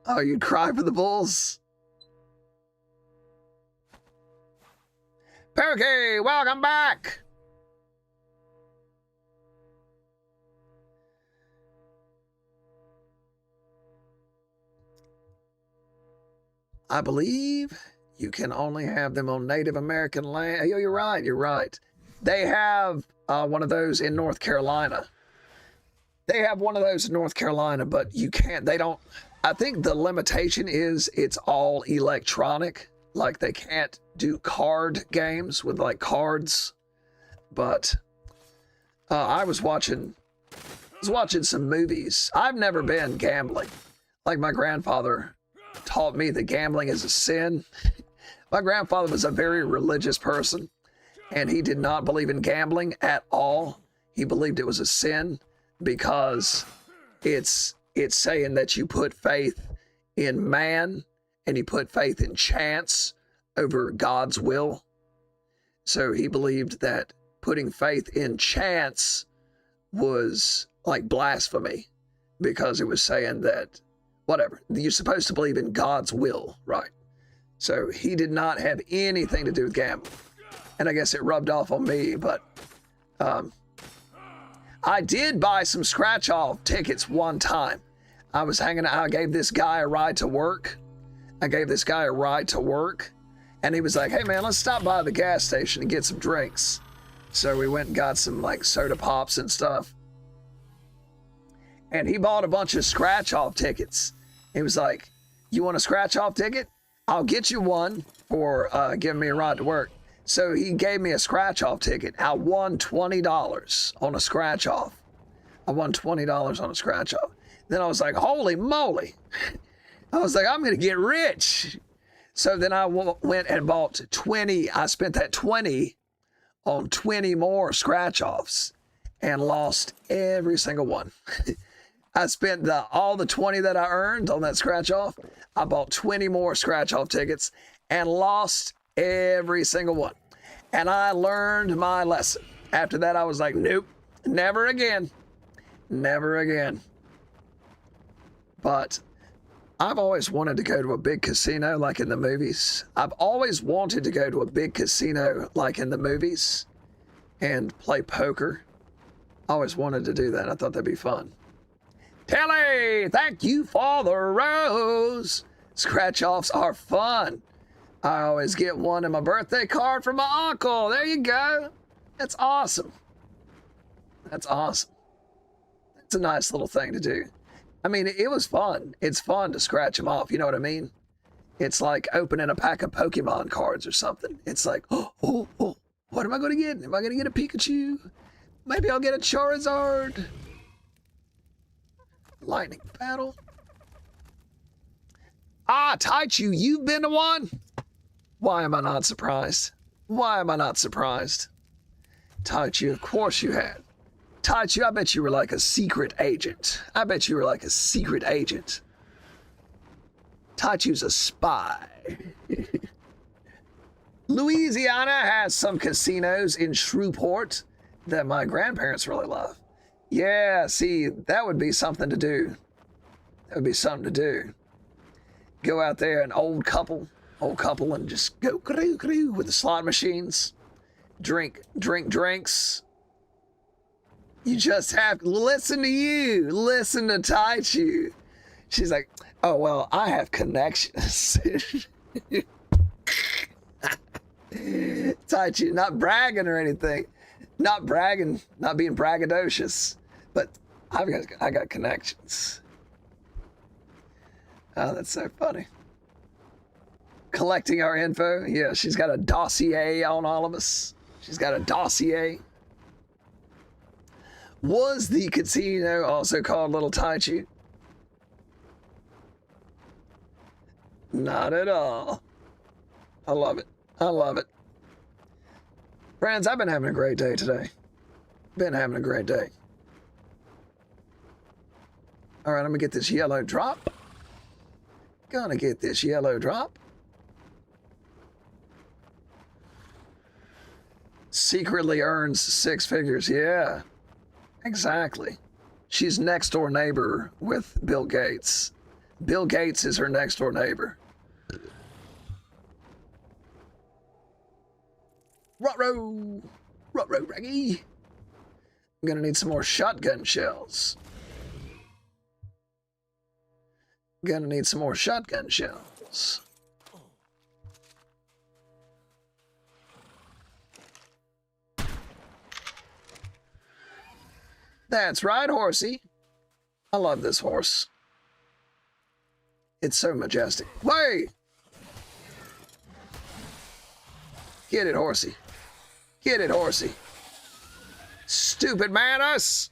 Oh, you'd cry for the Bulls? Pokey, welcome back! I believe you can only have them on Native American land. You're right, you're right. They have one of those in North Carolina. They have one of those in North Carolina, but you can't, they don't, I think the limitation is it's all electronic. Like they can't do card games with like cards. But I was watching some movies. I've never been gambling. Like my grandfather taught me that gambling is a sin. My grandfather was a very religious person, and he did not believe in gambling at all. He believed it was a sin because it's saying that you put faith in man and you put faith in chance over God's will. So he believed that putting faith in chance was like blasphemy because it was saying that whatever, you're supposed to believe in God's will, right? So he did not have anything to do with gambling. And I guess it rubbed off on me, but I did buy some scratch-off tickets one time. I was hanging out, I gave this guy a ride to work. And he was like, hey man, let's stop by the gas station and get some drinks. So we went and got some like soda pops and stuff. And he bought a bunch of scratch-off tickets. He was like, you want a scratch-off ticket? I'll get you one for giving me a ride to work. So he gave me a scratch-off ticket. I won $20 on a scratch-off. Then I was like, holy moly. I was like, I'm going to get rich. So then I went and bought 20. I spent that 20 on 20 more scratch-offs and lost every single one. I spent all the 20 that I earned on that scratch-off. I bought 20 more scratch-off tickets and lost every single one. And I learned my lesson. After that, I was like, nope, never again. Never again. But I've always wanted to go to a big casino like in the movies. I've always wanted to go to a big casino like in the movies and play poker. I always wanted to do that. I thought that'd be fun. Telly, thank you for the rose. Scratch-offs are fun. I always get one in my birthday card from my uncle. There you go. That's awesome. That's awesome. It's a nice little thing to do. I mean, it was fun. It's fun to scratch them off. You know what I mean? It's like opening a pack of Pokemon cards or something. It's like, oh, what am I going to get? Am I going to get a Pikachu? Maybe I'll get a Charizard. Lightning battle. Ah, Taichu, you've been to one? Why am I not surprised? Taichu, of course you had. Taichu, I bet you were like a secret agent. Taichu's a spy. Louisiana has some casinos in Shreveport that my grandparents really love. Yeah, see, that would be something to do. Go out there, an old couple, and just go with the slot machines. drinks. You just have to listen to you. Listen to Taichu. She's like, oh, well, I have connections. Taichu, not bragging or anything. Not bragging, not being braggadocious. But I got connections. Oh, that's so funny. Collecting our info. Yeah, she's got a dossier on all of us. She's got a dossier. Was the casino also called Little Taichu? Not at all. I love it. I love it. Friends, I've been having a great day today. Been having a great day. All right, I'm gonna get this yellow drop. Gonna get this yellow drop. Secretly earns 6 figures. Yeah, exactly. She's next door neighbor with Bill Gates. Bill Gates is her next door neighbor. Ruh-roh! Ruh-roh, Raggy! I'm gonna need some more shotgun shells. Gonna need some more shotgun shells. That's right, horsey. I love this horse. It's so majestic. Wait! Get it, horsey. Get it, horsey. Stupid Manus!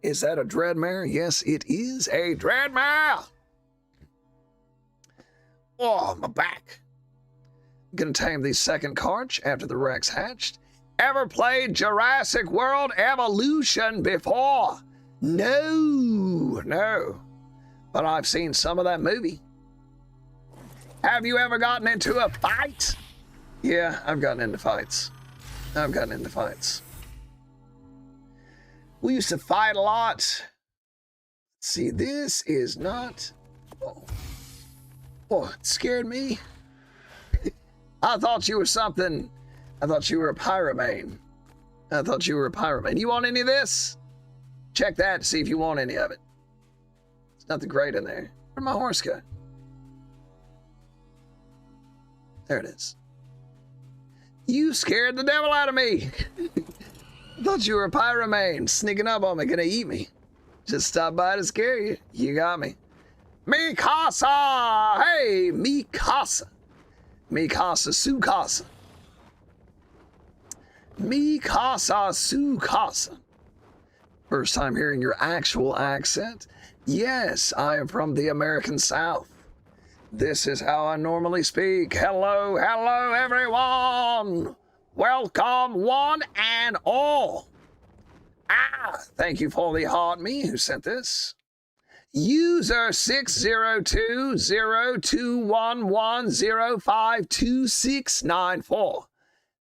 Is that a Dreadmare? Yes, it is a Dreadmare! Oh, my back. Gonna tame the second Karch after the Rex hatched. Ever played Jurassic World Evolution before? No. But I've seen some of that movie. Have you ever gotten into a fight? Yeah, I've gotten into fights. We used to fight a lot. See, this is not... Oh, it scared me. I thought you were something. I thought you were a pyromane. You want any of this? Check that to see if you want any of it. There's nothing great in there. Where'd my horse go? There it is. You scared the devil out of me. I thought you were a pyromane sneaking up on me, gonna eat me. Just stop by to scare you. You got me. Mikasa! Hey, Mikasa. Mikasa Sukasa. Mikasa Sukasa. First time hearing your actual accent? Yes, I am from the American South. This is how I normally speak. Hello, everyone. Welcome, one and all. Thank you for the heart me who sent this. User 6020211052694.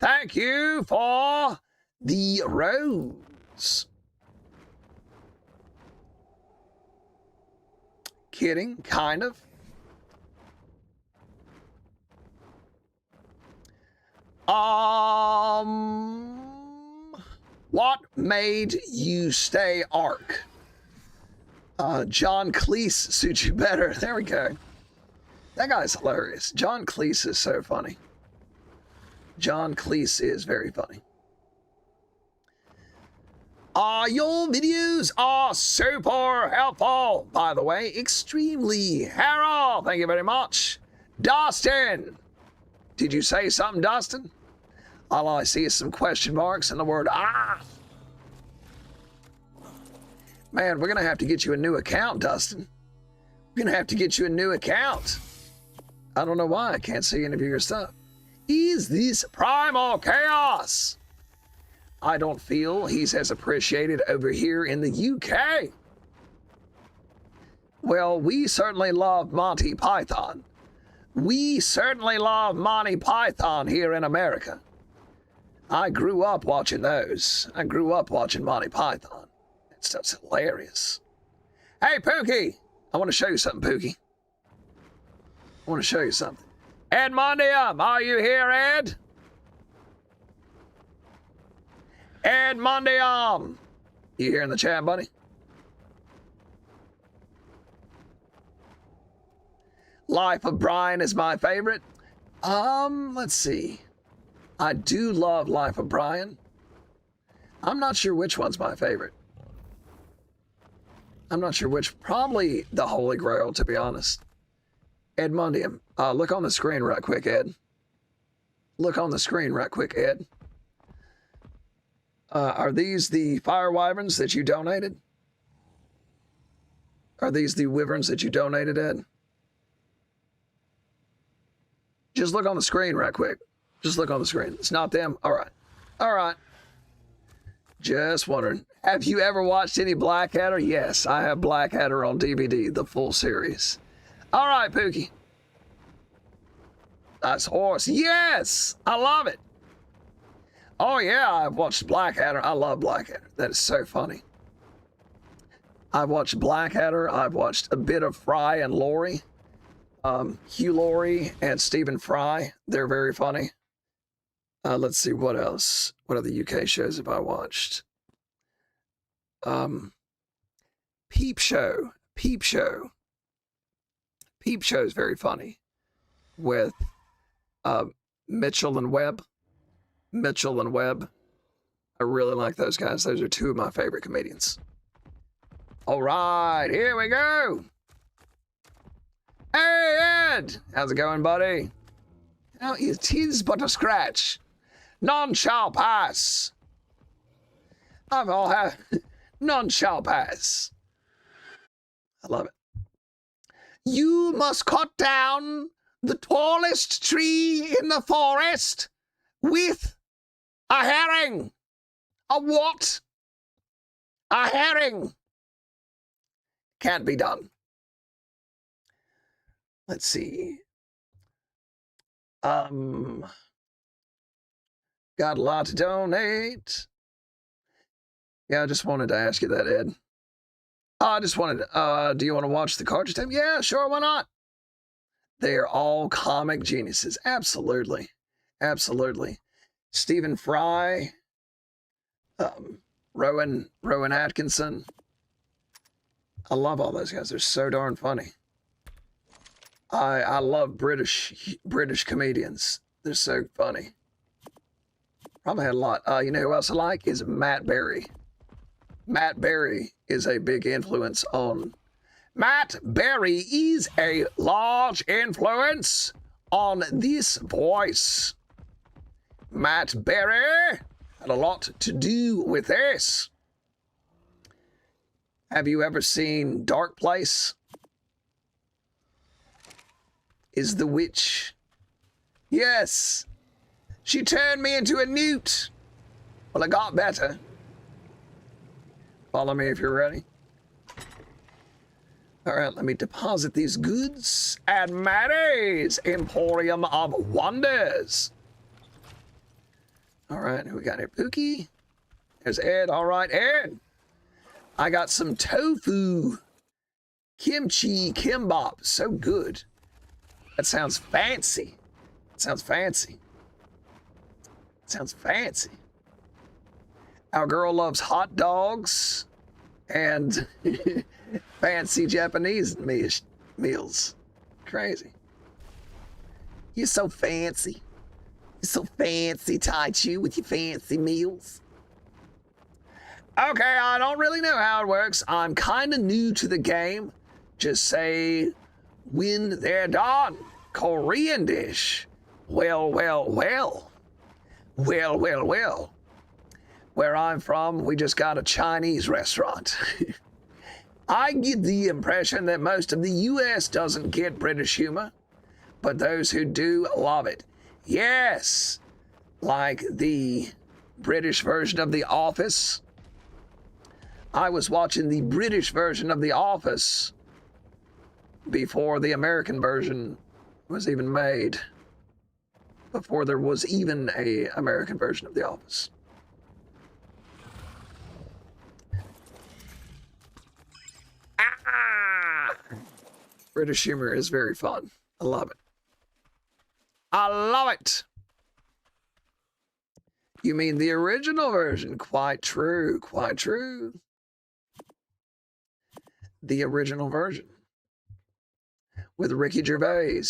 Thank you for the rose. Kidding, kind of. What made you stay ARK? John Cleese suits you better. There we go. That guy's hilarious. John Cleese is so funny. John Cleese is very funny. Your videos are super helpful, by the way. Extremely. Harold, thank you very much. Dustin. Did you say something, Dustin? All I see is some question marks and the word Man, we're going to have to get you a new account, Dustin. We're going to have to get you a new account. I don't know why I can't see any of your stuff. Is this Primal Chaos? I don't feel he's as appreciated over here in the UK. Well, we certainly love Monty Python. We certainly love Monty Python here in America. I grew up watching those. I grew up watching Monty Python. That stuff's hilarious. Hey, Pookie! I want to show you something, Pookie. I want to show you something. Edmondium, are you here, Ed? Edmondium. You here in the chat, buddy? Life of Brian is my favorite. Let's see. I do love Life of Brian. I'm not sure which one's my favorite. I'm not sure which. Probably the Holy Grail, to be honest. Edmondium. Look on the screen right quick, Ed. Look on the screen right quick, Ed. Are these the fire wyverns that you donated? Are these the wyverns that you donated, Ed? Just look on the screen right quick. Just look on the screen. It's not them. All right. All right. Just wondering. Have you ever watched any Blackadder? Yes, I have Blackadder on DVD, the full series. All right, Pookie. Nice horse. Yes, I love it. Oh, yeah, I've watched Blackadder. I love Blackadder. That is so funny. I've watched Blackadder. I've watched a bit of Fry and Laurie. Hugh Laurie and Stephen Fry. They're very funny. Let's see, what else? What other UK shows have I watched? Peep Show. Peep Show. Peep Show is very funny. With Mitchell and Webb. Mitchell and Webb. I really like those guys. Those are two of my favorite comedians. All right, here we go. Hey, Ed! How's it going, buddy? Oh, it is but a scratch. None shall pass. I've all had. None shall pass. I love it. You must cut down the tallest tree in the forest with a herring. A what? A herring. Can't be done. Let's see. Got a lot to donate. Yeah, I just wanted to ask you that, Ed. I just wanted do you want to watch the Cartridge Tape? Yeah, sure, why not? They're all comic geniuses. Absolutely. Absolutely. Stephen Fry, Rowan Atkinson. I love all those guys. They're so darn funny. I love British comedians. They're so funny. Probably had a lot. You know who else I like is Matt Berry. Matt Berry is a big influence on. Matt Berry is a large influence on this voice. Matt Berry had a lot to do with this. Have you ever seen Dark Place? Is the witch? Yes. She turned me into a newt. Well, I got better. Follow me if you're ready. All right, let me deposit these goods at Maddie's Emporium of Wonders. All right, who we got here? Pookie. There's Ed. All right, Ed. I got some tofu kimchi kimbap. So good. That sounds fancy. It sounds fancy. It sounds fancy. Our girl loves hot dogs and fancy Japanese meals. Crazy. You're so fancy. You're so fancy, Taichu, with your fancy meals. Okay, I don't really know how it works. I'm kind of new to the game. Just say, when they're done. Korean dish. Well, well, well. Well, well, well. Where I'm from, we just got a Chinese restaurant. I get the impression that most of the U.S. doesn't get British humor, but those who do love it. Yes, like the British version of The Office. I was watching the British version of The Office before the American version was even made. Before there was even an American version of The Office. British humor is very fun. I love it. I love it. You mean the original version? Quite true, quite true. The original version with Ricky Gervais.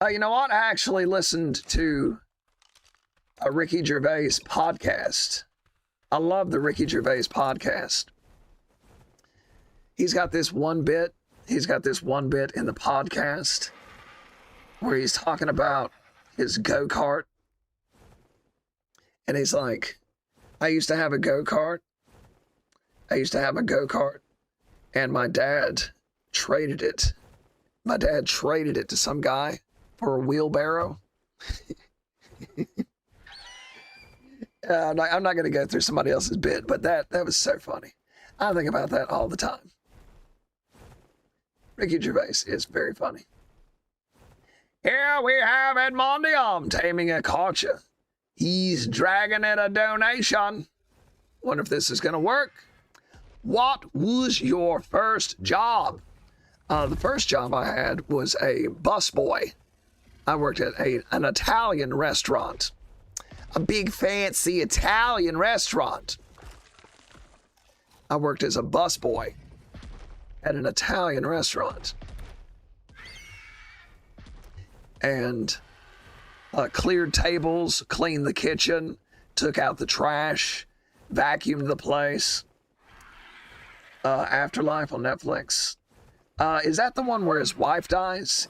You know what? I actually listened to a Ricky Gervais podcast. I love the Ricky Gervais podcast. He's got this one bit in the podcast where he's talking about his go-kart. And he's like, I used to have a go-kart. And my dad traded it. My dad traded it to some guy for a wheelbarrow. I'm not going to go through somebody else's bit, but that was so funny. I think about that all the time. Ricky Gervais is very funny. Here we have Edmondium taming a Karcher. He's dragging in a donation. Wonder if this is going to work. What was your first job? The first job I had was a busboy. I worked at an Italian restaurant. A big fancy Italian restaurant. I worked as a busboy at an Italian restaurant. And cleared tables, cleaned the kitchen, took out the trash, vacuumed the place. Afterlife on Netflix. Is that the one where his wife dies?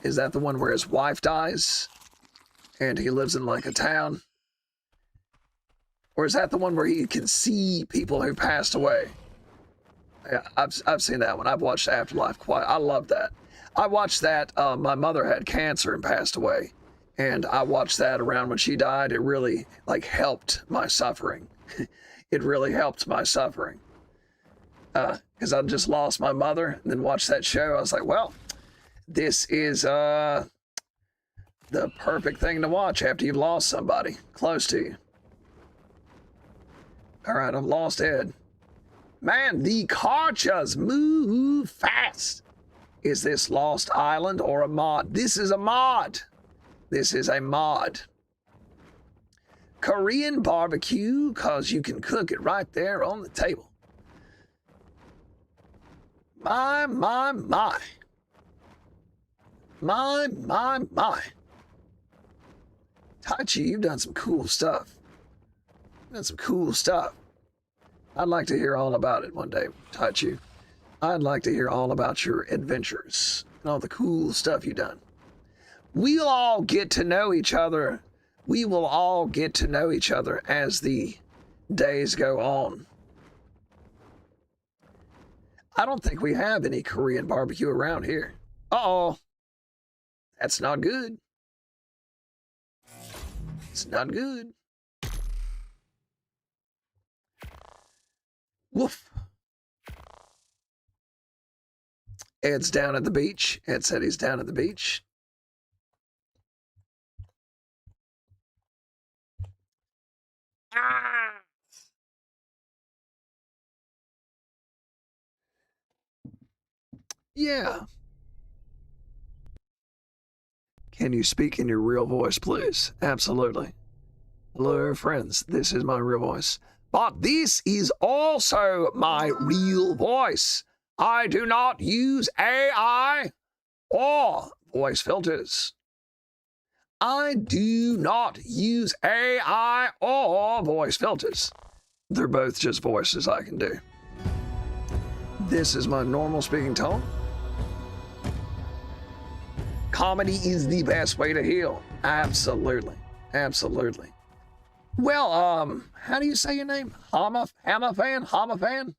And he lives in like a town? Or is that the one where he can see people who passed away? Yeah, I've seen that one. I've watched Afterlife quite. I love that. I watched that. My mother had cancer and passed away. And I watched that around when she died. It really helped my suffering. It really helped my suffering. Because I just lost my mother and then watched that show. I was like, well, this is the perfect thing to watch after you've lost somebody close to you. All right, I've lost Ed. Man, the Karchers move fast. Is this Lost Island or a mod? This is a mod. Korean barbecue, because you can cook it right there on the table. My. Taichi, you've done some cool stuff. I'd like to hear all about it one day, Taichi. I'd like to hear all about your adventures and all the cool stuff you've done. We'll all get to know each other. We will all get to know each other as the days go on. I don't think we have any Korean barbecue around here. Uh-oh. That's not good. It's not good. Woof. Ed's down at the beach. Ed said he's down at the beach. Yeah. Can you speak in your real voice, please? Absolutely. Hello, friends. This is my real voice. But this is also my real voice. I do not use AI or voice filters. I do not use AI or voice filters. They're both just voices I can do. This is my normal speaking tone. Comedy is the best way to heal. Absolutely. Absolutely. Well, how do you say your name? Hamafan?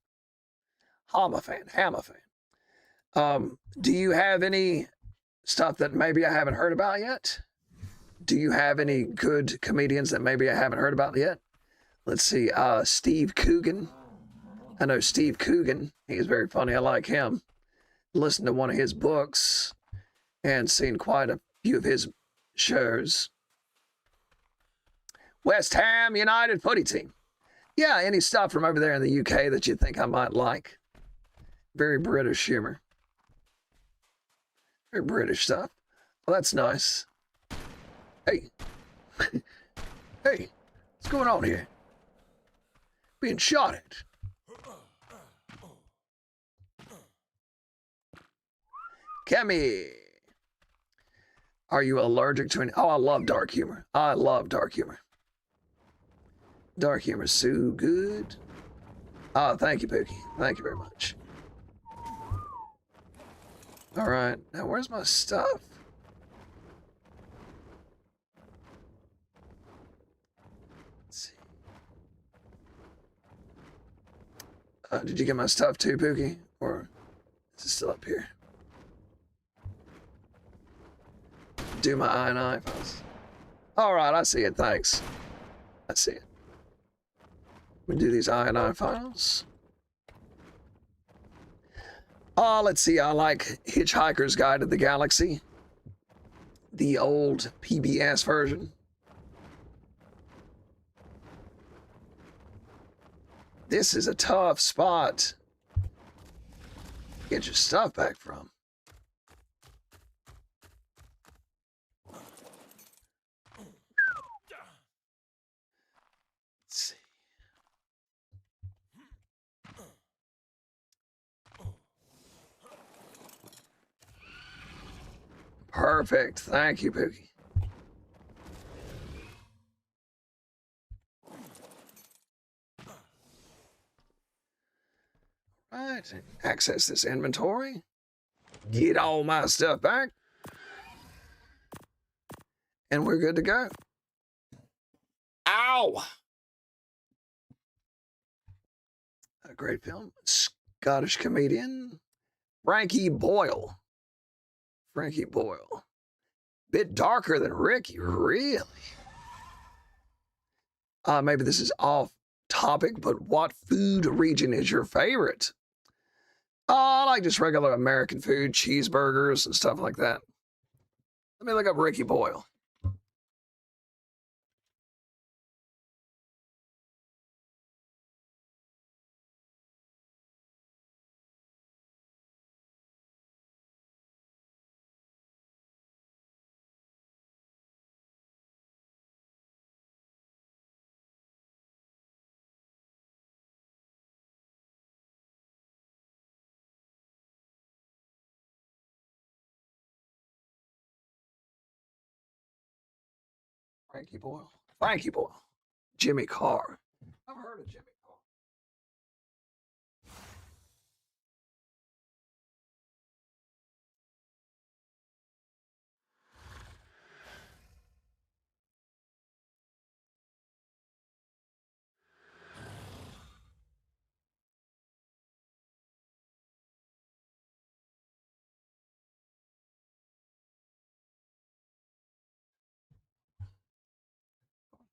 Do you have any stuff that maybe I haven't heard about yet? Do you have any good comedians that maybe I haven't heard about yet? Let's see, Steve Coogan. I know Steve Coogan. He's very funny. I like him. Listened to one of his books and seen quite a few of his shows. West Ham United footy team. Yeah, any stuff from over there in the UK that you think I might like. Very British humor. Very British stuff. Well, that's nice. Hey. Hey, what's going on here? being shot at. Kemi, are you allergic to any? Oh, I love dark humor. I love dark humor. Dark humor is so good. Oh, thank you, Pookie. Thank you very much. All right, now where's my stuff? Let's see. Did you get my stuff too, Pookie? Or is it still up here? Do my I&I files. All right, I see it. Thanks. I see it. We do these I&I files. Oh, let's see. I like Hitchhiker's Guide to the Galaxy, the old PBS version. This is a tough spot to get your stuff back from. Perfect. Thank you, Pookie. Right. Access this inventory. Get all my stuff back. And we're good to go. Ow! A great film. Scottish comedian. Frankie Boyle. Frankie Boyle. Bit darker than Ricky, really? Maybe this is off topic, but what food region is your favorite? I like just regular American food, cheeseburgers and stuff like that. Let me look up Ricky Boyle. Frankie Boyle. Frankie Boyle. Jimmy Carr. I've heard of Jimmy Carr.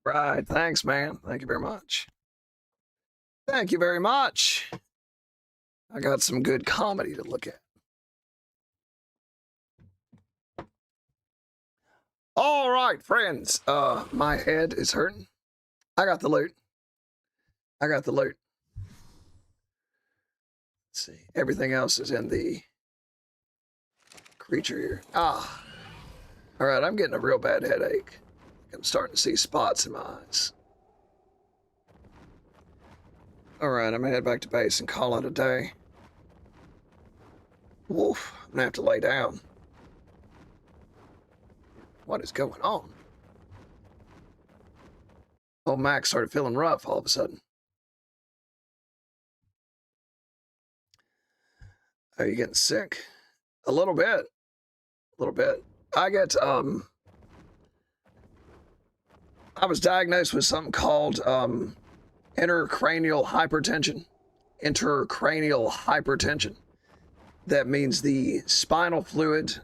Right. Thanks, man. Thank you very much. Thank you very much. I got some good comedy to look at. All right, friends. My head is hurting. I got the loot. I got the loot. Let's see. Everything else is in the creature here. Ah. All right, I'm getting a real bad headache. I'm starting to see spots in my eyes. All right, I'm gonna head back to base and call it a day. Woof, I'm gonna have to lay down. What is going on? Oh, Max started feeling rough all of a sudden. Are you getting sick? A little bit. A little bit. I was diagnosed with something called intracranial hypertension. Intracranial hypertension. That means the spinal fluid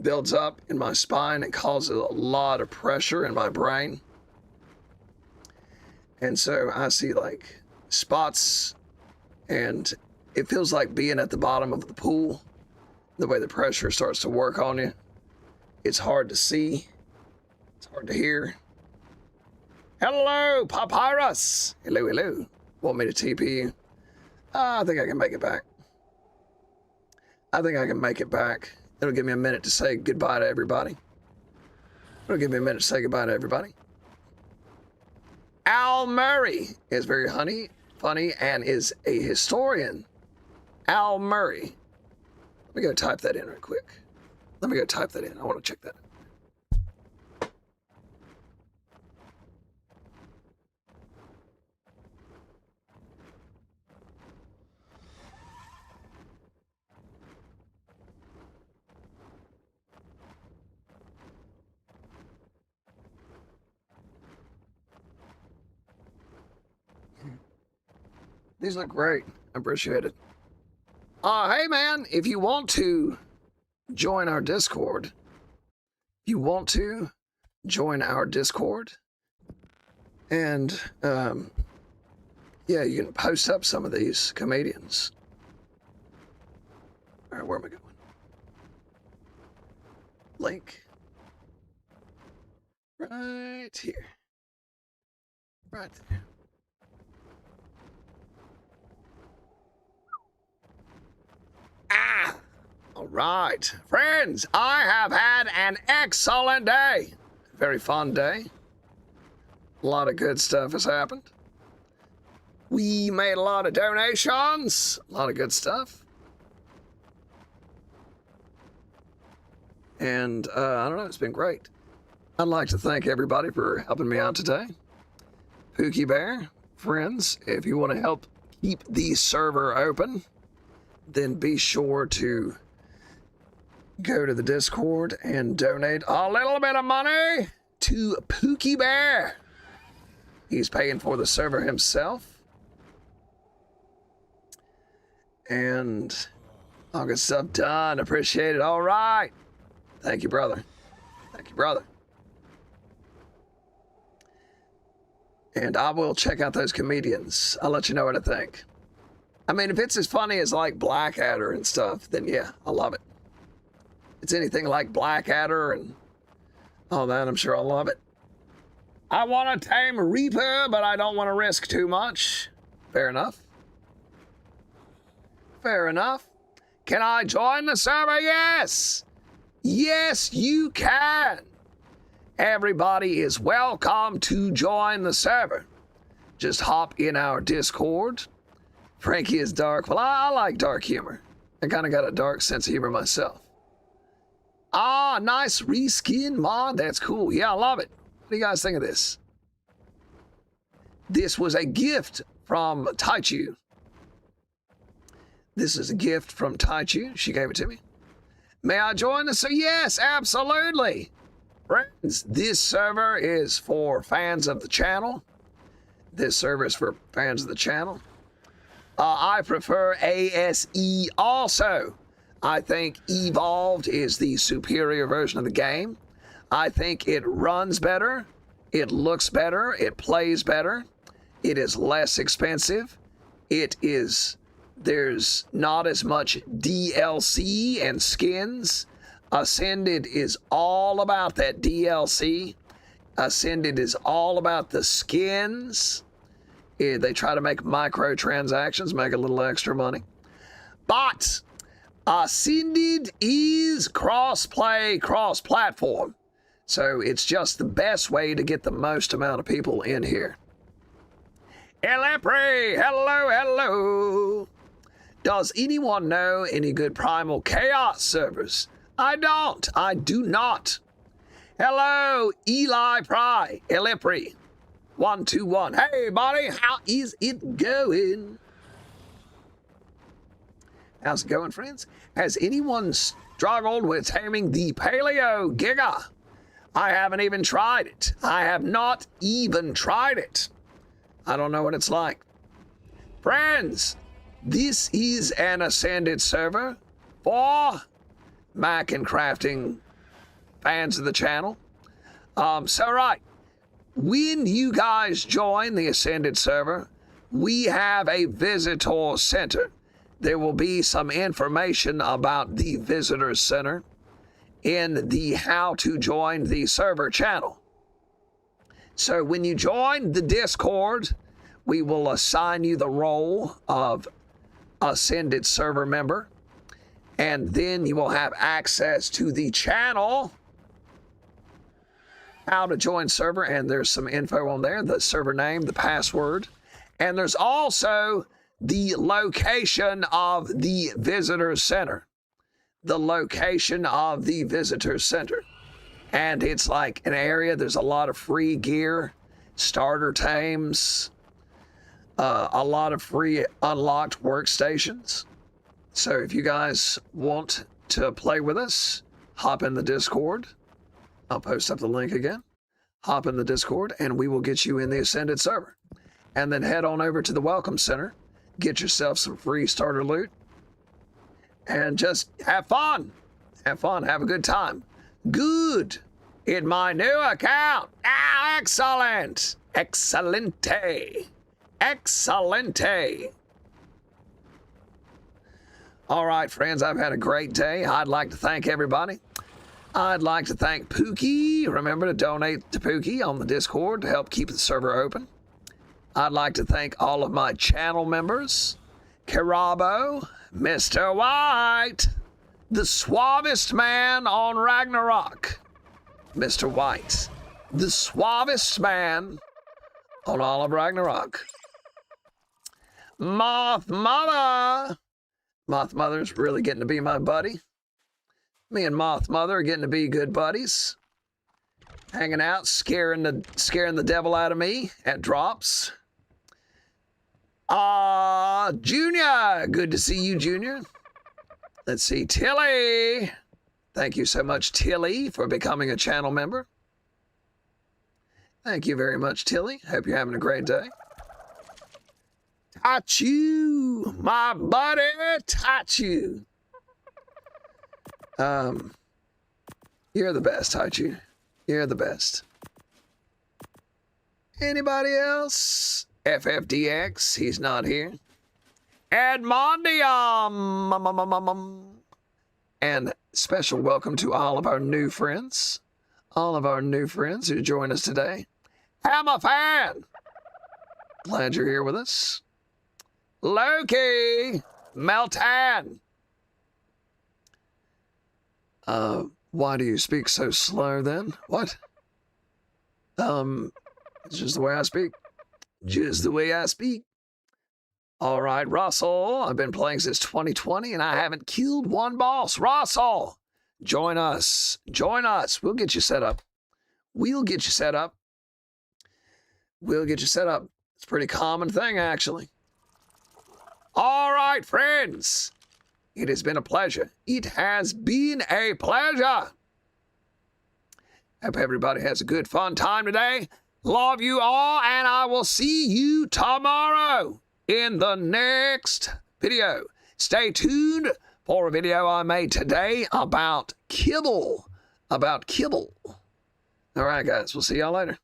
builds up in my spine and causes a lot of pressure in my brain. And so I see like spots, and it feels like being at the bottom of the pool. The way the pressure starts to work on you. It's hard to see. It's hard to hear. Hello, Papyrus. Hello, hello. Want me to TP you? I think I can make it back. I think I can make it back. It'll give me a minute to say goodbye to everybody. It'll give me a minute to say goodbye to everybody. Al Murray is very honey. funny and is a historian, Al Murray. Let me go type that in real quick. I want to check that. These look great. I appreciate it. Hey man, if you want to join our Discord, and yeah, you can post up some of these comedians. All right, where am I going? Link. Right here. Right there. All right, friends, I have had an excellent day. Very fun day. A lot of good stuff has happened. We made a lot of donations. A lot of good stuff. And I don't know, it's been great. I'd like to thank everybody for helping me out today. Pookie Bear, friends, if you want to help keep the server open, then be sure to go to the Discord and donate a little bit of money to Pookie Bear. He's paying for the server himself. And all good stuff done. Appreciate it. All right. Thank you, brother. Thank you, brother. And I will check out those comedians. I'll let you know what I think. I mean, if it's as funny as like Blackadder and stuff, then yeah, I love it. If it's anything like Blackadder and all that, I'm sure I'll love it. I want to tame Reaper, but I don't want to risk too much. Fair enough. Fair enough. Can I join the server? Yes. Yes, you can. Everybody is welcome to join the server. Just hop in our Discord. Frankie is dark. Well, I like dark humor. I kind of got a dark sense of humor myself. Ah, nice reskin mod. That's cool. Yeah, I love it. What do you guys think of this? This was a gift from Taichu. This is a gift from Taichu. She gave it to me. May I join the server? Yes, absolutely. Friends, this server is for fans of the channel. This server is for fans of the channel. I prefer ASE also. I think Evolved is the superior version of the game. I think it runs better, it looks better, it plays better, it is less expensive, there's not as much DLC and skins. Ascended is all about that DLC. Ascended is all about the skins. They try to make microtransactions, make a little extra money. But Ascended is cross-play, cross-platform. So it's just the best way to get the most amount of people in here. Elepre, hello, hello. Does anyone know any good Primal Chaos servers? I do not. Hello, Eli Pry, Elepre. 121. Hey, buddy, how is it going? How's it going, friends? Has anyone struggled with taming the Paleo Giga? I haven't even tried it. I have not even tried it. I don't know what it's like. Friends, this is an Ascended server for Mac and Crafting fans of the channel. Right. When you guys join the Ascended server, we have a visitor center. There will be some information about the visitor center in the how to join the server channel. So when you join the Discord, we will assign you the role of Ascended server member, and then you will have access to the channel, how to join server, and there's some info on there, the server name, the password, And there's also the location of the visitor center. The location of the visitor center. And it's like an area, there's a lot of free gear, starter tames, a lot of free unlocked workstations. So if you guys want to play with us, hop in the Discord. I'll post up the link again. Hop in the Discord and we will get you in the Ascended server. And then head on over to the Welcome Center, get yourself some free starter loot, and just have fun. Have fun, have a good time. Good. In my new account. Ah, excellent. Excelente. Excelente. All right, friends, I've had a great day. I'd like to thank everybody. I'd like to thank Pookie. Remember to donate to Pookie on the Discord to help keep the server open. I'd like to thank all of my channel members. Karabo, Mr. White, the suavest man on Ragnarok. Mr. White, the suavest man on all of Ragnarok. Moth Mother. Moth Mother's really getting to be my buddy. Me and Moth Mother are getting to be good buddies. Hanging out, scaring the devil out of me at drops. Junior. Good to see you, Junior. Let's see, Tilly. Thank you so much, Tilly, for becoming a channel member. Thank you very much, Tilly. Hope you're having a great day. Tachu, my buddy, Tachu. You're the best, Tachu. You're the best. Anybody else? FFDX, he's not here. Edmondium. And special welcome to all of our new friends. All of our new friends who join us today. Hammer Fan. Glad you're here with us. Loki. Meltan. Why do you speak so slow then? What? It's just the way I speak. Just the way I speak. All right, Russell. I've been playing since 2020 and I haven't killed one boss. Russell, join us. Join us. We'll get you set up. We'll get you set up. We'll get you set up. It's a pretty common thing, actually. All right, friends. It has been a pleasure. It has been a pleasure. Hope everybody has a good, fun time today. Love you all, and I will see you tomorrow in the next video. Stay tuned for a video I made today about kibble. All right, guys. We'll see y'all later.